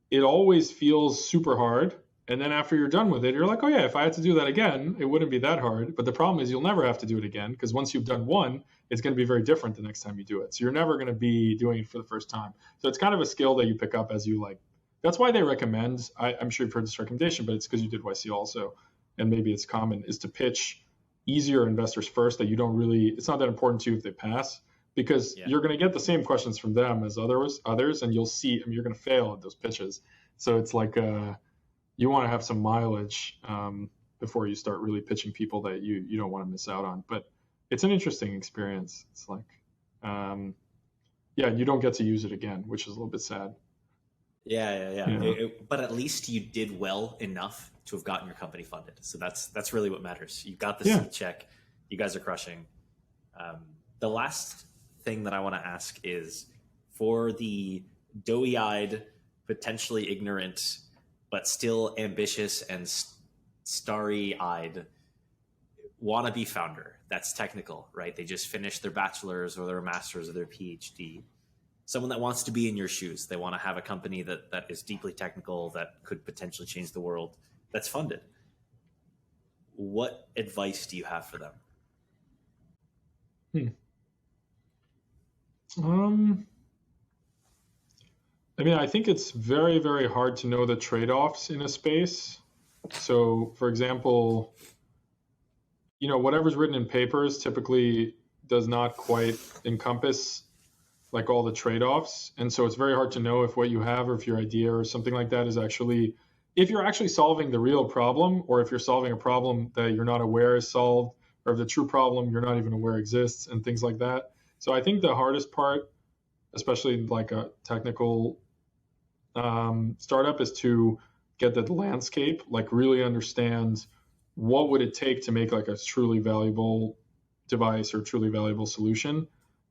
it always feels super hard. And then after you're done with it, you're like, oh yeah, if I had to do that again, it wouldn't be that hard. But the problem is you'll never have to do it again, because once you've done one, it's going to be very different the next time you do it. So you're never going to be doing it for the first time. So it's kind of a skill that you pick up as you like. That's why they recommend, I'm sure you've heard this recommendation, but it's because you did YC also, and maybe it's common, is to pitch easier investors first that you don't really, it's not that important to you if they pass, because you're going to get the same questions from them as others, and you'll see, you're going to fail at those pitches. So it's like, you want to have some mileage before you start really pitching people that you don't want to miss out on. But it's an interesting experience. It's like, you don't get to use it again, which is a little bit sad.
Yeah. But at least you did well enough to have gotten your company funded. So that's really what matters. You got the seat check. You guys are crushing. The last thing that I want to ask is, for the doughy-eyed, potentially ignorant, but still ambitious and starry-eyed wannabe founder that's technical, right? They just finished their bachelor's or their master's or their PhD. Someone that wants to be in your shoes. They want to have a company that is deeply technical, that could potentially change the world, that's funded. What advice do you have for them?
I think it's very, very hard to know the trade-offs in a space. So, for example, whatever's written in papers typically does not quite encompass like all the trade-offs. And so it's very hard to know if what you have or if your idea or something like that is actually, if you're actually solving the real problem, or if you're solving a problem that you're not aware is solved, or if the true problem you're not even aware exists, and things like that. So I think the hardest part, especially like a technical startup, is to get the landscape, like really understand what would it take to make like a truly valuable device or truly valuable solution.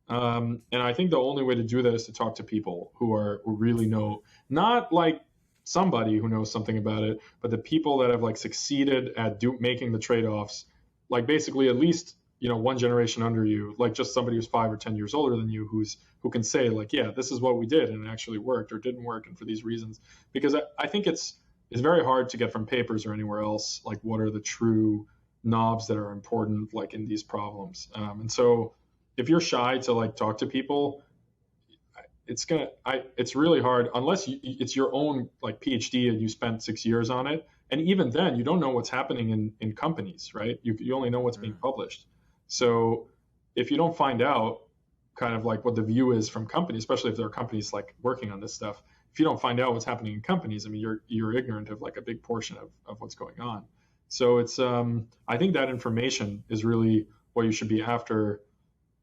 And I think the only way to do that is to talk to people who really know, not like somebody who knows something about it, but the people that have like succeeded at making the trade-offs, like basically at least one generation under you, like just somebody who's 5 or 10 years older than you, who can say like, yeah, this is what we did and it actually worked or didn't work, and for these reasons. Because I think it's very hard to get from papers or anywhere else like what are the true knobs that are important like in these problems. And so if you're shy to like talk to people, it's really hard unless it's your own like PhD and you spent 6 years on it. And even then, you don't know what's happening in companies, right? You only know what's being published. So if you don't find out kind of like what the view is from companies, especially if there are companies like working on this stuff. If you don't find out what's happening in companies, I mean, you're ignorant of like a big portion of what's going on. So it's I think that information is really what you should be after.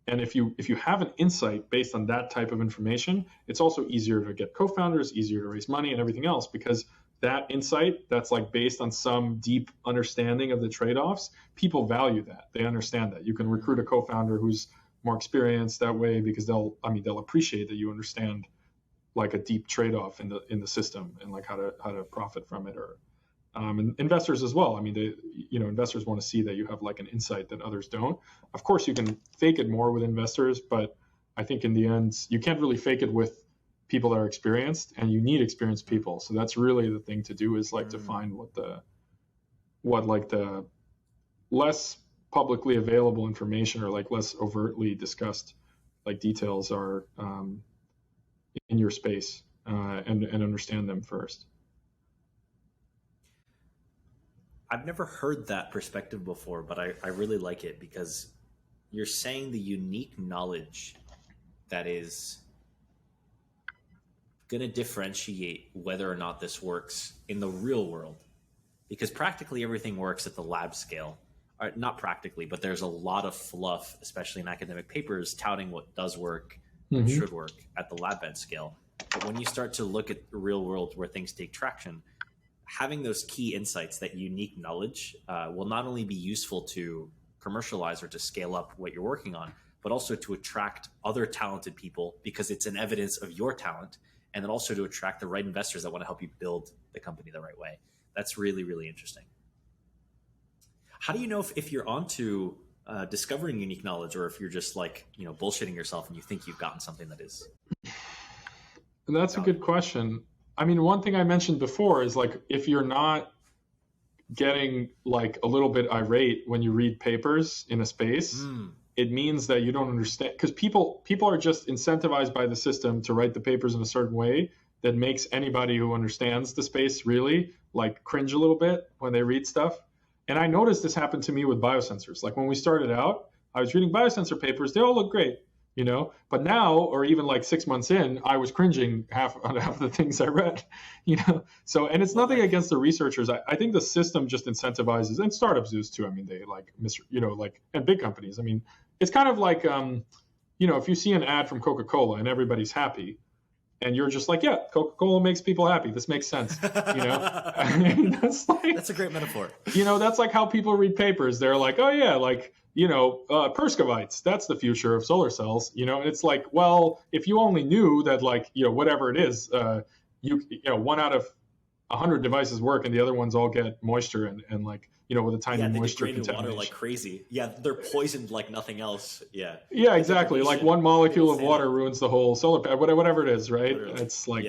And if you have an insight based on that type of information, it's also easier to get co-founders, easier to raise money and everything else, because that insight that's like based on some deep understanding of the trade-offs, people value that. They understand that. You can recruit a co-founder who's more experienced that way because they'll appreciate that you understand like a deep trade-off in the system and like how to profit from it. Or and investors as well. I mean, investors want to see that you have like an insight that others don't. Of course, you can fake it more with investors, but I think in the end, you can't really fake it with people that are experienced, and you need experienced people. So that's really the thing to do, is like to find what the less publicly available information or like less overtly discussed like details are in your space, and understand them first.
I've never heard that perspective before, but I really like it, because you're saying the unique knowledge that is going to differentiate whether or not this works in the real world. Because practically everything works at the lab scale. Or not practically, but there's a lot of fluff, especially in academic papers, touting what does work and should work at the lab bench scale. But when you start to look at the real world where things take traction, having those key insights, that unique knowledge, will not only be useful to commercialize or to scale up what you're working on, but also to attract other talented people, because it's an evidence of your talent, and then also to attract the right investors that want to help you build the company the right way. That's really, really interesting. How do you know if you're onto discovering unique knowledge, or if you're just like, bullshitting yourself and you think you've gotten something that is?
That's a good question. I mean, one thing I mentioned before is like, if you're not getting like a little bit irate when you read papers in a space, it means that you don't understand, because people are just incentivized by the system to write the papers in a certain way that makes anybody who understands the space really like cringe a little bit when they read stuff. And I noticed this happened to me with biosensors. Like when we started out, I was reading biosensor papers, they all look great, but now, or even like 6 months in, I was cringing half of the things I read, So, and it's nothing against the researchers. I think the system just incentivizes, and startups do too. I mean, they like, and big companies. I mean, it's kind of like, if you see an ad from Coca-Cola and everybody's happy, and you're just like, yeah, Coca-Cola makes people happy. This makes sense. I mean, that's
a great metaphor.
That's like how people read papers. They're like, oh yeah, like, Perscovites, that's the future of solar cells, and it's like, well, if you only knew that, like, whatever it is, one out of 100 devices work and the other ones all get moisture and like, with a tiny moisture contamination.
Water like crazy. Yeah, they're poisoned like nothing else. Yeah.
Yeah, exactly. Like one molecule of water ruins the whole solar panel, whatever it is, right? Literally. It's like,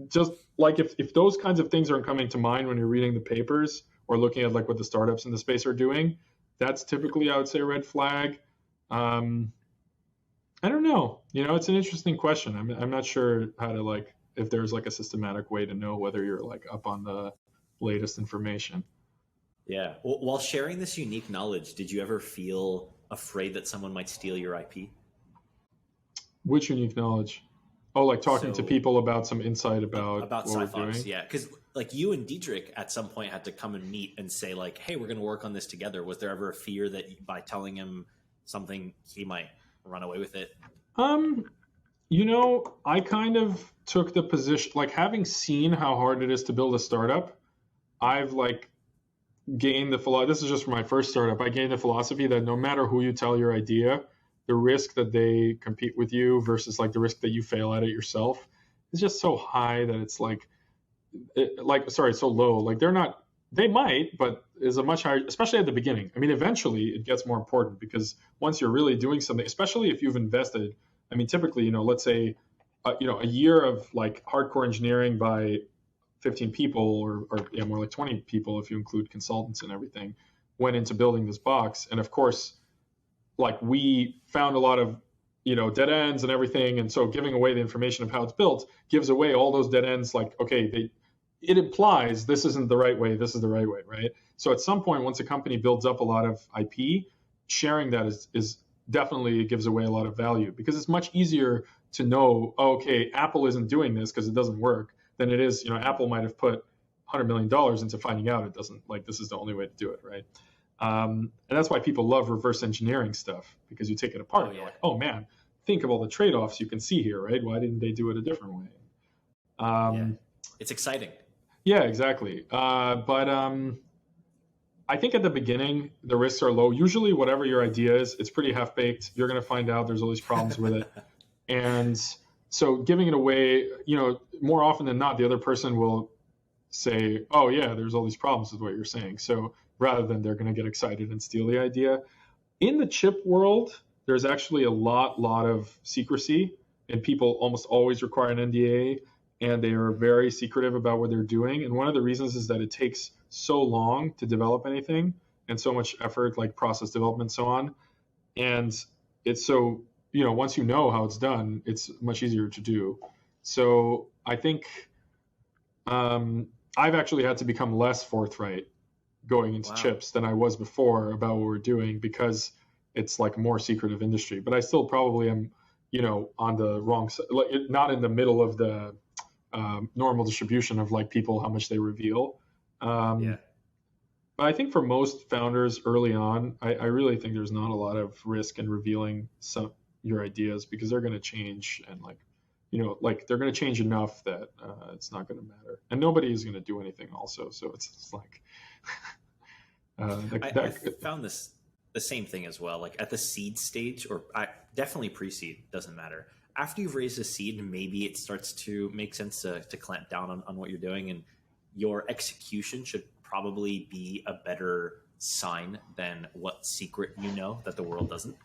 just like if those kinds of things aren't coming to mind when you're reading the papers or looking at like what the startups in the space are doing, that's typically, I would say, a red flag. I don't know. It's an interesting question. I'm not sure how to like, if there's like a systematic way to know whether you're like up on the latest information.
Yeah. Well, while sharing this unique knowledge, did you ever feel afraid that someone might steal your IP?
Which unique knowledge? Oh, like talking to people about some insight about what
SiPhox,
we're doing?
Yeah, because like you and Diedrich at some point had to come and meet and say like, hey, we're going to work on this together. Was there ever a fear that by telling him something, he might run away with it?
I kind of took the position, like having seen how hard it is to build a startup, I've like gained the philosophy. This is just for my first startup. I gained the philosophy that no matter who you tell your idea, the risk that they compete with you versus like the risk that you fail at it yourself is just so high that it's so low. Like they might, but is a much higher, especially at the beginning. I mean, eventually it gets more important, because once you're really doing something, especially if you've invested, I mean, typically, let's say, a year of like hardcore engineering by 15 people or more like 20 people, if you include consultants and everything, went into building this box. And of course, like we found a lot of, dead ends and everything. And so giving away the information of how it's built gives away all those dead ends. Like, okay, it implies this isn't the right way. This is the right way, right? So at some point, once a company builds up a lot of IP, sharing that is definitely it gives away a lot of value, because it's much easier to know, oh, okay, Apple isn't doing this because it doesn't work, than it is, Apple might have put $100 million into finding out it doesn't, like, this is the only way to do it, right? And that's why people love reverse engineering stuff, because you take it apart and you're like, oh man, think of all the trade-offs you can see here, right? Why didn't they do it a different way?
It's exciting.
Yeah, exactly. But I think at the beginning, the risks are low. Usually, whatever your idea is, it's pretty half-baked. You're going to find out there's all these problems with it. And so giving it away, more often than not, the other person will say, oh, yeah, there's all these problems with what you're saying. So rather than they're going to get excited and steal the idea. In the chip world, there's actually a lot of secrecy, and people almost always require an NDA, and they are very secretive about what they're doing. And one of the reasons is that it takes so long to develop anything, and so much effort, like process development, so on. And it's so, once you know how it's done, it's much easier to do. So I think I've actually had to become less forthright going into chips than I was before about what we're doing, because it's like a more secretive industry. But I still probably am, on the wrong side, like, not in the middle of the normal distribution of like people, how much they reveal. But I think for most founders early on, I really think there's not a lot of risk in revealing your ideas, because they're going to change, and they're going to change enough that it's not going to matter, and nobody is going to do anything also. So it's like
I found the same thing as well. Like at the seed stage, or definitely pre-seed, doesn't matter. After you've raised a seed, maybe it starts to make sense to clamp down on what you're doing, and your execution should probably be a better sign than what secret that the world doesn't.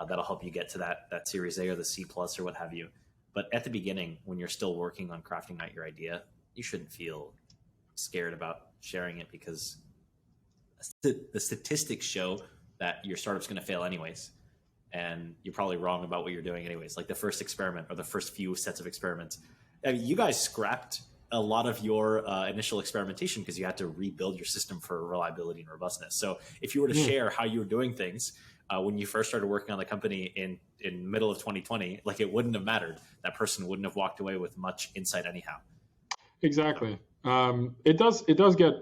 That'll help you get to that Series A or the C+ or what have you. But at the beginning, when you're still working on crafting out your idea, you shouldn't feel scared about sharing it, because the statistics show that your startup's going to fail anyways. And you're probably wrong about what you're doing anyways. Like the first experiment or the first few sets of experiments. I mean, you guys scrapped a lot of your initial experimentation because you had to rebuild your system for reliability and robustness. So if you were to share how you were doing things when you first started working on the company in middle of 2020, like it wouldn't have mattered. That person wouldn't have walked away with much insight anyhow.
Exactly. It does get,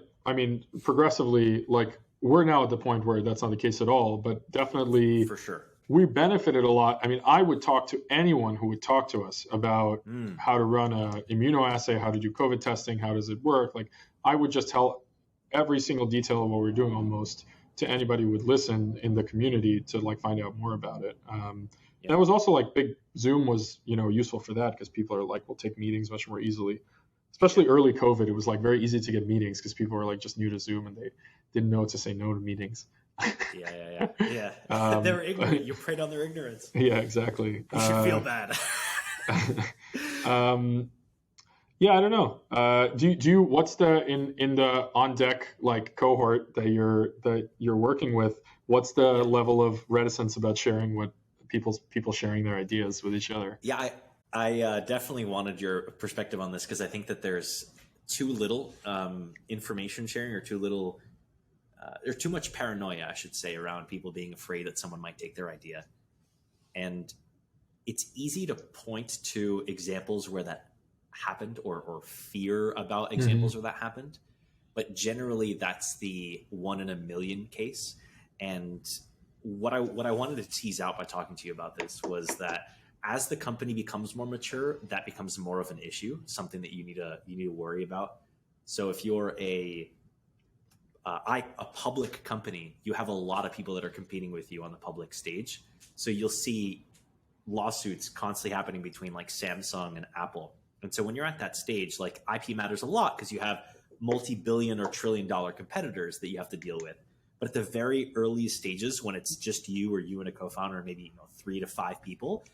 progressively, like we're now at the point where that's not the case at all, but definitely
for sure.
We benefited a lot. I would talk to anyone who would talk to us about how to run an immunoassay, how to do COVID testing, how does it work. Like I would just tell every single detail of what we're doing almost to anybody who would listen in the community to like find out more about it. And that was also like big Zoom was, useful for that, because people are like, will take meetings much more easily. Especially early COVID, it was like very easy to get meetings because people were like just new to Zoom and they didn't know to say no to meetings.
Yeah. They were ignorant. You preyed on their ignorance.
Yeah, exactly.
You should feel bad.
Yeah, I don't know. Do you what's the in the on deck like cohort that you're working with? What's the level of reticence about sharing what people sharing their ideas with each other?
Yeah, I definitely wanted your perspective on this, because I think that there's too little information sharing, or too little. There's too much paranoia, I should say, around people being afraid that someone might take their idea. And it's easy to point to examples where that happened, or fear about examples where that happened. But generally, that's the 1 in a million case. And what I wanted to tease out by talking to you about this was that as the company becomes more mature, that becomes more of an issue, something that you need to worry about. So if you're a public company, you have a lot of people that are competing with you on the public stage. So you'll see lawsuits constantly happening between like Samsung and Apple. And so when you're at that stage, like IP matters a lot, because you have multi-billion or trillion-dollar competitors that you have to deal with. But at the very early stages, when it's just you or you and a co-founder, maybe 3 to 5 people,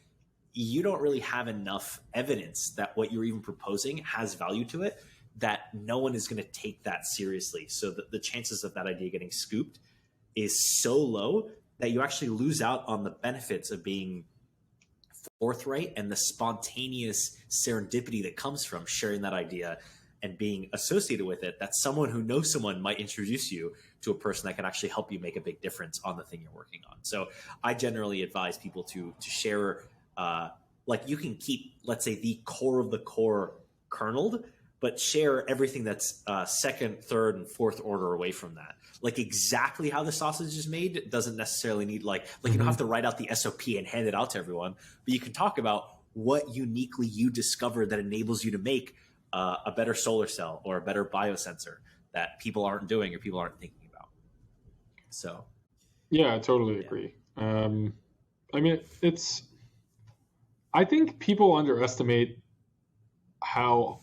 you don't really have enough evidence that what you're even proposing has value to it, that no one is going to take that seriously. So the chances of that idea getting scooped is so low that you actually lose out on the benefits of being forthright and the spontaneous serendipity that comes from sharing that idea and being associated with it, that someone who knows someone might introduce you to a person that can actually help you make a big difference on the thing you're working on. So I generally advise people to share, like you can keep, let's say, the core of the core kerneled, but share everything that's second, third, and fourth order away from that. Like exactly how the sausage is made doesn't necessarily need like you don't have to write out the SOP and hand it out to everyone, but you can talk about what uniquely you discovered that enables you to make a better solar cell or a better biosensor that people aren't doing or people aren't thinking about. So,
yeah, I totally agree. I mean, I think people underestimate how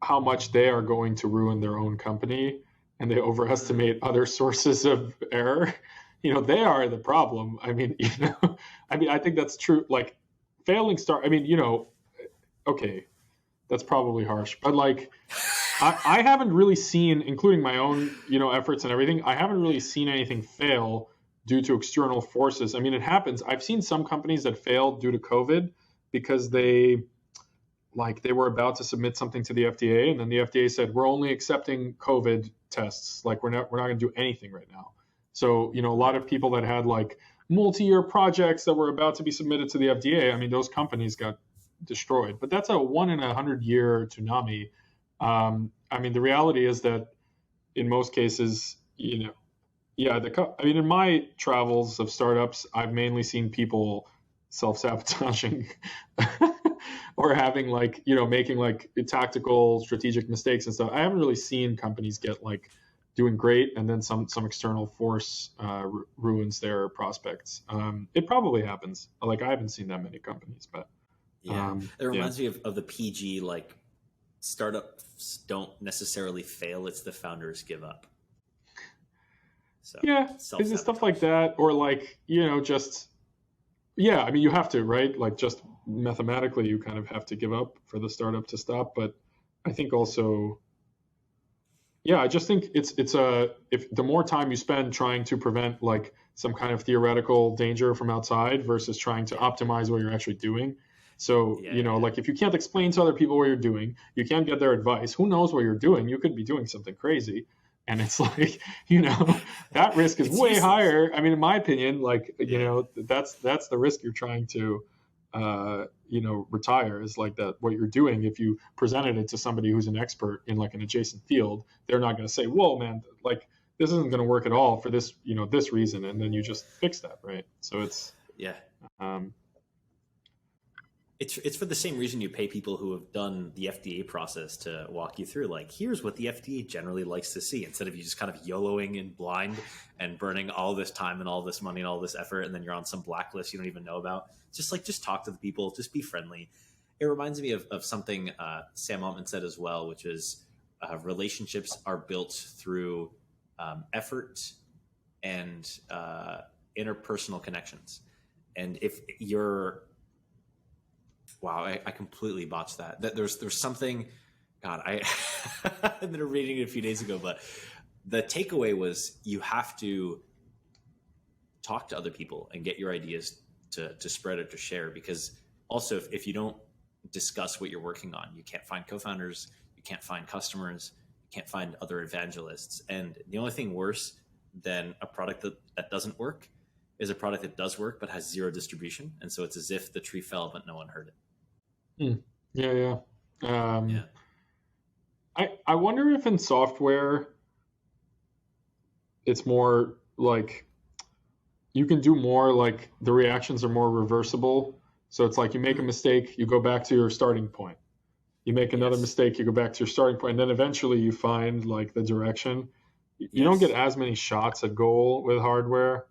much they are going to ruin their own company, and they overestimate other sources of error. They are the problem. I mean, I think that's true. Like failing start. I mean, okay, that's probably harsh, but like, I haven't really seen, including my own, efforts and everything, I haven't really seen anything fail due to external forces. I mean, it happens. I've seen some companies that failed due to COVID because they were about to submit something to the FDA, and then the FDA said, we're only accepting COVID tests. Like we're not going to do anything right now. So, a lot of people that had like multi-year projects that were about to be submitted to the FDA, I mean, those companies got destroyed. But that's a 1 in 100 year tsunami. I mean, the reality is that in most cases, in my travels of startups, I've mainly seen people self-sabotaging or having making like tactical strategic mistakes and stuff. I haven't really seen companies get like doing great and then some external force ruins their prospects. It probably happens. Like I haven't seen that many companies, but
it reminds me of the PG, like startups don't necessarily fail. It's the founders give up. So
is it stuff like that? Or like, I mean, you have to, right? Like just mathematically, you kind of have to give up for the startup to stop. But I think also, I just think if the more time you spend trying to prevent like some kind of theoretical danger from outside versus trying to optimize what you're actually doing. So, like if you can't explain to other people what you're doing, you can't get their advice. Who knows what you're doing? You could be doing something crazy. And it's like, that risk is way higher. I mean, in my opinion, like, that's the risk you're trying to, retire is like that. What you're doing, if you presented it to somebody who's an expert in like an adjacent field, they're not going to say, whoa, man, like this isn't going to work at all for this, this reason. And then you just fix that. Right. So it's,
It's for the same reason you pay people who have done the FDA process to walk you through, like, here's what the FDA generally likes to see, instead of you just kind of YOLOing in blind and burning all this time and all this money and all this effort, and then you're on some blacklist you don't even know about. Just talk to the people, just be friendly. It reminds me of something Sam Altman said as well, which is relationships are built through effort and interpersonal connections. And if you're Wow, I completely botched that. There's something, God, I ended up reading it a few days ago, but the takeaway was you have to talk to other people and get your ideas to spread or to share, because also if you don't discuss what you're working on, you can't find co-founders, you can't find customers, you can't find other evangelists. And the only thing worse than a product that doesn't work is a product that does work but has zero distribution. And so it's as if the tree fell but no one heard it.
I wonder if in software it's more like you can do more, like the reactions are more reversible. So it's like you make a mistake, you go back to your starting point. You make another mistake, you go back to your starting point, and then eventually you find like the direction. You don't get as many shots at goal with hardware.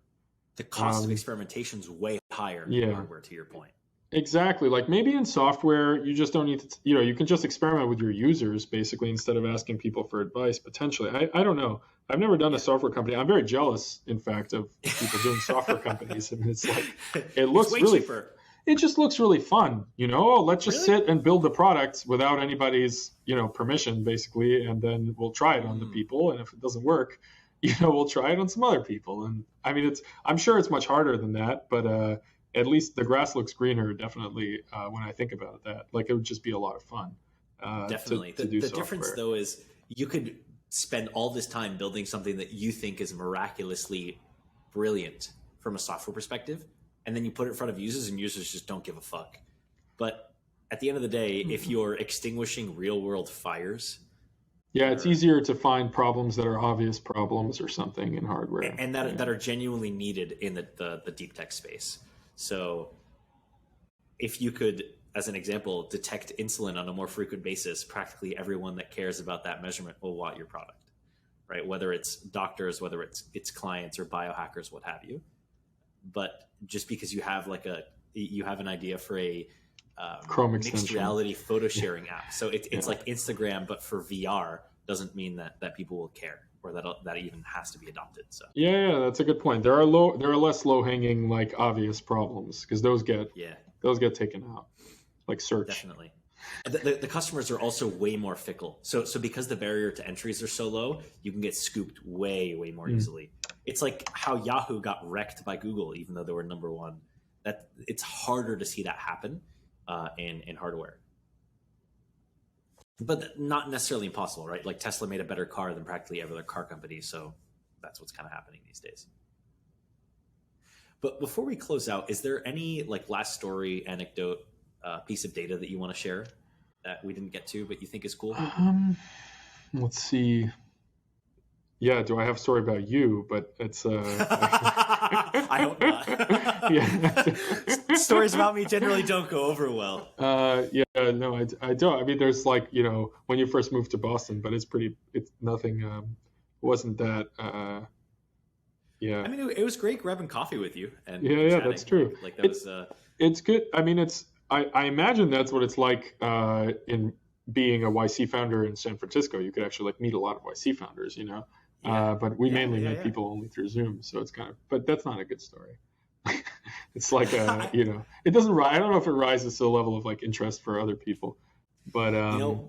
The cost of experimentation is way higher than hardware, to your point.
Exactly. Like maybe in software, you just don't need to, you can just experiment with your users basically instead of asking people for advice potentially. I don't know. I've never done a software company. I'm very jealous, in fact, of people doing software companies. I mean, it's like, it looks really cheaper. It just looks really fun, let's just sit and build the product without anybody's, permission basically. And then we'll try it on the people. And if it doesn't work, we'll try it on some other people. And I mean, I'm sure it's much harder than that, but, at least the grass looks greener, definitely, when I think about that. Like, it would just be a lot of fun.
Definitely.
to do
The
software.
difference, though, is you could spend all this time building something that you think is miraculously brilliant from a software perspective, and then you put it in front of users, and users just don't give a fuck. But at the end of the day, if you're extinguishing real-world fires,
yeah, it's easier to find problems that are obvious problems or something in hardware,
and that are genuinely needed in the deep tech space. So if you could, as an example, detect insulin on a more frequent basis, practically everyone that cares about that measurement will want your product, right? Whether it's doctors, whether it's clients or biohackers, what have you. But just because you have an idea for a
Chrome
mixed
extension.
reality photo sharing app, so it's like Instagram but for VR, doesn't mean that people will care or that even has to be adopted. So
yeah, that's a good point. There are less low hanging like obvious problems because those get taken out, like search.
Definitely. The customers are also way more fickle. So because the barrier to entries are so low, you can get scooped way more easily. It's like how Yahoo got wrecked by Google, even though they were number one. That it's harder to see that happen in hardware, but not necessarily impossible, right? Like Tesla made a better car than practically every other car company, so that's what's kind of happening these days. But before we close out, is there any like last story, anecdote, piece of data that you want to share that we didn't get to but you think is cool?
Let's see. Yeah, do I have a story about you? But it's
I hope not.
Yeah.
Stories about me generally don't go over well.
Yeah, no, I don't. I mean, there's like, when you first moved to Boston, but it's nothing. Wasn't that? Yeah.
I mean, it was great grabbing coffee with you and
yeah,
chatting.
that's true.
Like that was.
It's good. I mean, I imagine that's what it's like in being a YC founder in San Francisco. You could actually like meet a lot of YC founders,
Yeah.
but we mainly met people only through Zoom. So it's but that's not a good story. It's like, it doesn't rise. I don't know if it rises to the level of like interest for other people, but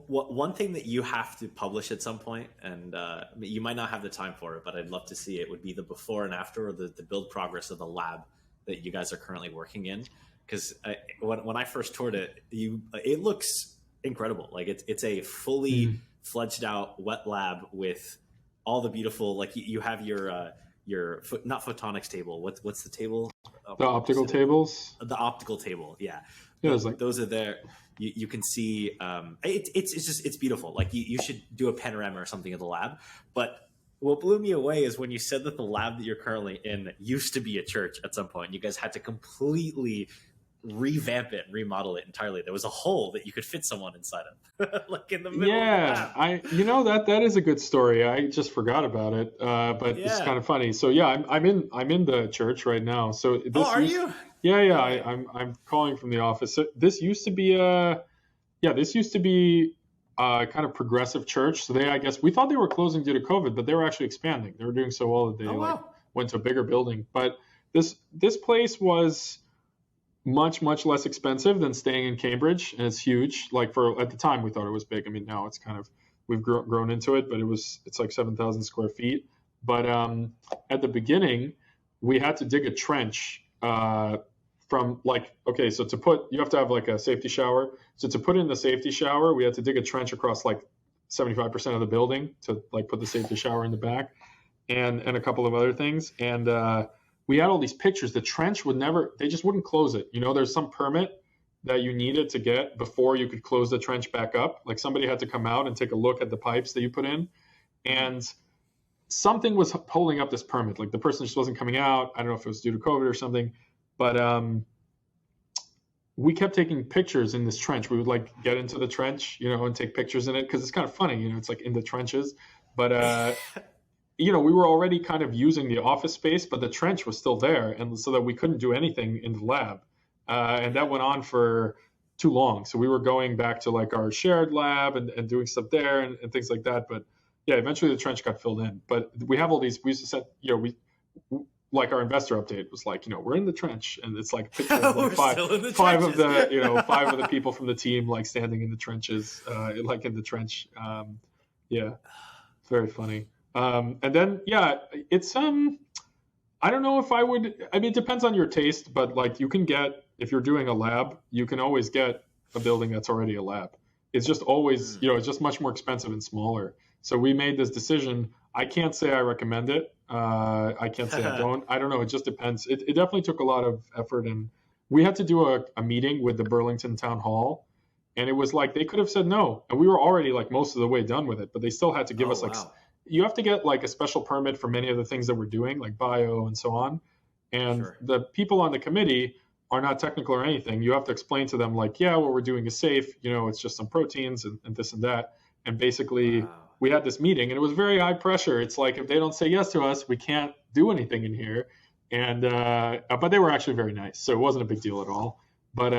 one thing that you have to publish at some point, and you might not have the time for it, but I'd love to see it, would be the before and after, or the build progress of the lab that you guys are currently working in. Because when I first toured it, it looks incredible. Like it's a fully fledged out wet lab with all the beautiful, like you have your not Photonics table. What's the table?
The optical tables.
The optical table, yeah. Those are there. You can see. It's beautiful. Like you should do a panorama or something of the lab. But what blew me away is when you said that the lab that you're currently in used to be a church at some point. You guys had to completely revamp it and remodel it entirely. There was a hole that you could fit someone inside of, like in the middle.
Yeah,
of the lab.
that is a good story. I just forgot about it, but it's kind of funny. So yeah, I'm in the church right now. So
are you?
Yeah. I'm calling from the office. So this used to be a kind of progressive church. So I guess we thought they were closing due to COVID, but they were actually expanding. They were doing so well that they went to a bigger building. But this place was much less expensive than staying in Cambridge, and it's huge. Like at the time we thought it was big. I mean, now it's kind of we've grown into it, but it's like 7,000 square feet. But at the beginning, we had to dig a trench from you have to have like a safety shower. So to put in the safety shower, we had to dig a trench across like 75% of the building to like put the safety shower in the back, and a couple of other things. And we had all these pictures. The trench they just wouldn't close it. There's some permit that you needed to get before you could close the trench back up. Like somebody had to come out and take a look at the pipes that you put in. And something was holding up this permit. Like the person just wasn't coming out. I don't know if it was due to COVID or something, but we kept taking pictures in this trench. We would like get into the trench, and take pictures in it because it's kind of funny, it's like in the trenches. But we were already kind of using the office space, but the trench was still there, and so that we couldn't do anything in the lab. And that went on for too long. So we were going back to like our shared lab and doing stuff there and things like that. But yeah, eventually the trench got filled in. But we have all these, we used to set, like our investor update was like, we're in the trench, and it's like a picture of like five of the people from the team like standing in the trenches, like in the trench. Yeah, very funny. And then it's I don't know if I would. I mean, it depends on your taste, but like you can get, if you're doing a lab, you can always get a building that's already a lab. it's just always, it's just much more expensive and smaller. So we made this decision. I can't say I recommend it. I can't say I don't. I don't know. It just depends. It definitely took a lot of effort, and we had to do a meeting with the Burlington Town Hall, and it was like they could have said no, and we were already like most of the way done with it, but they still had to give us like you have to get like a special permit for many of the things that we're doing, like bio and so on. And the people on the committee are not technical or anything. You have to explain to them like, yeah, what we're doing is safe. It's just some proteins and this and that. And basically we had this meeting and it was very high pressure. It's like, if they don't say yes to us, we can't do anything in here. And, but they were actually very nice. So it wasn't a big deal at all. But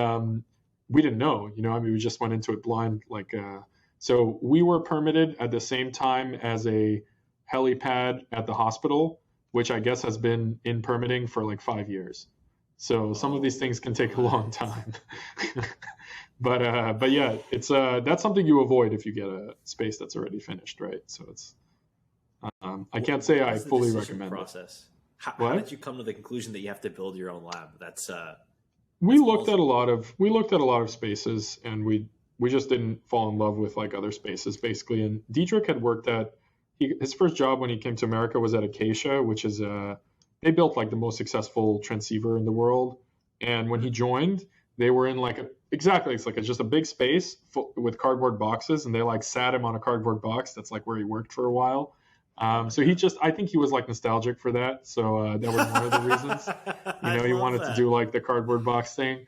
we didn't know, we just went into it blind. So we were permitted at the same time as a helipad at the hospital, which I guess has been in permitting for like 5 years. So some of these things can take a long time. but yeah, it's that's something you avoid if you get a space that's already finished, right? So it's I can't say I fully recommend
process. How did you come to the conclusion that you have to build your own lab?
We looked at a lot of spaces, and we just didn't fall in love with like other spaces basically. And Dietrich had worked at his first job when he came to America was at Acacia, which is they built like the most successful transceiver in the world. And when he joined, they were in like it's like just a big space with cardboard boxes, and they like sat him on a cardboard box. That's like where he worked for a while. So I think he was like nostalgic for that. So that was one of the reasons, he wanted to do like the cardboard box thing,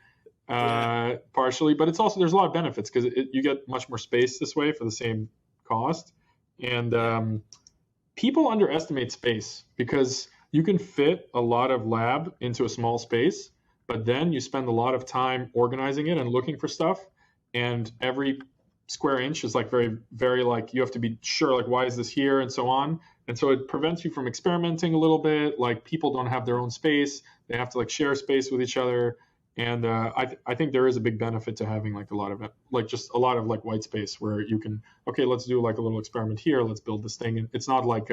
partially, but it's also, there's a lot of benefits because you get much more space this way for the same cost. And people underestimate space because you can fit a lot of lab into a small space, but then you spend a lot of time organizing it and looking for stuff. And every square inch is like very, very like, you have to be sure, like, why is this here and so on. And so it prevents you from experimenting a little bit. Like, people don't have their own space. They have to like share space with each other. And I think there is a big benefit to having like a lot of like white space where you can, okay, let's do like a little experiment here. Let's build this thing. And it's not like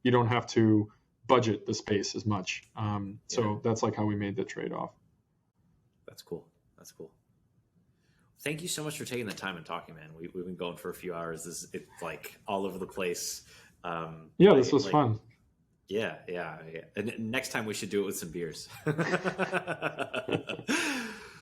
you don't have to budget the space as much. So that's like how we made the trade-off. That's cool.
Thank you so much for taking the time and talking, man. We've been going for a few hours. It's like all over the place.
This was fun.
Yeah. And next time we should do it with some beers.